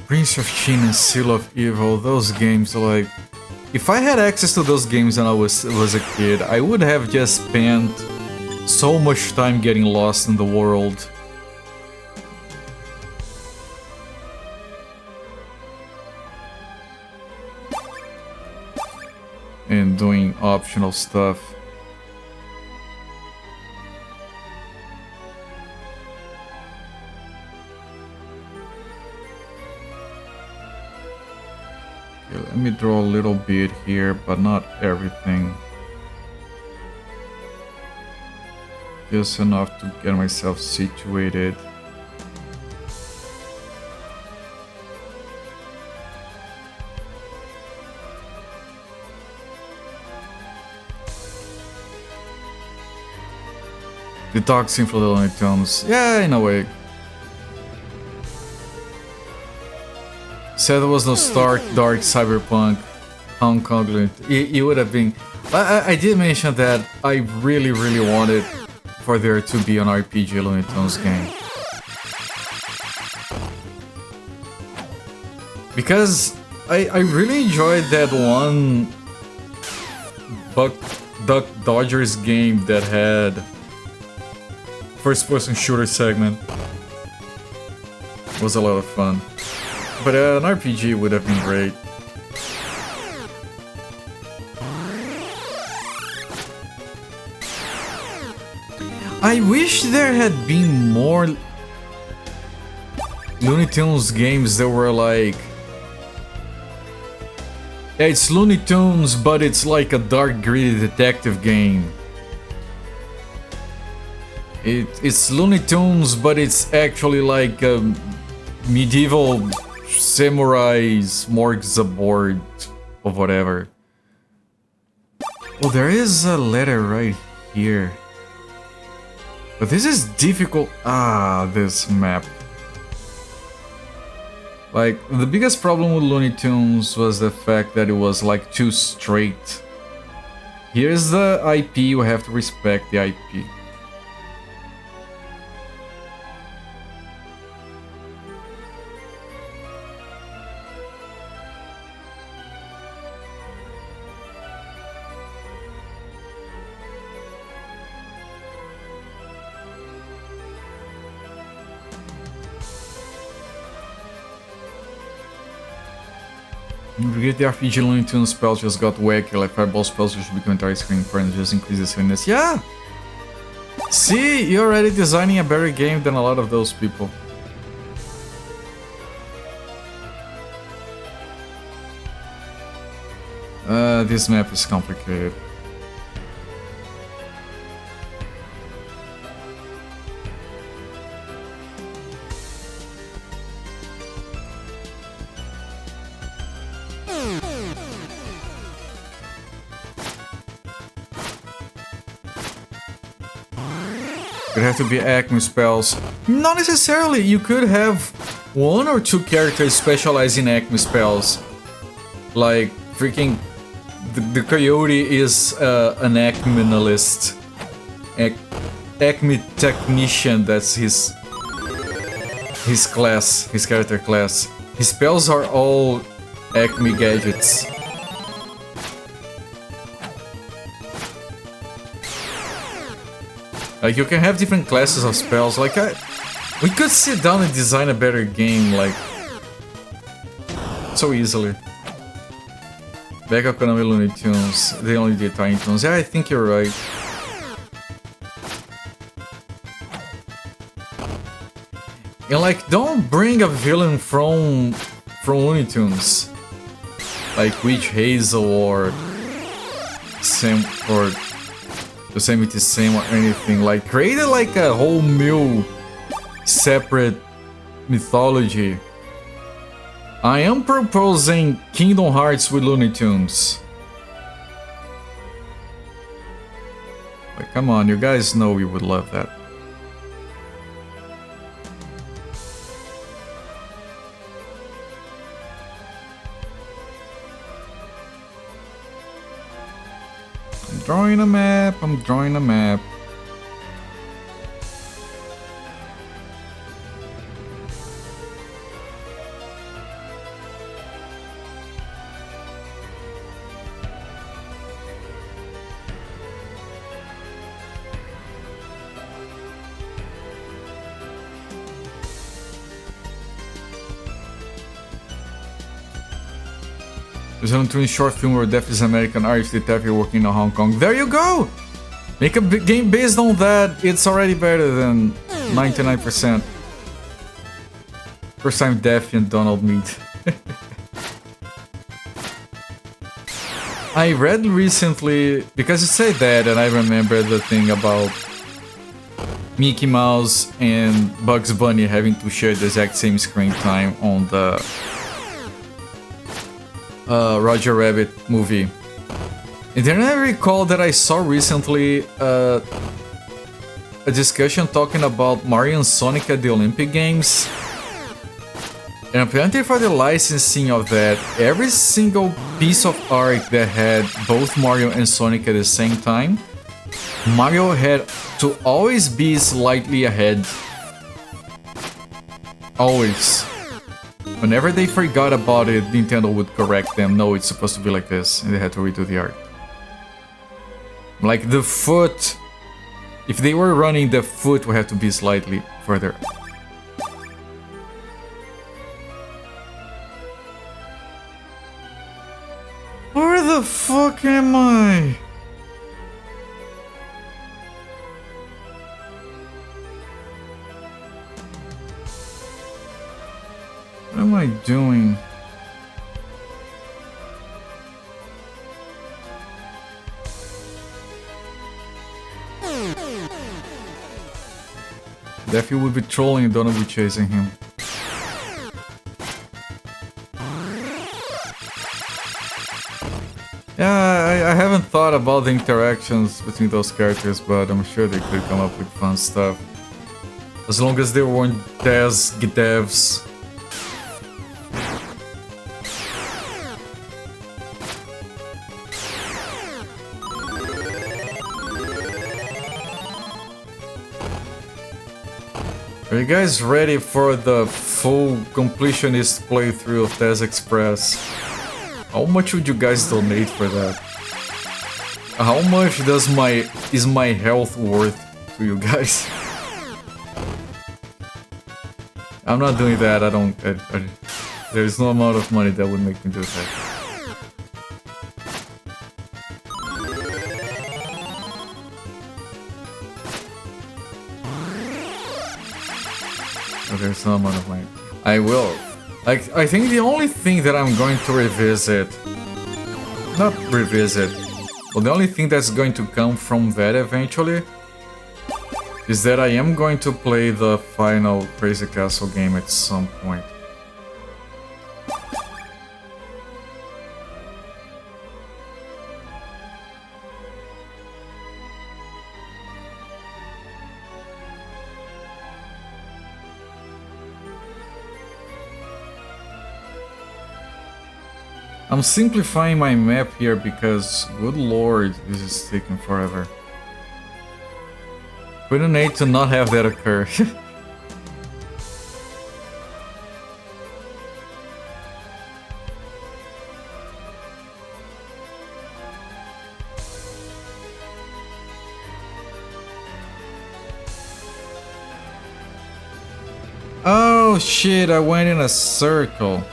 Prince of Chin and Seal of Evil, those games, like... If I had access to those games when I was a kid, I would have just spent so much time getting lost in the world. And doing optional stuff. Let me draw a little bit here, but not everything. Just enough to get myself situated. The toxin for the Looney Tunes. Yeah, in a way. Said there was no Stark, Dark, Cyberpunk, Hong Kong. It would have been... I did mention that I really wanted for there to be an RPG Looney Tunes game. Because I really enjoyed that one Duck Dodgers game that had first-person shooter segment. It was a lot of fun. But an RPG would have been great. I wish there had been more Looney Tunes games that were like... Yeah, it's Looney Tunes, but it's like a dark, gritty detective game. It's Looney Tunes, but it's actually like a medieval... Samurai's smorgasbord or whatever. Oh, there is a letter right here. But this is difficult. Ah, this map. Like, the biggest problem with Looney Tunes was the fact that it was like too straight. Here's the IP, you have to respect the IP. Forget the RPG Looney Tunes spells just got wacky, like fireball spells which become entire screen for and just increases fitness. Yeah! See, you're already designing a better game than a lot of those people. This map is complicated. It have to be Acme spells. Not necessarily. You could have 1 or 2 characters specialize in Acme spells. Like freaking the Coyote is an Acme analyst. Acme technician. That's his class, his character class. His spells are all Acme gadgets. Like, you can have different classes of spells, like, we could sit down and design a better game, like, so easily. Backup Konami Looney Tunes, they only did Tiny Toons. Yeah, I think you're right. And like, don't bring a villain from Looney Tunes, like Witch Hazel or Sam or Yosemite Sam or anything. Like, create like a whole new separate mythology. I am proposing Kingdom Hearts with Looney Tunes. Like, come on, you guys know we would love that. I'm drawing a map, I'm drawing a map. There's an twin short film where Death is American Irish detective working in Hong Kong. There you go! Make a game based on that. It's already better than 99%. First time Daffy and Donald meet. I read recently, because you said that, and I remember the thing about Mickey Mouse and Bugs Bunny having to share the exact same screen time on the Roger Rabbit movie. And then I recall that I saw recently a discussion talking about Mario and Sonic at the Olympic Games. And apparently for the licensing of that, every single piece of art that had both Mario and Sonic at the same time, Mario had to always be slightly ahead. Always. Whenever they forgot about it, Nintendo would correct them. No, it's supposed to be like this, and they had to redo the art. Like the foot, if they were running, the foot would have to be slightly further. Where the fuck am I? What am I doing? Daffy would be trolling and Donald would be chasing him. Yeah, I haven't thought about the interactions between those characters, but I'm sure they could come up with fun stuff. As long as they weren't devs. Are you guys ready for the full completionist playthrough of Tez Express? How much would you guys donate for that? How much is my health worth to you guys? I'm not doing that. There's no amount of money that would make me do that. There's no amount of money. I will. Like, I think the only thing that I'm going to revisit... Not revisit, but the only thing that's going to come from that eventually is that I am going to play the final Crazy Castle game at some point. I'm simplifying my map here because, good lord, this is taking forever. We don't need to not have that occur. Oh shit, I went in a circle.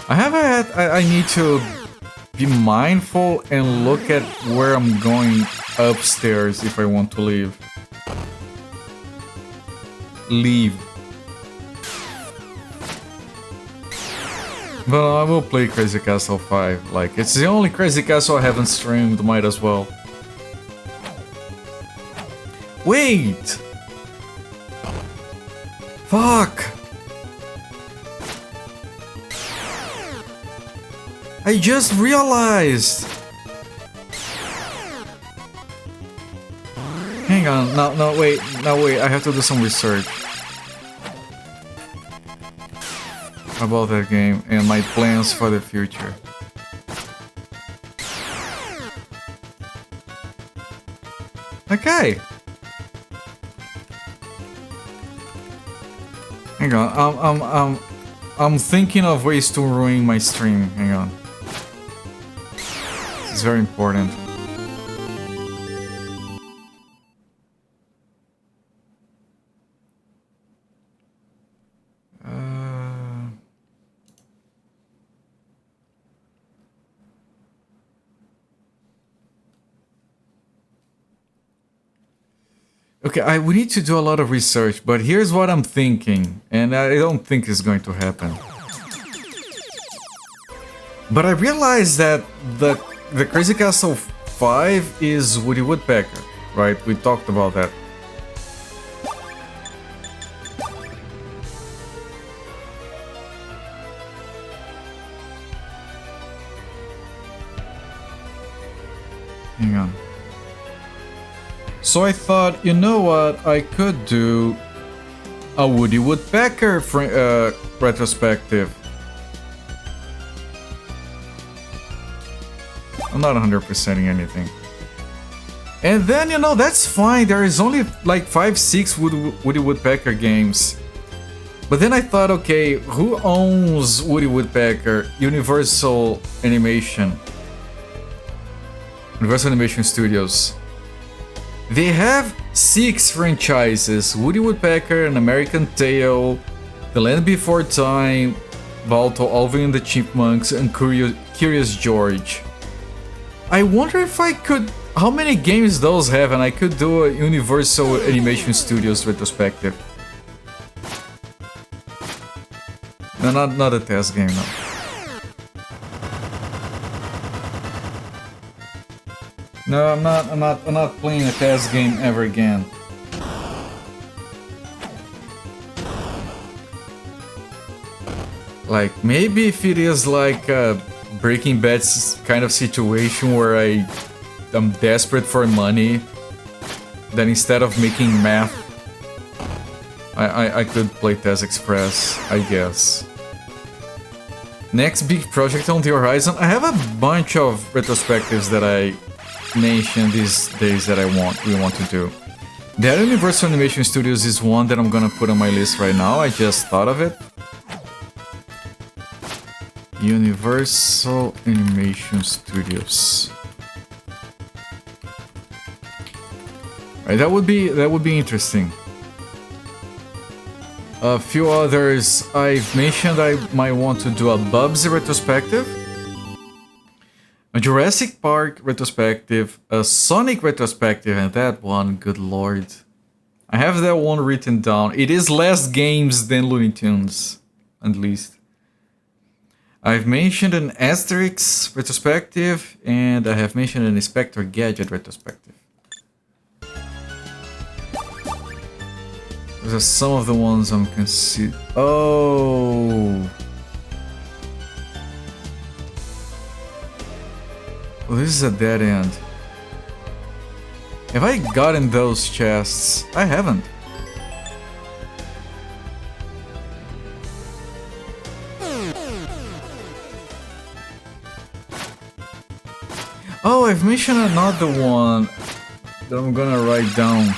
I need to be mindful and look at where I'm going upstairs if I want to leave. But I will play Crazy Castle 5. Like, it's the only Crazy Castle I haven't streamed, might as well. Wait! Fuck! I just realized! Hang on, no, wait, I have to do some research about that game and my plans for the future. Okay. Hang on, I'm thinking of ways to ruin my stream. Hang on. It's very important. Okay, we need to do a lot of research, but here's what I'm thinking, and I don't think it's going to happen. But I realized that the Crazy Castle 5 is Woody Woodpecker, right? We talked about that. Hang on. So I thought, you know what, I could do a Woody Woodpecker retrospective. I'm not 100%ing anything. And then, you know, that's fine. There is only like 5-6 Woody Woodpecker games. But then I thought, okay, who owns Woody Woodpecker? Universal Animation. Universal Animation Studios. They have 6 franchises: Woody Woodpecker, An American Tail, The Land Before Time, Balto, Alvin and the Chipmunks, and Curious George. I wonder if I could... how many games those have, and I could do a Universal Animation Studios retrospective. No, not a test game, no. No, I'm not playing a test game ever again. Like, maybe if it is like a Breaking Bad kind of situation where I'm desperate for money, then instead of making math, I could play Test Express, I guess. Next big project on the horizon. I have a bunch of retrospectives that I mentioned these days that we want to do. The Universal Animation Studios is one that I'm gonna put on my list right now. I just thought of it. Universal Animation Studios. Right, that would be interesting. A few others I've mentioned. I might want to do a Bubsy retrospective, a Jurassic Park retrospective, a Sonic retrospective, and that one, good lord. I have that one written down. It is less games than Looney Tunes, at least. I've mentioned an Asterix retrospective, and I have mentioned an Inspector Gadget retrospective. Those are some of the ones I'm considering. Oh! Well, this is a dead end. Have I gotten those chests? I haven't. Oh, I've mentioned another one that I'm gonna write down.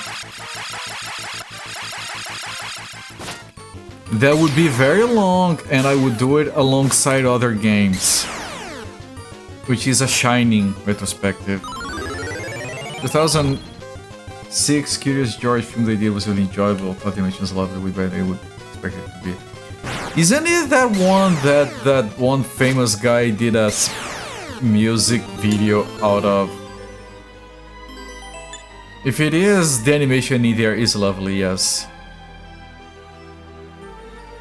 That would be very long, and I would do it alongside other games. Which is a Shining retrospective. 2006 Curious George film they did was really enjoyable. Thought the animation was lovely, way better than I would expect it to be. Isn't it that one that one famous guy did a music video out of? If it is, the animation in there is lovely, yes.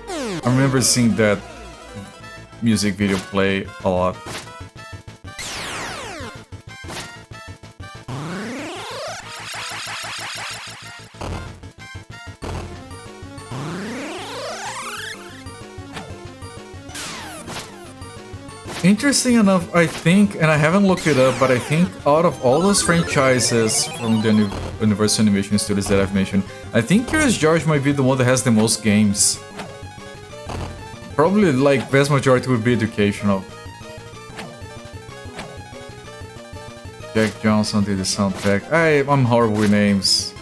I remember seeing that music video play a lot. Interesting enough, I think, and I haven't looked it up, but I think out of all those franchises from the Universal Animation Studios that I've mentioned, I think Curious George might be the one that has the most games. Probably, like, vast majority would be educational. Jack Johnson did the soundtrack. I'm horrible with names.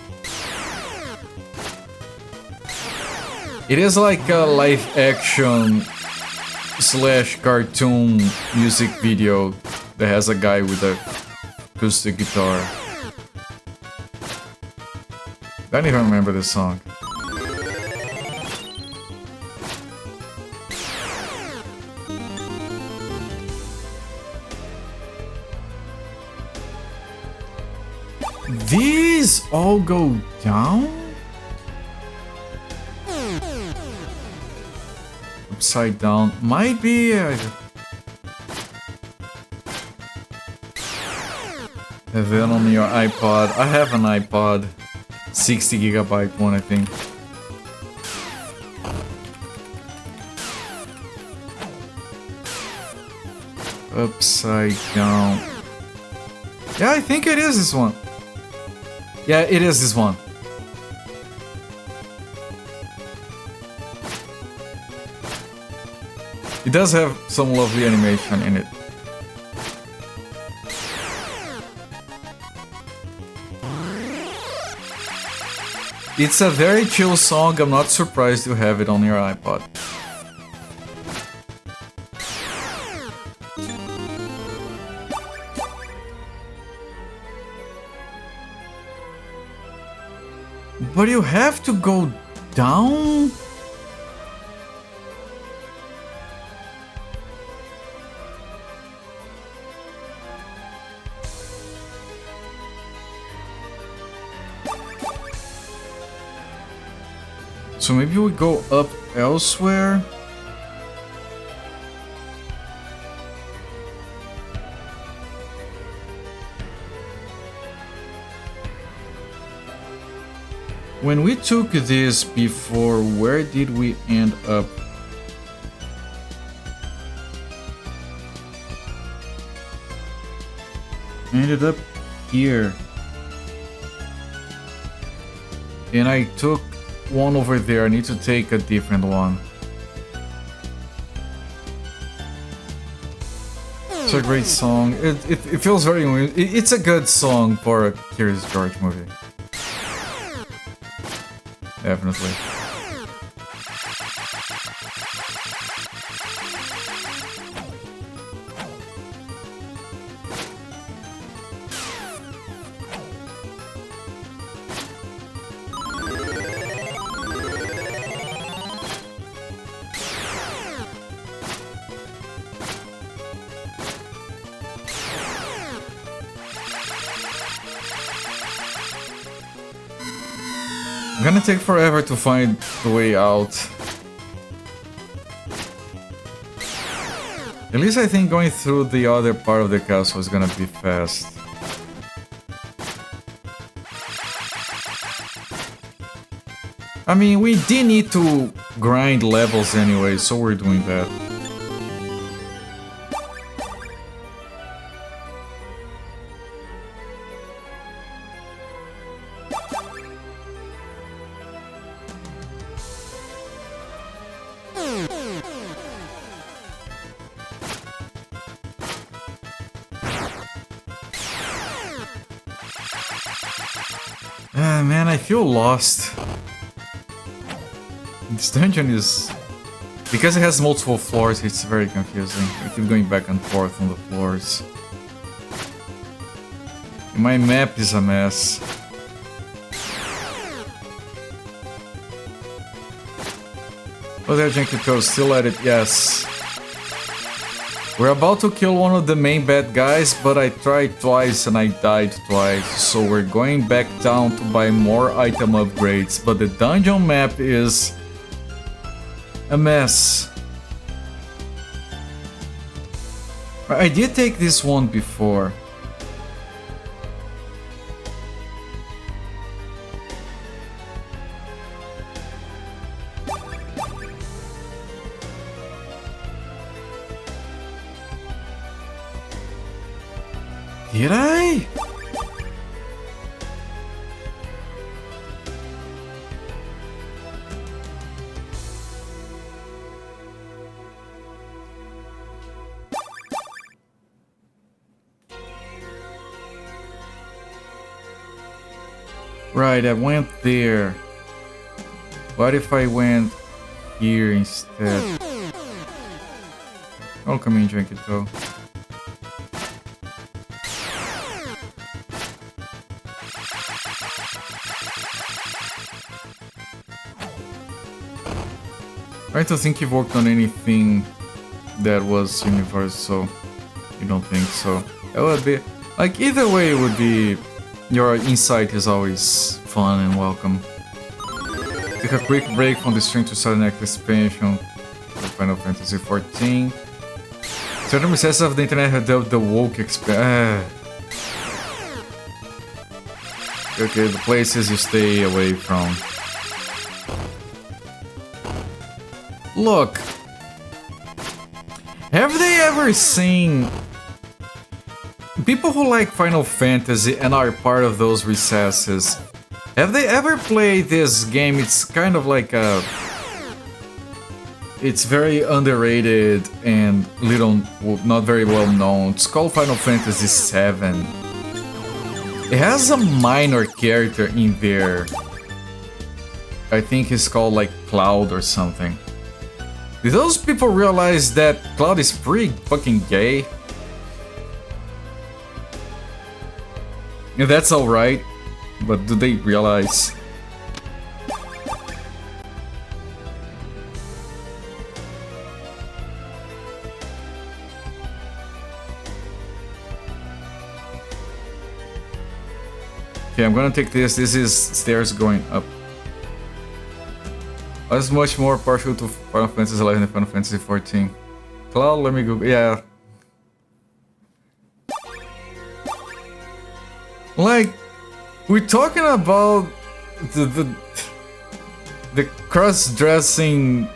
It is like a live action / cartoon music video that has a guy with a acoustic guitar. I don't even remember the song. These all go down? Upside down. Might be... Have it on your iPod. I have an iPod. 60 gigabyte one, I think. Upside down. Yeah, I think it is this one. Yeah, it is this one. It does have some lovely animation in it. It's a very chill song, I'm not surprised you have it on your iPod. But you have to go down? So maybe we go up elsewhere? When we took this before, where did we end up? Ended up here. And I took one over there. I need to take a different one. It's a great song. It feels very... It's a good song for a Curious George movie. Definitely. Gonna take forever to find the way out. At least I think going through the other part of the castle is gonna be fast. I mean, we did need to grind levels anyway, so we're doing that. Man, I feel lost. This dungeon is... Because it has multiple floors, it's very confusing. I keep going back and forth on the floors. My map is a mess. Oh, there, Jenkito, still at it, yes. We're about to kill one of the main bad guys, but I tried twice and I died twice. So we're going back down to buy more item upgrades, but the dungeon map is a mess. I did take this one before. Did I? Right, I went there. What if I went here instead? Oh, come in, drink it though. I don't think you've worked on anything that was universal. You don't think so? It would be like either way. It would be your insight is always fun and welcome. Take a quick break from the stream to start the next expansion of Final Fantasy XIV. Certain recesses of the internet have dubbed the woke expansion. Okay, the places you stay away from. Look, have they ever seen people who like Final Fantasy and are part of those recesses? Have they ever played this game? It's kind of like a... It's very underrated and not very well known. It's called Final Fantasy VII. It has a minor character in there. I think it's called like Cloud or something. Did those people realize that Cloud is pretty fucking gay? Yeah, that's alright, but do they realize? Okay, I'm gonna take this. This is stairs going up. I was much more partial to Final Fantasy XI than Final Fantasy XIV. Cloud, let me go. Yeah. Like, we're talking about the cross-dressing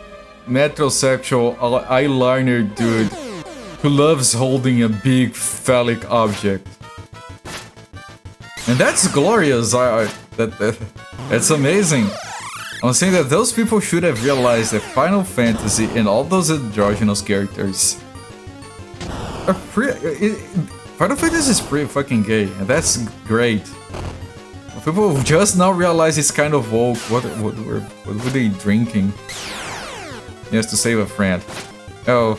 metrosexual eyeliner dude who loves holding a big phallic object. And that's glorious. That's amazing. I'm saying that those people should have realized that Final Fantasy and all those androgynous characters are Final Fantasy is pretty fucking gay, and that's great. People just now realize it's kind of woke. What were they drinking? Yes, to save a friend. Oh,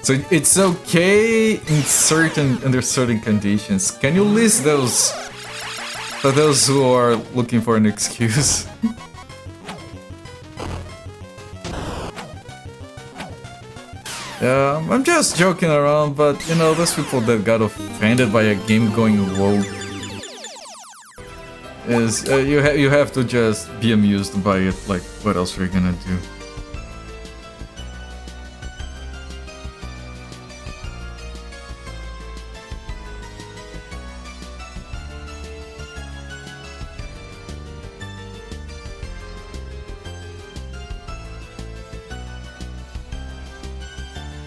so it's okay in under certain conditions. Can you list those for those who are looking for an excuse? I'm just joking around, but you know, those people that got offended by a game going woke is you have to just be amused by it. Like, what else are you gonna do?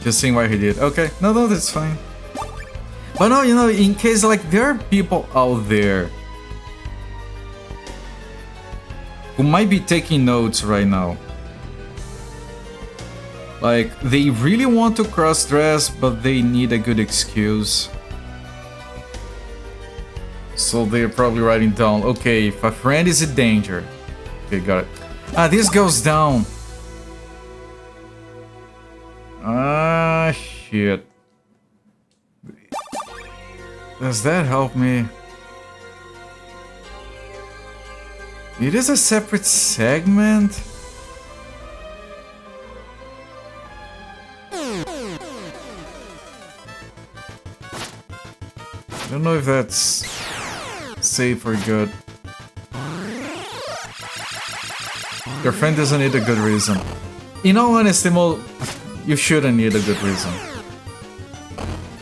Just seeing why he did. Okay, no, that's fine. But no, you know, in case like there are people out there who might be taking notes right now. Like, they really want to cross-dress, but they need a good excuse. So they're probably writing down, okay, if a friend is in danger. Okay, got it. Ah, this goes down. Ah, shit. Does that help me? It is a separate segment? I don't know if that's safe or good. Your friend doesn't need a good reason. In all honesty, Mo, you shouldn't need a good reason.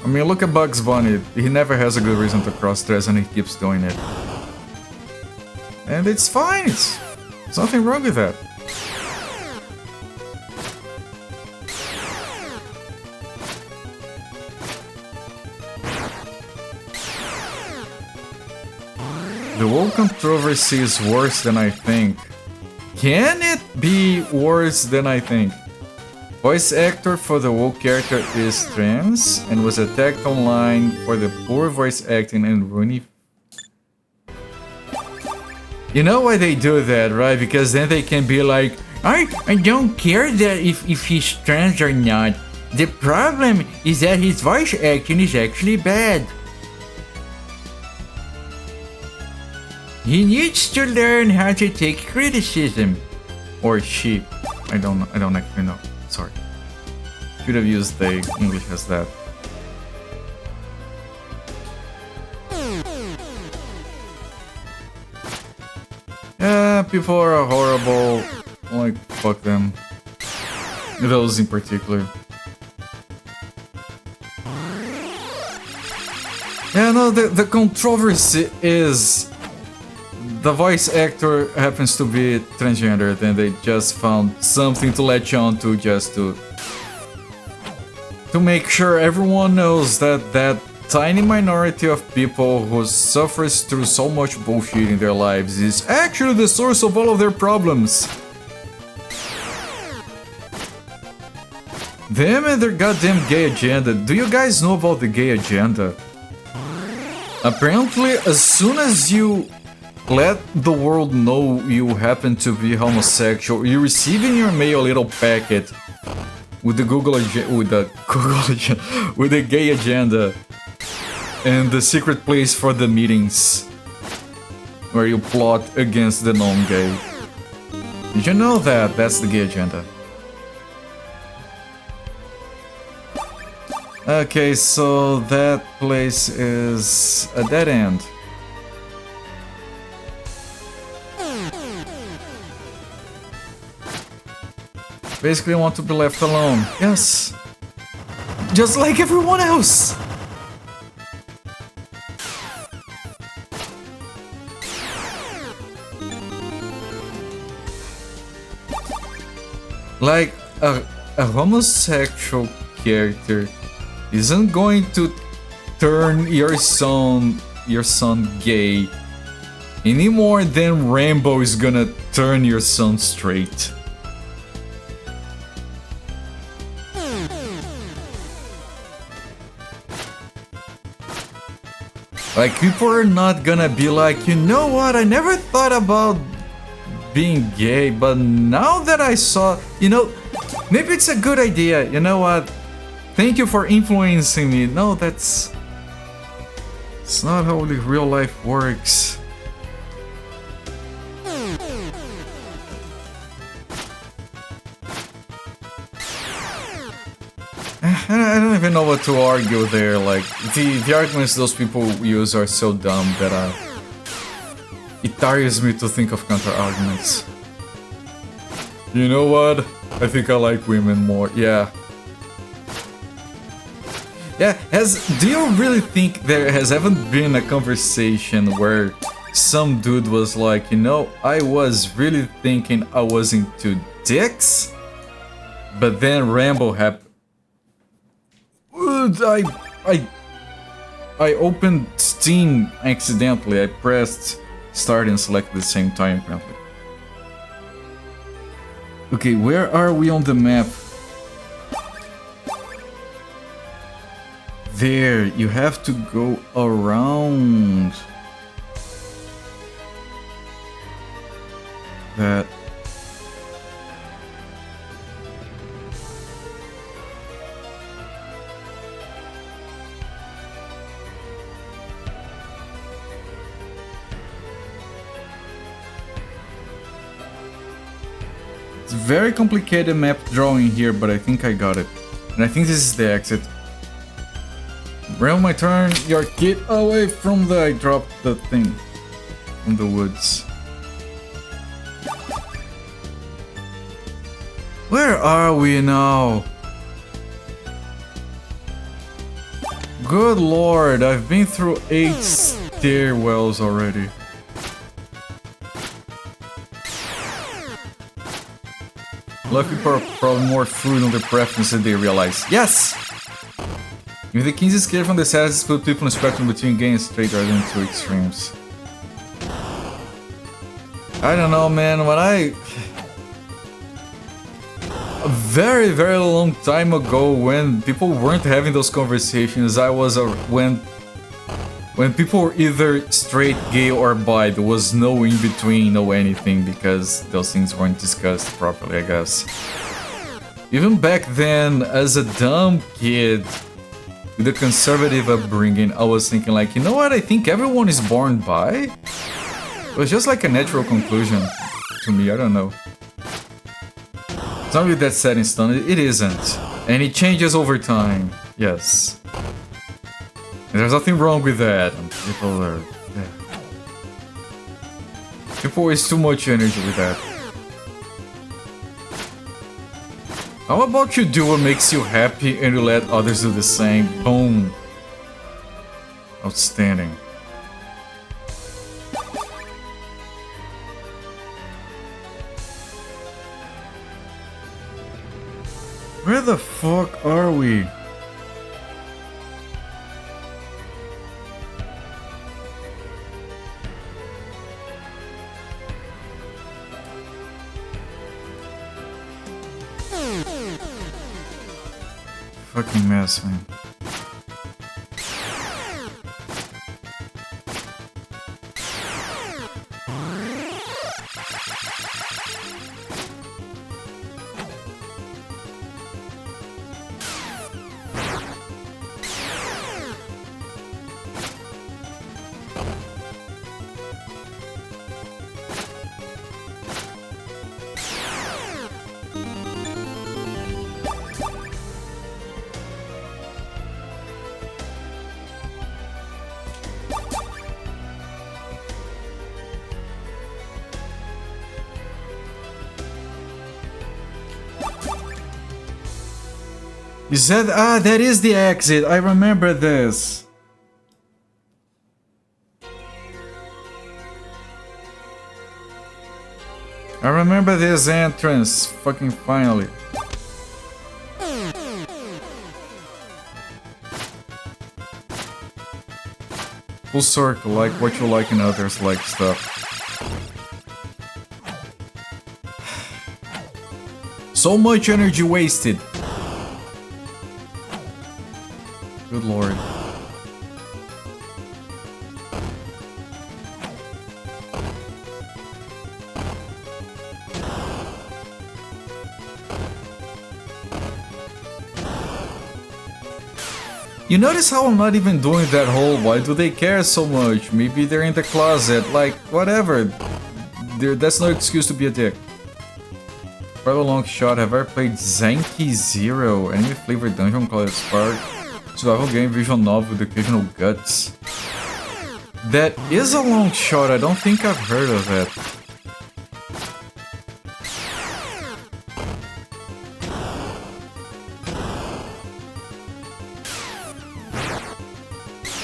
I mean, look at Bugs Bunny. He never has a good reason to cross-dress and he keeps doing it. And it's fine. There's nothing wrong with that. The whole controversy is worse than I think. Can it be worse than I think? Voice actor for the WoW character is trans and was attacked online for the poor voice acting and Rooney. You know why they do that, right? Because then they can be like, I don't care that if he's trans or not. The problem is that his voice acting is actually bad. He needs to learn how to take criticism. Or she. I don't actually know. Sorry. Should have used they. English has that. Yeah, people are horrible. Like, fuck them. Those in particular. Yeah, no, the controversy is the voice actor happens to be transgender, then they just found something to latch on to just to make sure everyone knows that that tiny minority of people who suffers through so much bullshit in their lives is actually the source of all of their problems. Them and their goddamn gay agenda. Do you guys know about the gay agenda? Apparently, as soon as you let the world know you happen to be homosexual, you receive in your mail a little packet with the with the gay agenda and the secret place for the meetings where you plot against the non-gay. Did you know that? That's the gay agenda. Okay, so that place is a dead end. Basically, I want to be left alone. Yes. Just like everyone else. Like, a homosexual character isn't going to turn your son gay any more than Rambo is gonna turn your son straight. Like, people are not gonna be like, you know what, I never thought about being gay, but now that I saw, you know, maybe it's a good idea, you know what? Thank you for influencing me. No, it's not how the real life works. I don't even know what to argue there. Like, the arguments those people use are so dumb that it tires me to think of counter arguments. You know what? I think I like women more. Yeah. Yeah, do you really think there has ever been a conversation where some dude was like, you know, I was really thinking I was into dicks, but then Rambo happened. I opened Steam accidentally. I pressed start and select at the same time, apparently. Okay, where are we on the map? There, you have to go around that. It's a very complicated map drawing here, but I think I got it. And I think this is the exit. Ram my turn, your kid away from the... I dropped the thing from the woods. Where are we now? Good lord, I've been through 8 stairwells already. Lucky people are probably more fluid on their preference than they realize. Yes! If the kings escape from the sadness, put people in the spectrum between gay and straight rather than two extremes. I don't know, man. When I... A very, very long time ago, when people weren't having those conversations, I was when people were either straight, gay, or bi. There was no in between, no anything, because those things weren't discussed properly, I guess. Even back then, as a dumb kid with a conservative upbringing, I was thinking like, you know what? I think everyone is born bi. It was just like a natural conclusion to me. I don't know. It's not really that set in stone. It isn't. And it changes over time. Yes. And there's nothing wrong with that. People are... Yeah. People waste too much energy with that. How about you do what makes you happy and you let others do the same? Boom. Outstanding. Where the fuck are we? Fucking mess, man. Is that... Ah, that is the exit. I remember this. I remember this entrance. Fucking finally. Full circle, like what you like and others like stuff. So much energy wasted. Good lord. You notice how I'm not even doing that whole why do they care so much? Maybe they're in the closet, like, whatever. That's no excuse to be a dick. For a long shot, have I ever played Zanki Zero? Anime flavored dungeon called Spark? Survival game, visual novel with occasional guts. That is a long shot, I don't think I've heard of it.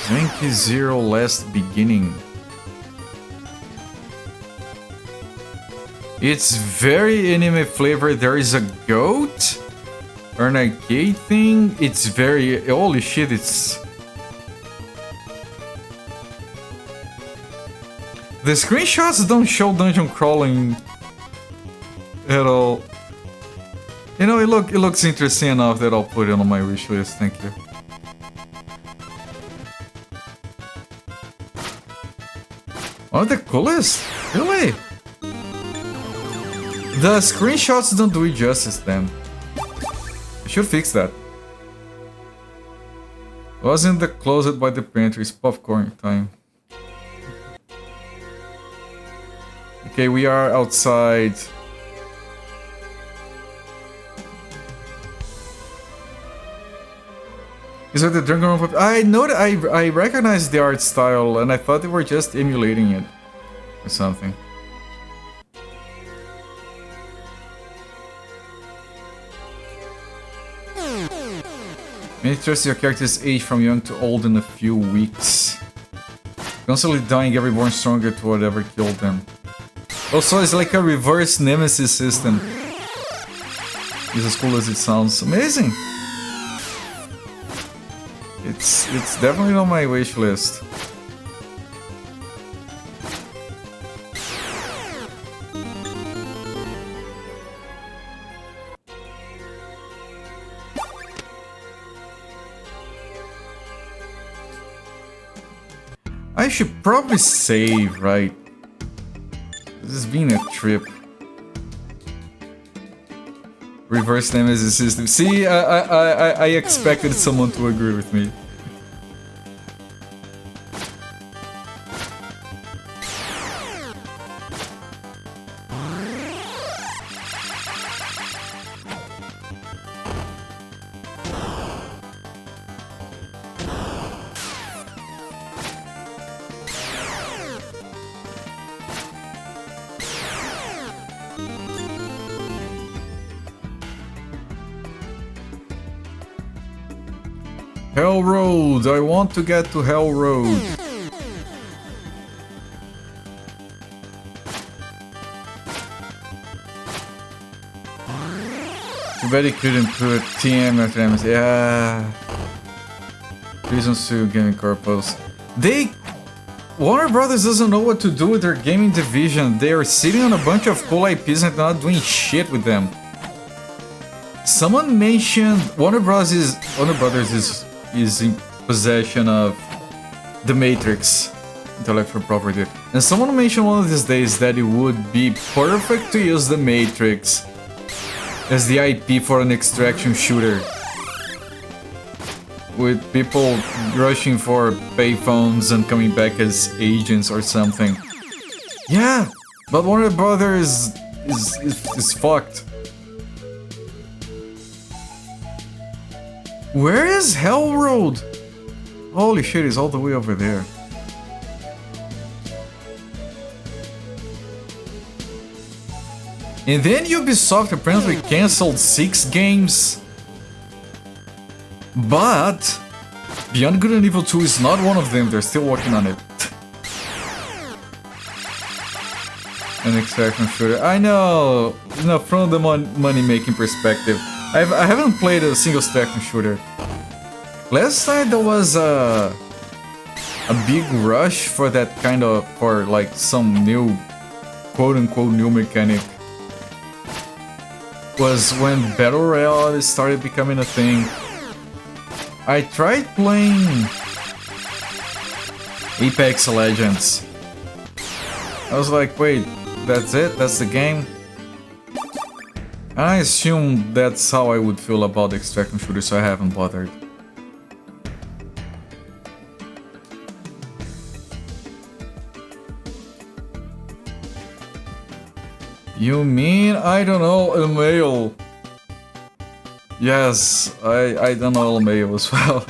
Zanki Zero Last Beginning. It's very anime flavored. There is a goat or an arcade thing. It's very... Holy shit, it's... The screenshots don't show dungeon crawling at all. You know, it looks interesting enough that I'll put it on my wish list. Thank you. One of the coolest? Really? The screenshots don't do it justice then. I should fix that. Was in the closet by the pantry. It's popcorn time. Okay, we are outside. Is that the Dragon? I know that I recognize the art style, and I thought they were just emulating it or something. Many trust your character's age from young to old in a few weeks. Constantly dying, every born stronger to whatever killed them. Also, it's like a reverse nemesis system. It's as cool as it sounds. Amazing! It's definitely on my wish list. I should probably save, right? This has been a trip. Reverse nemesis system. See, I expected someone to agree with me. Hell Road! I want to get to Hell Road. Too bad he couldn't put TM after MS. Yeah. Reasons to gaming corpus. Warner Brothers doesn't know what to do with their gaming division. They are sitting on a bunch of cool IPs and not doing shit with them. Someone mentioned Warner Brothers is in possession of the Matrix intellectual property, and someone mentioned one of these days that it would be perfect to use the Matrix as the IP for an extraction shooter, with people rushing for payphones and coming back as agents or something. Yeah, but Warner Brothers is fucked. Where is Hell Road? Holy shit, it's all the way over there. And then Ubisoft apparently cancelled 6 games. But Beyond Good and Evil 2 is not one of them, they're still working on it. An extraction shooter. I know, from the money-making perspective. I haven't played a single extraction shooter. Last night there was a big rush for that kind of, for like some new, quote-unquote new mechanic. Was when Battle Royale started becoming a thing. I tried playing Apex Legends. I was like, wait, that's it? That's the game? I assume that's how I would feel about the extraction shooter, so I haven't bothered. You mean, I don't know, LMAO? Yes, I don't know LMAO as well.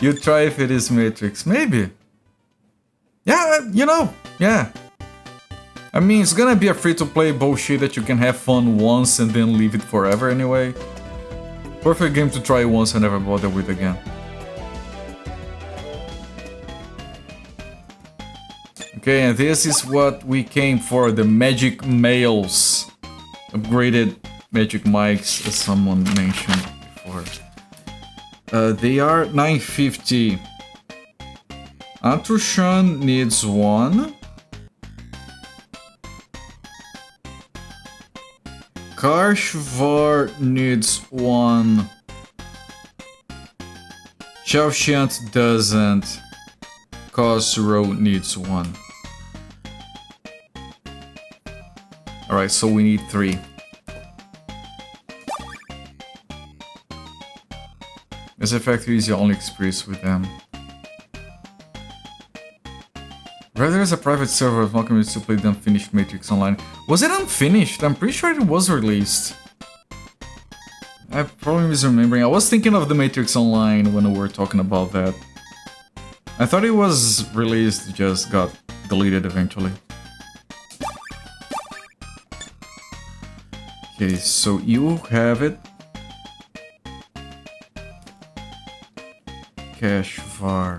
You try if it is Matrix, maybe. Yeah, yeah. I mean, it's gonna be a free-to-play bullshit that you can have fun once and then leave it forever anyway. Perfect game to try once and never bother with again. Okay, and this is what we came for, the Magic Males. Upgraded Magic Mics, as someone mentioned before. They are 950. Atrushan needs 1. Karshvar needs 1. Chavshant doesn't. Khosrow needs 1. Alright, so we need 3. Mass Effect 3 is the only experience with them. Rather as a private server of welcome to play the unfinished Matrix Online. Was it unfinished? I'm pretty sure it was released. I probably misremembering. I was thinking of The Matrix Online when we were talking about that. I thought it was released, just got deleted eventually. Okay, so you have it. Cache var.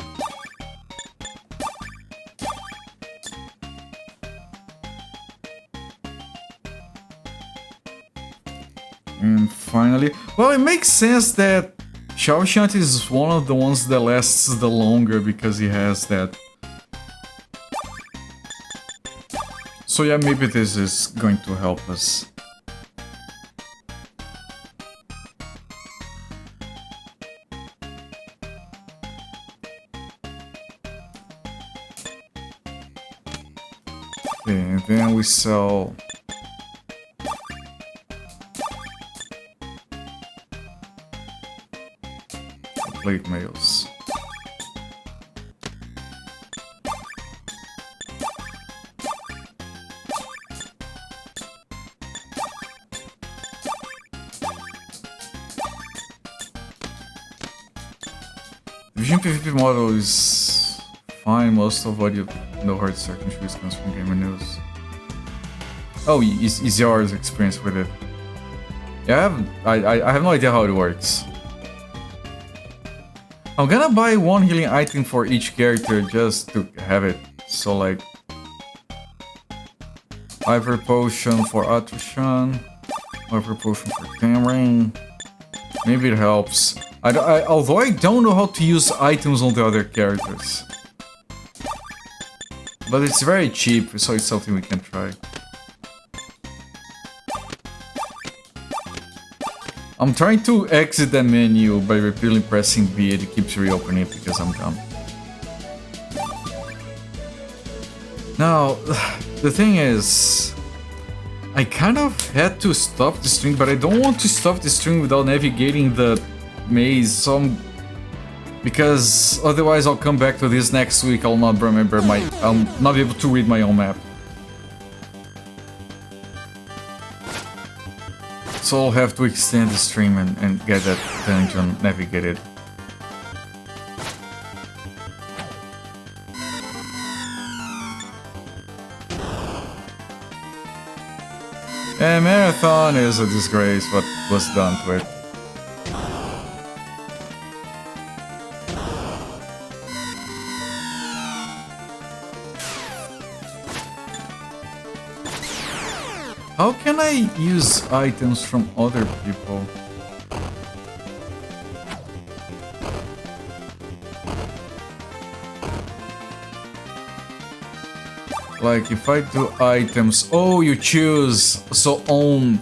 And finally, well, it makes sense that Xiao Shanti is one of the ones that lasts the longer because he has that. So yeah, maybe this is going to help us. Okay, and then we sell plate mails. Vision PvP model is fine. Most of what you know hard searching trees comes from Gamer News. Oh, is yours experience with it? Yeah, I have no idea how it works. I'm gonna buy one healing item for each character just to have it. So like, Ivory Potion for Atrushan, Ivory Potion for Tamrin. Maybe it helps. Although I don't know how to use items on the other characters. But it's very cheap, so it's something we can try. I'm trying to exit that menu by repeatedly pressing B. It keeps reopening it because I'm dumb. Now, the thing is, I kind of had to stop the stream, but I don't want to stop the stream without navigating the maze, so because otherwise I'll come back to this next week. I'll not remember I'll not be able to read my own map. So I'll have to extend the stream and get that dungeon navigated. And Marathon is a disgrace what was done to it. How can I use items from other people? Like if I do items, oh, you choose. So on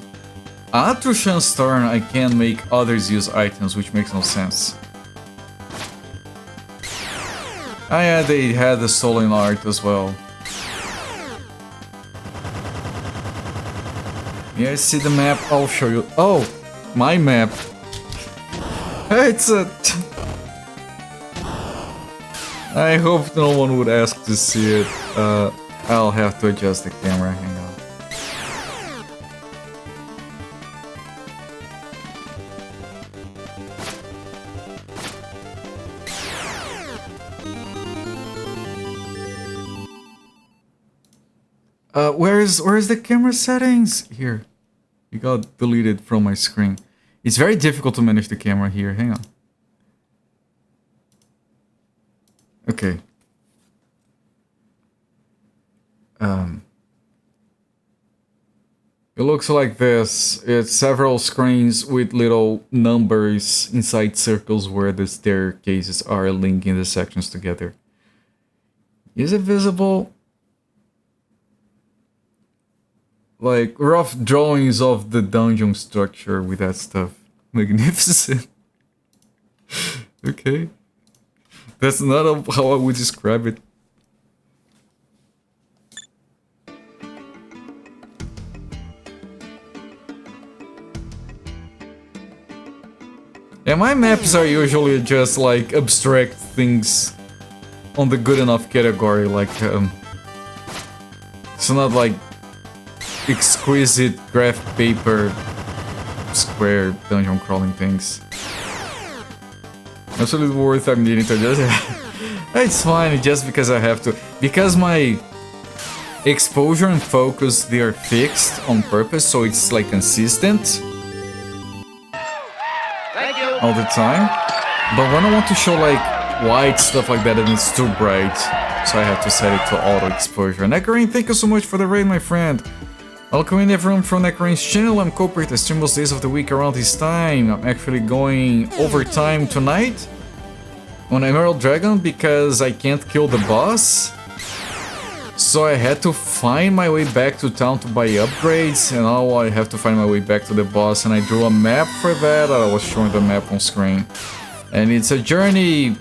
Atrushan's turn, I can make others use items, which makes no sense. Ah yeah, they had the stolen art as well. Yeah, I see the map. I'll show you. Oh, my map. It's a. I hope no one would ask to see it. I'll have to adjust the camera. Hang on. Where is the camera settings? Here. It got deleted from my screen. It's very difficult to manage the camera here. Hang on. Okay. It looks like this. It's several screens with little numbers inside circles where the staircases are linking the sections together. Is it visible? Like rough drawings of the dungeon structure with that stuff. Magnificent. Okay. That's not how I would describe it. Yeah, my maps are usually just like abstract things on the good enough category, like it's not like exquisite graph paper square dungeon crawling things. Absolutely worth I'm needing to just... It's fine, just because I have to. Because my exposure and focus, they are fixed on purpose, so it's like consistent all the time. But when I want to show like white stuff like that, and it's too bright, so I have to set it to auto exposure. Neckarine, thank you so much for the raid, my friend. Welcome in everyone from Neckarine's channel. I'm Cooper. I stream most days of the week around this time. I'm actually going overtime tonight on Emerald Dragon because I can't kill the boss. So I had to find my way back to town to buy upgrades, and now I have to find my way back to the boss, and I drew a map for that. I was showing the map on screen. And it's a journey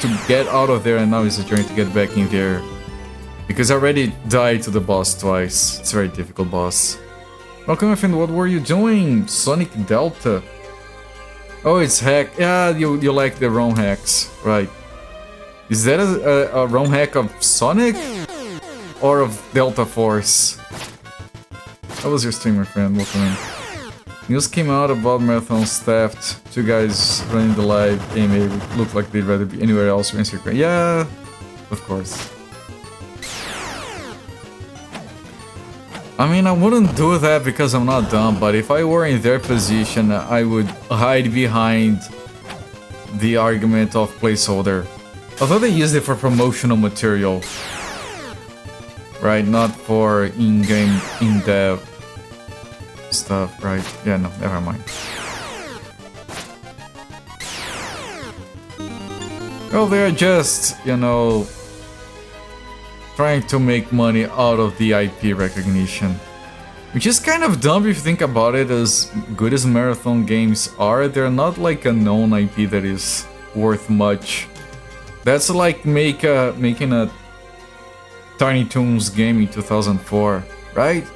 to get out of there, and now it's a journey to get back in there. Because I already died to the boss twice. It's a very difficult boss. Welcome, my friend. What were you doing? Sonic Delta. Oh, it's hack. Yeah, you like the ROM hacks, right? Is that a ROM hack of Sonic? Or of Delta Force? How was your stream, my friend? Welcome in. News came out about Marathon's theft. Two guys running the live AMA looked like they'd rather be anywhere else or answer. Yeah, of course. I mean, I wouldn't do that because I'm not dumb, but if I were in their position, I would hide behind the argument of placeholder. Although they used it for promotional material. Right, not for in-game, in-dev stuff, right? Yeah, no, never mind. Well, they're just, you know, trying to make money out of the IP recognition. Which is kind of dumb if you think about it. As good as Marathon games are, they're not like a known IP that is worth much. That's like making a Tiny Toons game in 2004, right?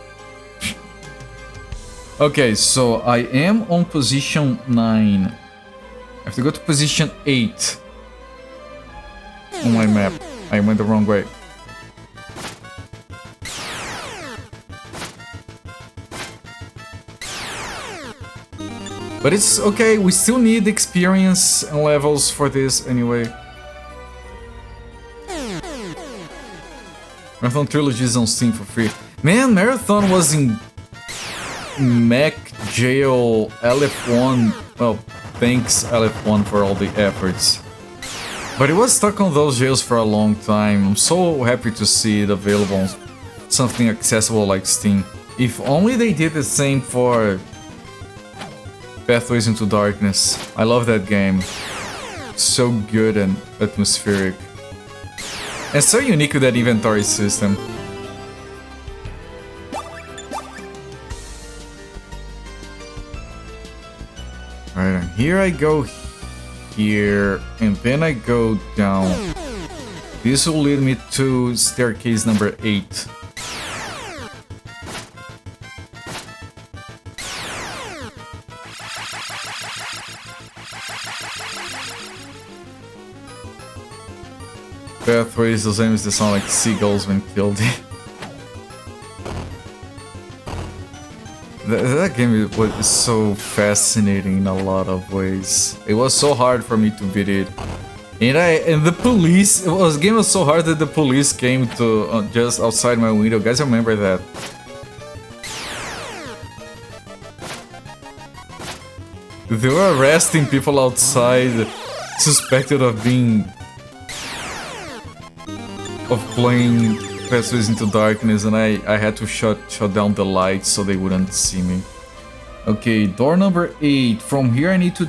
Okay, so I am on position 9. I have to go to position 8 on my map. I went the wrong way. But it's okay, we still need experience and levels for this anyway. Marathon Trilogy is on Steam for free. Man, Marathon was in Mech Jail LF1. Well, thanks LF1 for all the efforts. But it was stuck on those jails for a long time. I'm so happy to see it available on something accessible like Steam. If only they did the same for Pathways into Darkness. I love that game. So good and atmospheric. And so unique with that inventory system. Alright, and here I go here, and then I go down. This will lead me to staircase number 8. Pathways, those enemies that sound like seagulls when killed. That game was so fascinating in a lot of ways. It was so hard for me to beat it. And the police, the game was so hard that the police came to just outside my window. Guys, remember that? They were arresting people outside suspected of playing Pathways into Darkness, and I had to shut down the lights so they wouldn't see me. Okay, door number 8. From here I need to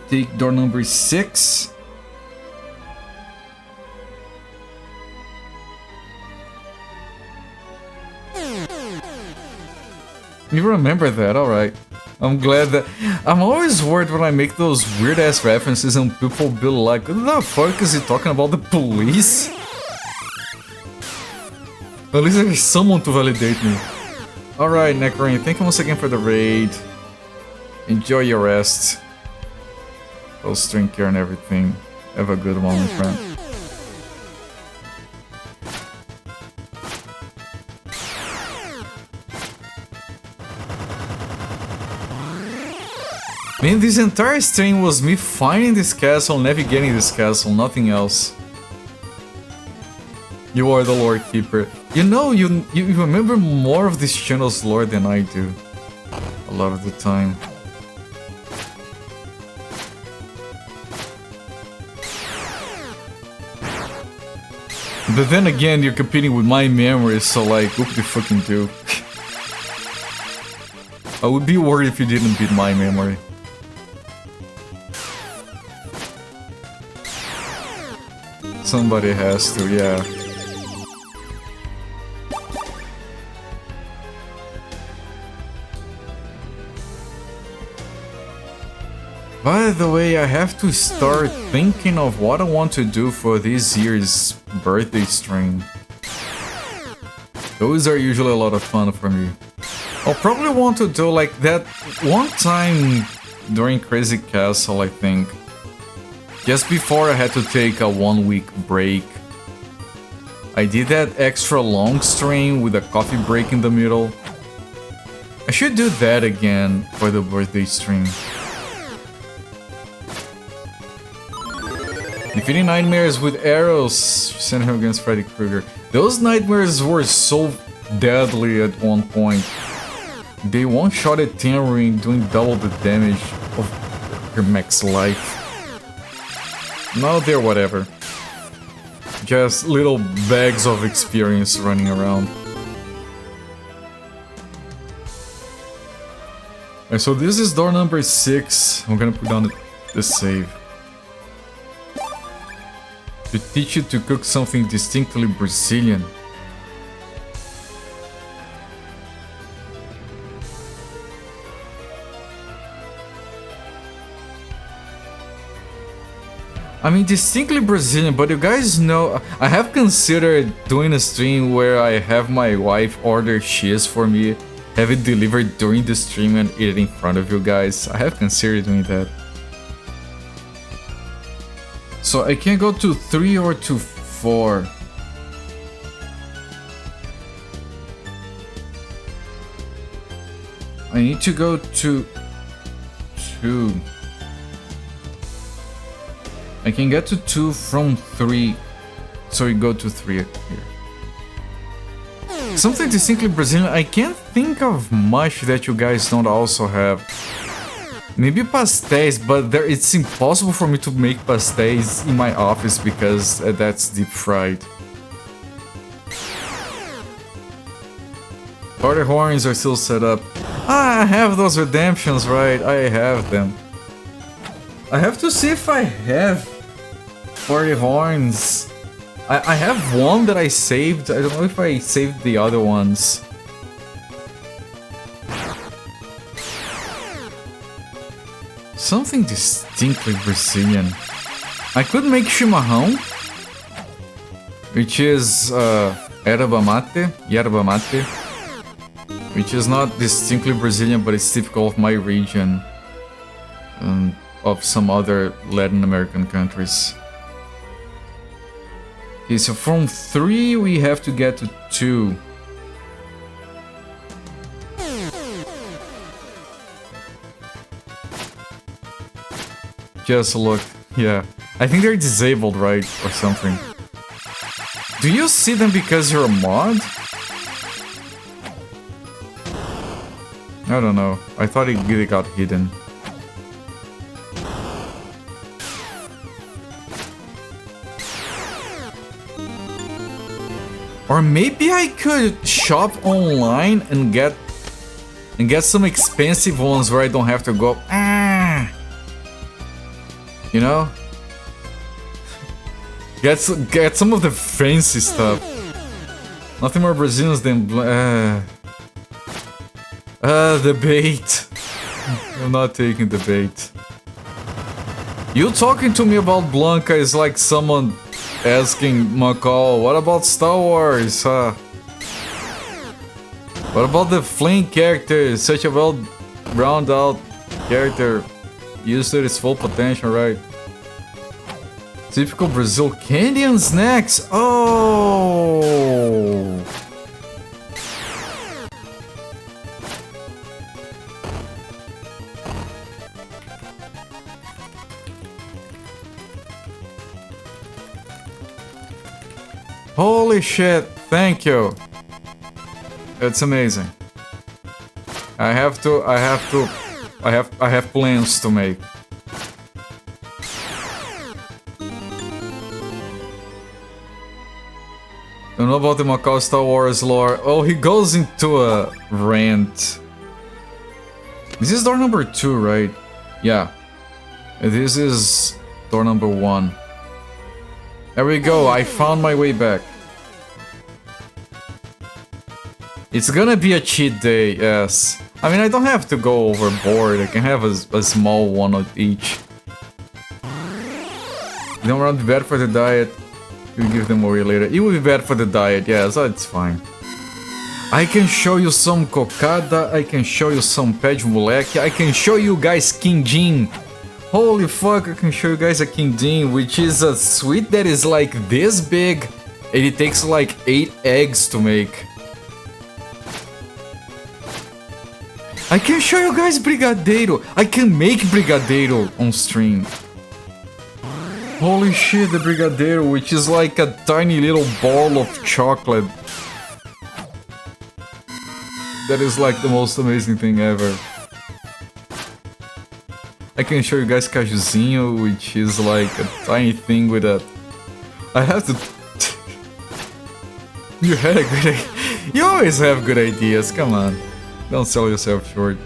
take door number 6. You remember that, alright. I'm glad that... I'm always worried when I make those weird-ass references and people be like, what the fuck is he talking about, the police? At least there's someone to validate me. Alright, Neckarine, thank you once again for the raid. Enjoy your rest. Those drink care and everything. Have a good one, my friend. Man, this entire stream was me finding this castle, navigating this castle, nothing else. You are the Lord Keeper. You know, you remember more of this channel's lore than I do. A lot of the time. But then again, you're competing with my memory, so like, what could you fucking do? I would be worried if you didn't beat my memory. Somebody has to, yeah. By the way, I have to start thinking of what I want to do for this year's birthday stream. Those are usually a lot of fun for me. I'll probably want to do like that one time during Crazy Castle, I think. Just before I had to take a 1 week break. I did that extra long stream with a coffee break in the middle. I should do that again for the birthday stream. Defeating nightmares with arrows, sent him against Freddy Krueger. Those nightmares were so deadly at one point. They one-shotted Tenrin doing double the damage of her max life. Now they're whatever. Just little bags of experience running around. Alright, so this is door number 6. I'm gonna put down the save. To teach you to cook something distinctly Brazilian. I mean, distinctly Brazilian, but you guys know, I have considered doing a stream where I have my wife order cheese for me, have it delivered during the stream and eat it in front of you guys. I have considered doing that. So I can go to 3 or to 4. I need to go to 2. I can get to 2 from 3. So we go to 3 here. Something distinctly Brazilian. I can't think of much that you guys don't also have. Maybe pastéis, but it's impossible for me to make pastéis in my office because that's deep fried. Party horns are still set up. Ah, I have those redemptions, right? I have them. I have to see if I have party horns. I have one that I saved. I don't know if I saved the other ones. Something distinctly Brazilian. I could make chimarrão, which is yerba mate, which is not distinctly Brazilian, but it's typical of my region and of some other Latin American countries. Okay, so from 3 we have to get to 2. Just look, yeah. I think they're disabled, right? Or something. Do you see them because you're a mod? I don't know. I thought it really got hidden. Or maybe I could shop online and get some expensive ones where I don't have to go. You know? Get some of the fancy stuff. Nothing more Brazilians than the bait. I'm not taking the bait. You talking to me about Blanca is like someone asking McCall, what about Star Wars? What about the Flame character? Such a well rounded out character. Used to its full potential, right? Typical Brazil candy and snacks. Oh. Holy shit, thank you. It's amazing. I have plans to make. Don't know about the Macau Star Wars lore. Oh, he goes into a rant. This is door number 2, right? Yeah. This is door number 1. There we go, I found my way back. It's gonna be a cheat day, yes. I mean, I don't have to go overboard. I can have a small one of each. You don't want to be bad for the diet. You give them away later. It will be bad for the diet, yeah, so it's fine. I can show you some cocada, I can show you some pé de moleque, I can show you guys quindim. Holy fuck, I can show you guys a quindim, which is a sweet that is like this big, and it takes like 8 eggs to make. I can show you guys brigadeiro. I can make brigadeiro on stream. Holy shit, the brigadeiro, which is like a tiny little ball of chocolate. That is like the most amazing thing ever. I can show you guys cajuzinho, which is like a tiny thing with a... I have to... You had a good idea. You always have good ideas, come on. Don't sell yourself short.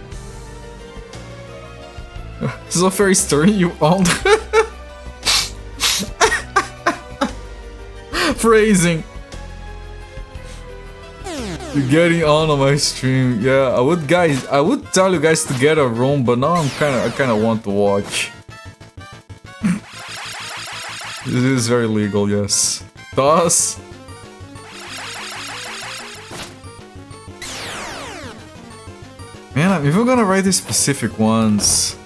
This is a very story you owned. Phrasing. You're getting on my stream. Yeah, I would tell you guys to get a room, but now I kinda want to watch. This is very legal, yes. Thus. Man, I'm even gonna write the specific ones.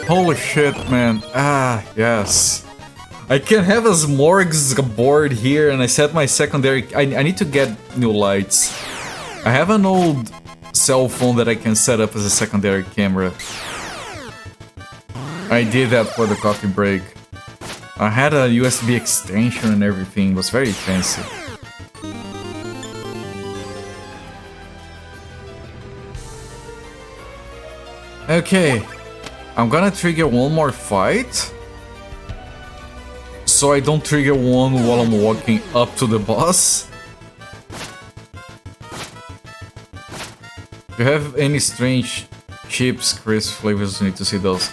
Holy shit, man. Ah, yes. I can have a smorgasbord here, and I set my secondary... I need to get new lights. I have an old cell phone that I can set up as a secondary camera. I did that for the coffee break. I had a USB extension and everything. It was very fancy. Okay. I'm gonna trigger one more fight. So I don't trigger one while I'm walking up to the boss. If you have any strange chips, crisp flavors, you need to see those.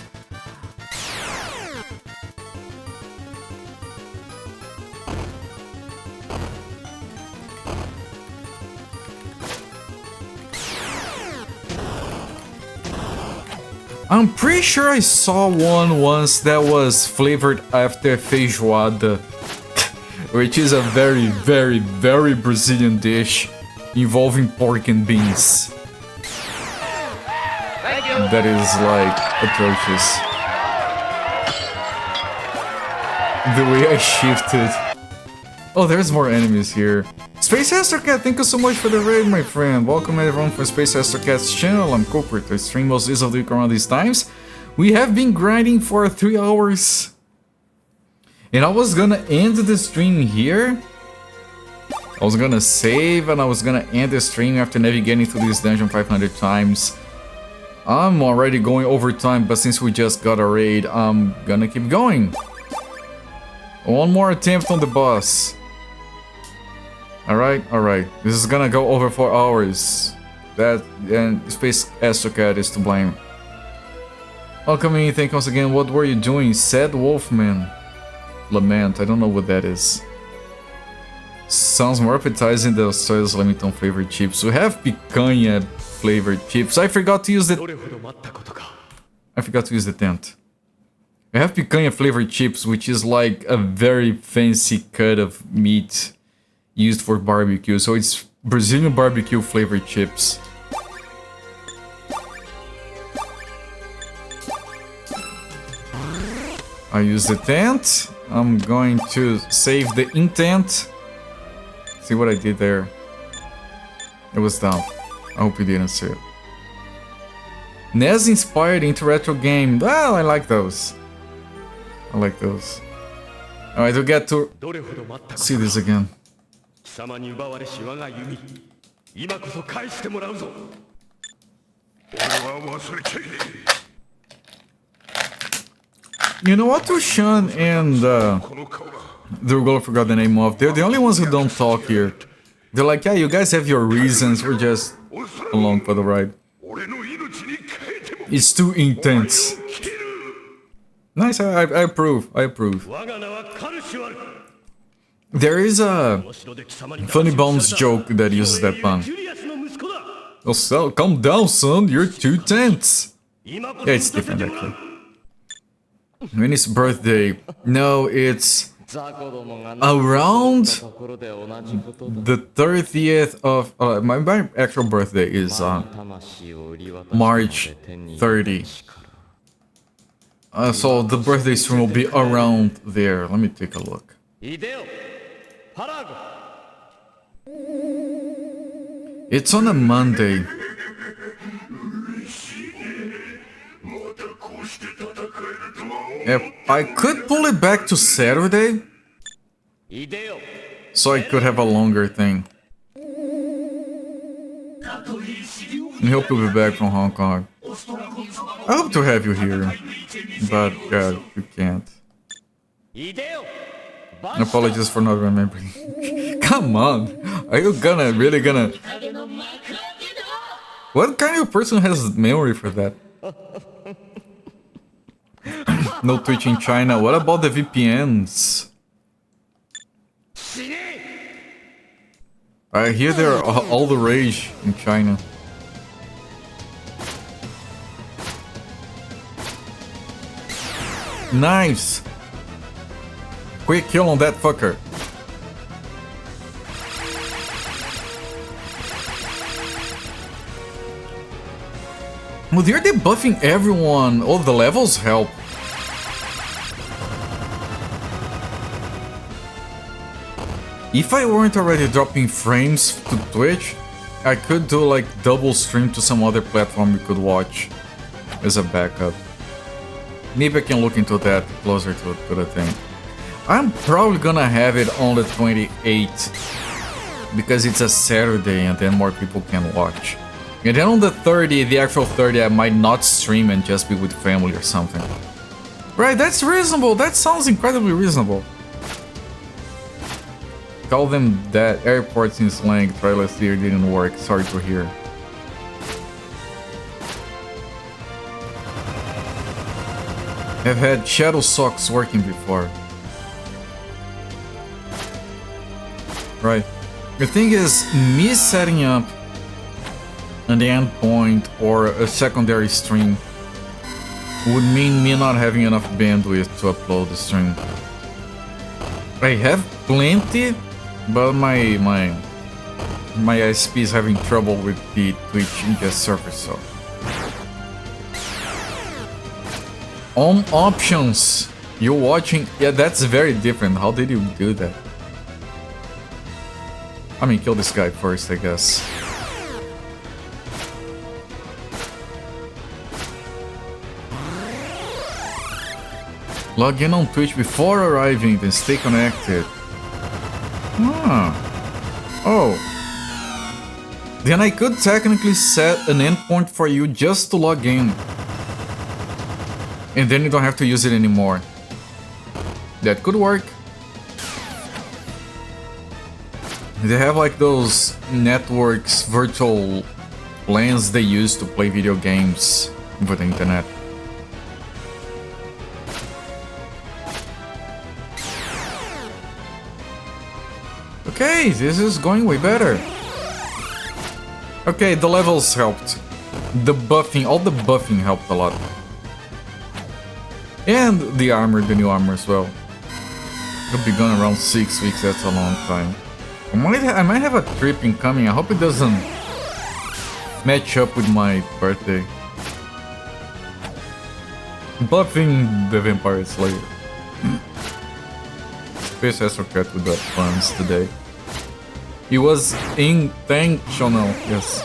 I'm pretty sure I saw one once that was flavored after feijoada, which is a very, very, very Brazilian dish involving pork and beans. That is like atrocious. The way I shifted. Oh, there's more enemies here. Space Astrocat, thank you so much for the raid, my friend. Welcome everyone for Space Astrocat's channel. I'm Culprit. I stream most days of the week around these times. We have been grinding for 3 hours. And I was gonna end the stream here. I was gonna save and I was gonna end the stream after navigating through this dungeon 500 times. I'm already going over time, but since we just got a raid, I'm gonna keep going. One more attempt on the boss. Alright. This is gonna go over 4 hours. That and Space Astrocat is to blame. Welcome in, thank you once again. What were you doing? Sad Wolfman. Lament, I don't know what that is. Sounds more appetizing than Soy's Lemington flavored chips. We have picanha flavored chips. I forgot to use the tent. We have picanha flavored chips, which is like a very fancy cut of meat used for barbecue. So it's Brazilian barbecue flavored chips. I use the tent. I'm going to save the intent. See what I did there? It was dumb. I hope you didn't see it. NES inspired into retro game. Well, I like those. I like those. Alright, we get to see this again. 貴様に奪われし我が弓今こそ返してもらうぞ俺は忘れちゃいねえ You know what, Tushan and この顔が the girl I forgot the name of. They're the only ones who don't talk here. They're like, yeah, you guys have your reasons. We're just along for the ride. 俺の命に変えても It's too intense. 切る Nice, I approve. I approve. 我が名はカルシュアル There is a お城で貴様に Funny Bones joke that uses that pun. ジュリアスの息子だ Oh, so, calm down, son. You're too tense. 今こ Yeah, そ it's 打たせ different てもらう actually. When it's birthday? No, it's 雑魚どもが around ところで同じことだ the 30th of my actual birthday is 魂を売り渡して March まで手に入れ 30. た力 So the birthday stream will be around there. Let me take a look. いでよパラゴ It's on a Monday. またこうして戦えるとは If I could pull it back to Saturday, いでよ so I could have a longer thing. I hope you'll be back from Hong Kong. I hope to have you here, but yeah, you can't. いでよ Apologies for not remembering. Come on, are you really gonna? What kind of person has memory for that? No Twitch in China. What about the VPNs? I hear they're all the rage in China. Nice! Quick kill on that fucker. Well, they're debuffing everyone. All the levels help. If I weren't already dropping frames to Twitch, I could do like double stream to some other platform you could watch as a backup. Maybe I can look into that closer to the thing. I'm probably gonna have it on the 28th because it's a Saturday and then more people can watch. And then on the 30th, the actual 30th, I might not stream and just be with family or something. Right, that's reasonable. That sounds incredibly reasonable. Call them that. Airports in slang. Try last year, didn't work. Sorry to hear. I've had shadow socks working before. Right. The thing is, me setting up an endpoint or a secondary stream would mean me not having enough bandwidth to upload the stream. I have plenty, but my ISP is having trouble with the Twitch ingest server, so. On options, you're watching. Yeah, that's very different. How did you do that? I mean, kill this guy first, I guess. Log in on Twitch before arriving, then stay connected. Ah. Oh. Then I could technically set an endpoint for you just to log in. And then you don't have to use it anymore. That could work. They have like those networks, virtual LANs they use to play video games over the internet. Okay, this is going way better. Okay, the levels helped. The buffing, all the buffing helped a lot. And the armor, the new armor as well. It'll be gone around 6 weeks, that's a long time. I might have a trip incoming, I hope it doesn't match up with my birthday. Buffing the Vampire Slayer. Space Astrocat with the funds today. It was intentional, yes.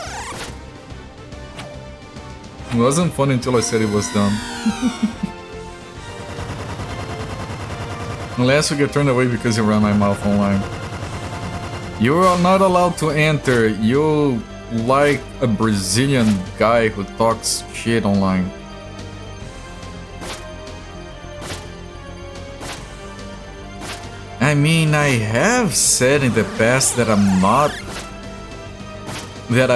It wasn't fun until I said it was done. Unless you get turned away because you ran my mouth online. You are not allowed to enter. You like a Brazilian guy who talks shit online. I mean, I have said in the past that I'm not... That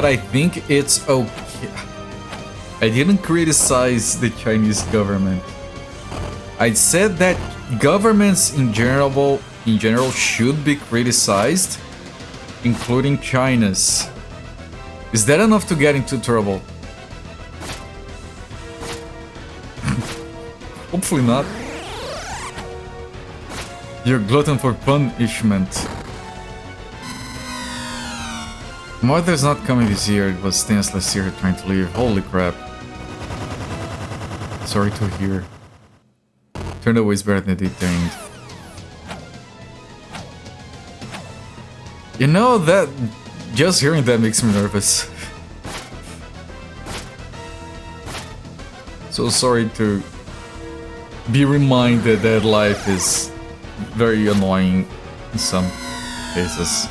I think it's okay. I didn't criticize the Chinese government. I said that governments in general should be criticized, including China's. Is that enough to get into trouble? Hopefully not. You're glutton for punishment. Mother's not coming this year. It was tense last year trying to leave. Holy crap. Sorry to hear. Turned away is better than detained. You know, that... just hearing that makes me nervous. So sorry to be reminded that life is very annoying in some cases.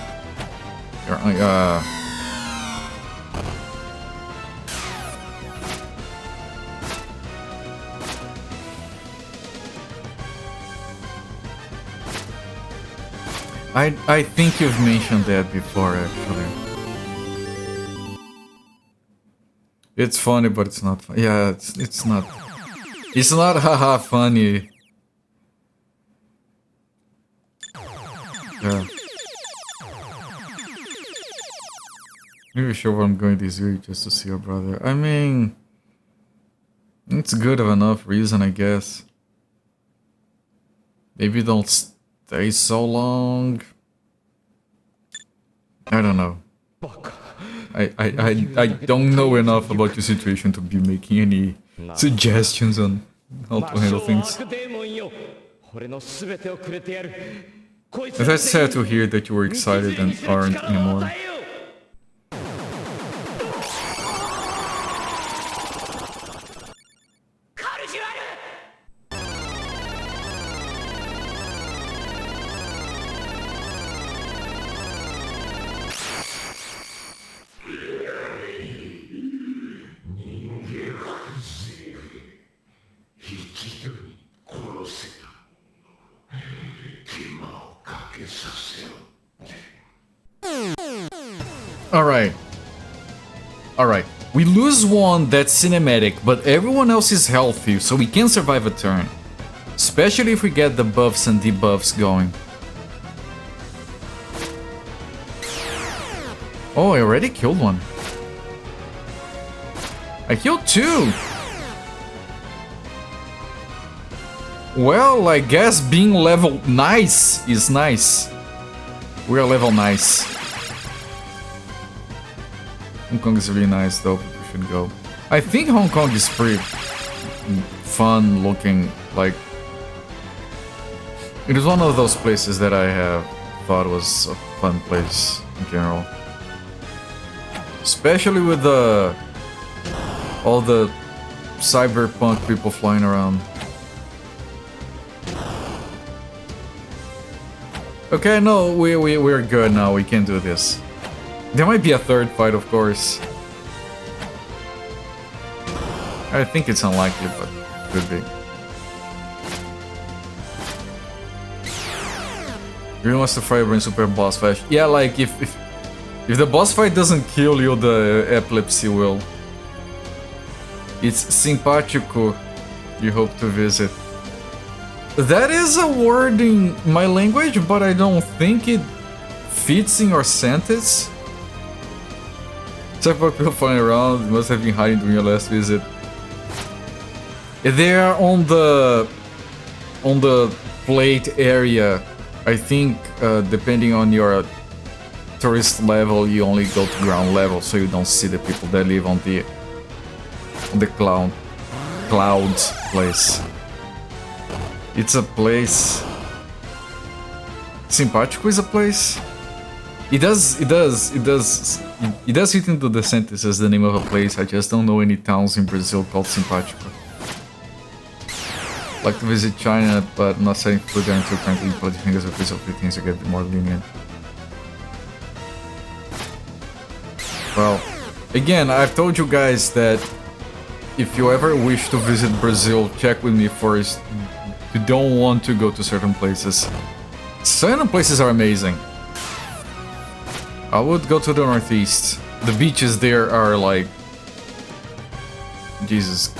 I think you've mentioned that before, actually. It's funny, but it's not funny. Yeah, it's not. It's not haha funny. Yeah. Maybe sure where I'm going this year just to see your brother. I mean, it's good of enough reason, I guess. Maybe don't stay so long. I don't know. I don't know enough about your situation to be making any suggestions on how to handle things. It's sad to hear that you were excited and aren't anymore. Alright. We lose one that's cinematic, but everyone else is healthy, so we can survive a turn. Especially if we get the buffs and debuffs going. Oh, I already killed one. I killed two! Well, I guess being level nice is nice. We're level nice. Hong Kong is really nice though, we should go. I think Hong Kong is pretty fun looking, like... It is one of those places that I have thought was a fun place in general. Especially with all the cyberpunk people flying around. Okay, no, we're good now, we can do this. There might be a third fight, of course. I think it's unlikely, but could be. Really wants to fire brain super boss fight. Yeah, like if the boss fight doesn't kill you, the epilepsy will. It's simpático. You hope to visit. That is a word in my language, but I don't think it fits in your sentence. Check for people flying around. You must have been hiding during your last visit. They are on the plate area. I think depending on your tourist level, you only go to ground level, so you don't see the people that live on the clouds place. It's a place. Simpático is a place. It does fit into the sentence as the name of a place. I just don't know any towns in Brazil called Simpático. Like to visit China, but not selling food there until currently political fingers of place of things to get more lenient. Well, again, I've told you guys that if you ever wish to visit Brazil, check with me first. You don't want to go to certain places. Certain places are amazing. I would go to the Northeast. The beaches there are like... Jesus.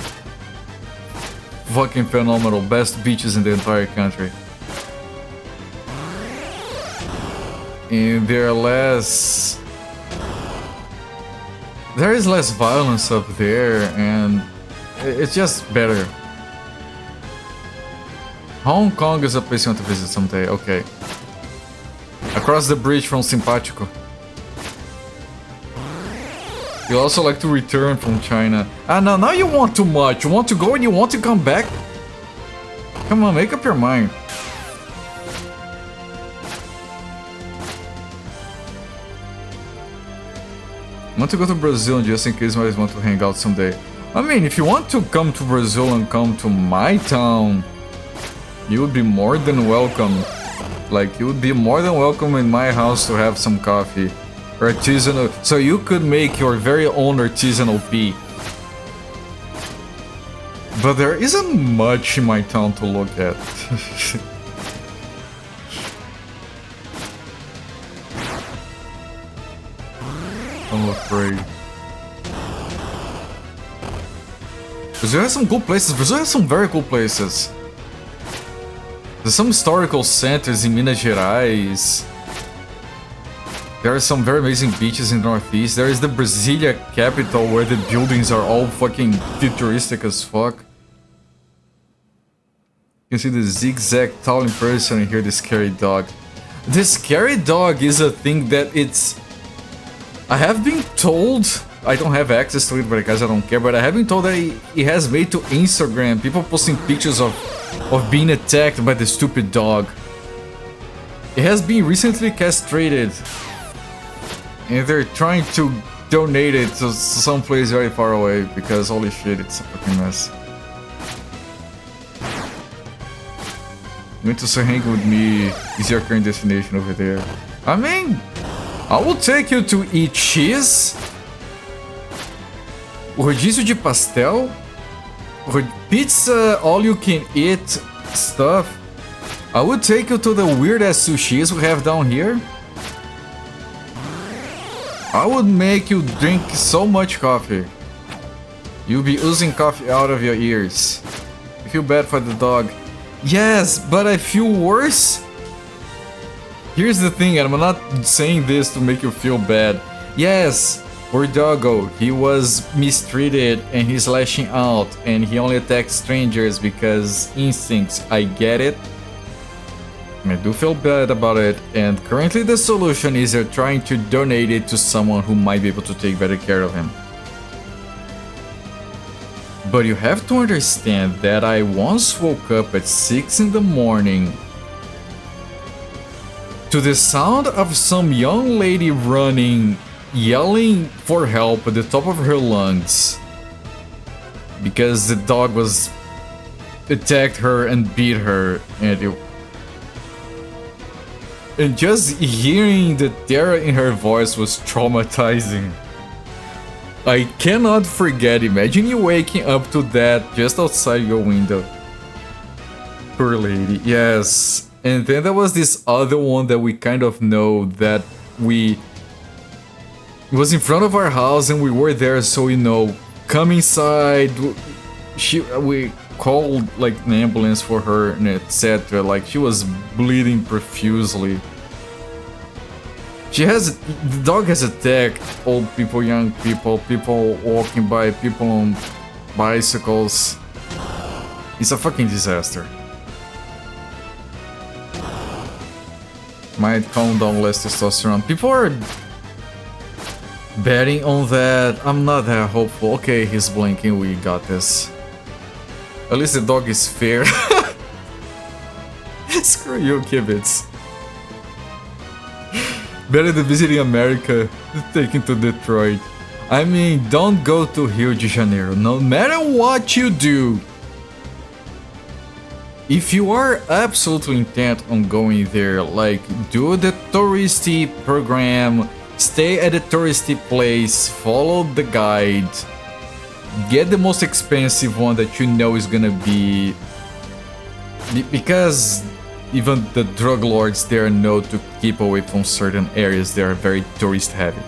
Fucking phenomenal. Best beaches in the entire country. And they're less... There is less violence up there, and it's just better. Hong Kong is a place you want to visit someday, okay. Across the bridge from Simpático. You also like to return from China. Ah, no, now you want too much. You want to go and you want to come back? Come on, make up your mind. I want to go to Brazil just in case I want to hang out someday. I mean, if you want to come to Brazil and come to my town, you would be more than welcome. Like, you would be more than welcome in my house to have some coffee. Or artisanal, so you could make your very own artisanal tea. But there isn't much in my town to look at. I'm afraid. Brazil has some cool places. Brazil has some very cool places. There's some historical centers in Minas Gerais. There are some very amazing beaches in the Northeast. There is the Brasilia capital where the buildings are all fucking futuristic as fuck. You can see the zigzag tall in person and hear the scary dog. The scary dog is a thing that it's... I have been told, I don't have access to it because I don't care, but I have been told that it has made to Instagram, people posting pictures of being attacked by the stupid dog. It has been recently castrated, and they're trying to donate it to some place very far away because holy shit, it's a fucking mess. Going to hang with me is your current destination over there. I mean, I will take you to eat cheese, rodízio de pastel, pizza, all you can eat stuff. I would take you to the weird ass sushis we have down here. I would make you drink so much coffee. You'll be oozing coffee out of your ears. I feel bad for the dog. Yes, but I feel worse. Here's the thing, and I'm not saying this to make you feel bad. Yes, poor doggo, he was mistreated and he's lashing out and he only attacks strangers because instincts, I get it. I do feel bad about it, and currently the solution is they're trying to donate it to someone who might be able to take better care of him. But you have to understand that I once woke up at 6 in the morning to the sound of some young lady running, yelling for help at the top of her lungs because the dog was attacked her and beat her, and just hearing the terror in her voice was traumatizing. I cannot forget. Imagine you waking up to that just outside your window. Poor lady. Yes. And then there was this other one that we kind of know that it was in front of our house and we were there, so you know, come inside. We called like an ambulance for her and etc. Like, she was bleeding profusely. The dog has attacked old people, young people, people walking by, people on bicycles. It's a fucking disaster. Might calm down less testosterone. People are betting on that. I'm not that hopeful. Okay, he's blinking. We got this. At least the dog is fair. Screw you, Kibitz. Better than visiting America, taking to Detroit. I mean, don't go to Rio de Janeiro, no matter what you do. If you are absolutely intent on going there, like, do the touristy program, stay at the touristy place, follow the guide, get the most expensive one that you know is gonna be... Because even the drug lords there know to keep away from certain areas that are very tourist heavy.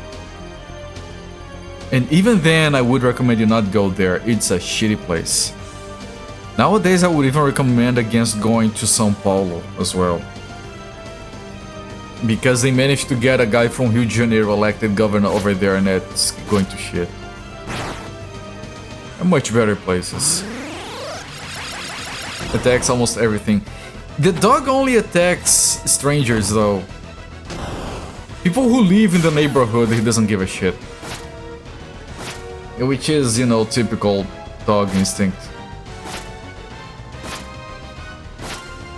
And even then, I would recommend you not go there. It's a shitty place. Nowadays, I would even recommend against going to São Paulo as well. Because they managed to get a guy from Rio de Janeiro elected governor over there, and that's going to shit. Much better places. Attacks almost everything. The dog only attacks strangers though. People who live in the neighborhood, he doesn't give a shit. Which is, you know, typical dog instinct.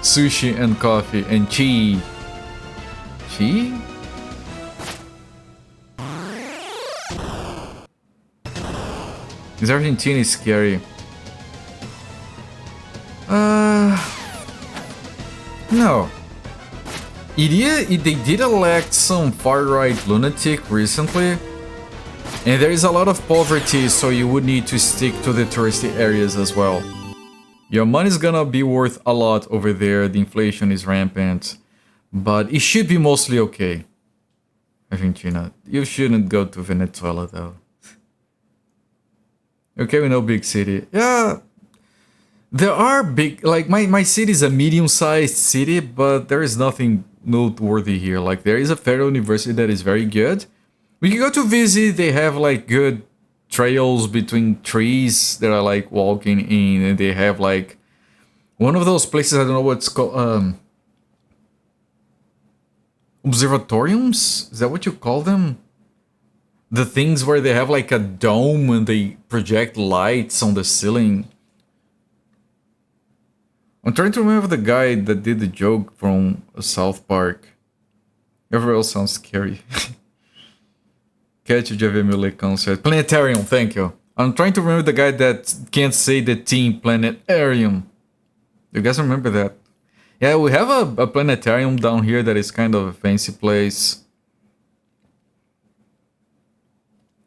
Sushi and coffee and chi. Chi? This Argentina is scary. No. They did elect some far-right lunatic recently, and there is a lot of poverty, so you would need to stick to the touristy areas as well. Your money's gonna be worth a lot over there, the inflation is rampant, but it should be mostly okay. Argentina. You shouldn't go to Venezuela though. Okay, we know big city. Yeah, there are big, like my city is a medium-sized city, but there is nothing noteworthy here. Like there is a federal university that is very good. We can go to visit, they have like good trails between trees that are like walking in, and they have like one of those places, I don't know what it's called, observatoriums? Is that what you call them? The things where they have like a dome and they project lights on the ceiling. I'm trying to remember the guy that did the joke from South Park. Everywhere else sounds scary. Cat, já vi meu lecão certo. Planetarium, thank you. I'm trying to remember the guy that can't say the team Planetarium. You guys remember that? Yeah, we have a planetarium down here that is kind of a fancy place.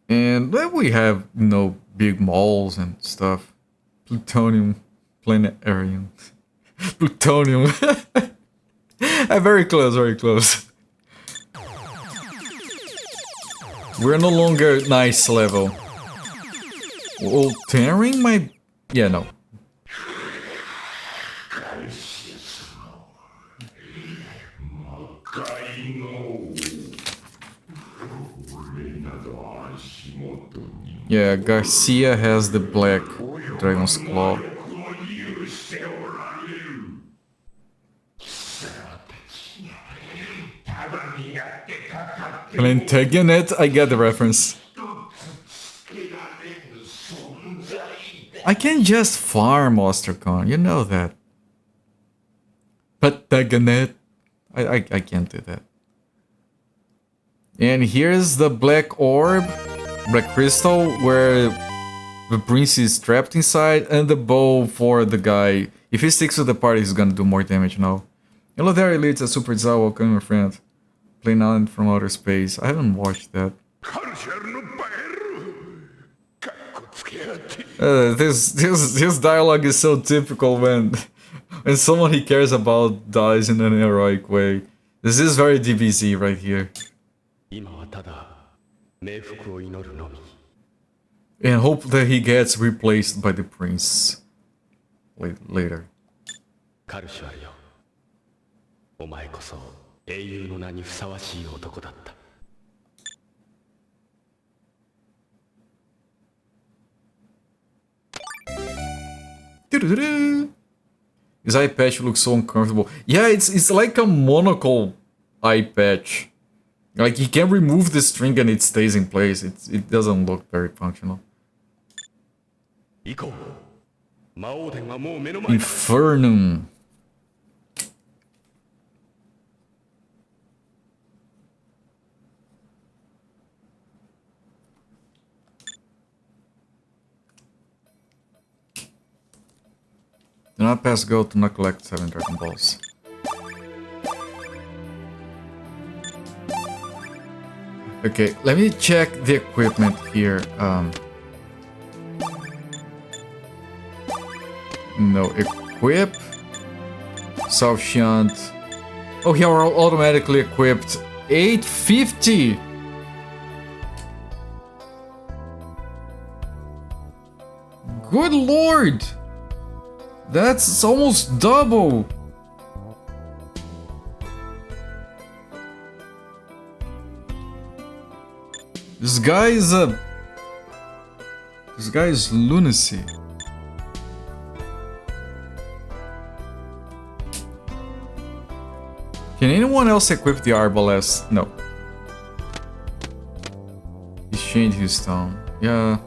And then we have, you know, big malls and stuff. Plutonium Planetarium. Plutonium. Very close, very close. We're no longer nice level. Altering my... Yeah, no. Yeah, Garcia has the black Dragon's Claw. Plantagenet? I get the reference. I can just farm Ostercon, you know that. Plantagenet. I can't do that. And here's the black orb, black crystal, where the prince is trapped inside, and the bow for the guy. If he sticks with the party, he's gonna do more damage now. Hello there, Elite, a Super Zao, welcome my friend. Playing Island from Outer Space. I haven't watched that. This dialogue is so typical when someone he cares about dies in an heroic way. This is very DBZ right here. And hope that he gets replaced by the prince later. His eye patch looks so uncomfortable. Yeah, it's like a monocle eye patch. Like he can remove the string and it stays in place. It doesn't look very functional. Infernum. Do not pass go to not collect 7 Dragon Balls. Okay, let me check the equipment here. No, equip. South Shunt. Oh, here we're automatically equipped. 850! Good lord! That's almost double! This guy is lunacy. Can anyone else equip the arbalest? No. He's changed his tone. Yeah.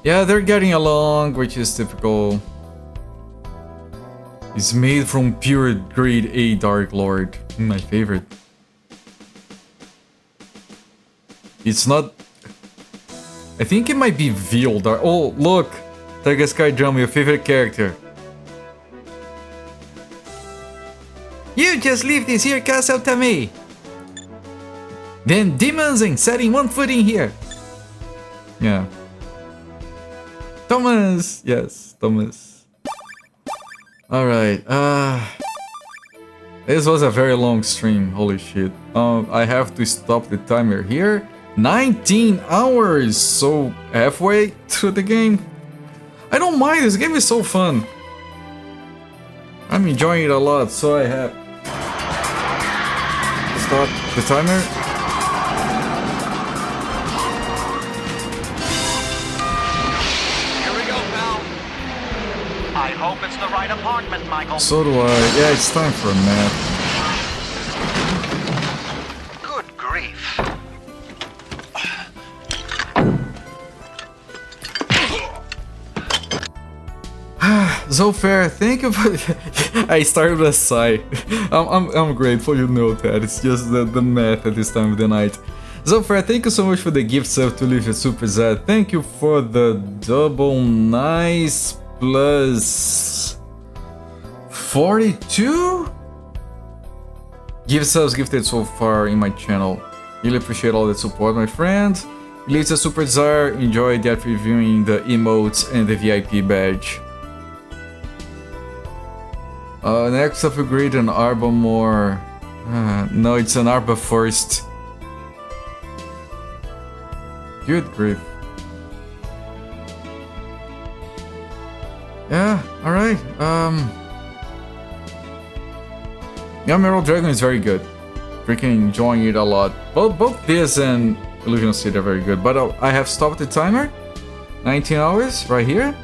Yeah, they're getting along, which is typical. It's made from pure grade A Dark Lord. My favorite. It's not... I think it might be Veal Dark... Oh, look! Tiger Sky Drum, your favorite character. You just leave this here castle to me. Then demons ain't setting one foot in here. Yeah. Thomas! Yes, Thomas. Alright, this was a very long stream, holy shit. I have to stop the timer here. 19 hours! So, halfway through the game. I don't mind, this game is so fun. I'm enjoying it a lot, so I have... Stop the timer. Here we go, pal. I hope it's the right apartment, Michael. So do I. Yeah, it's time for a nap. Good grief. Zofair, thank you for... I started with a sigh. I'm grateful you know that. It's just the math at this time of the night. Zofair, thank you so much for the gift sub to Livia Super Z. Thank you for the double nice plus 42 gift subs gifted so far in my channel. Really appreciate all the support, my friend. Livia Super Z, enjoy that reviewing the emotes and the VIP badge. Next upgrade an Arba more. No, it's an Arba first. Good grief. Yeah, alright. Yeah, Emerald Dragon is very good. Freaking enjoying it a lot. Both this and Illusion City are very good. But I have stopped the timer. 19 hours right here.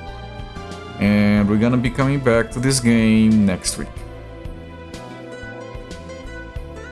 And we're gonna be coming back to this game next week.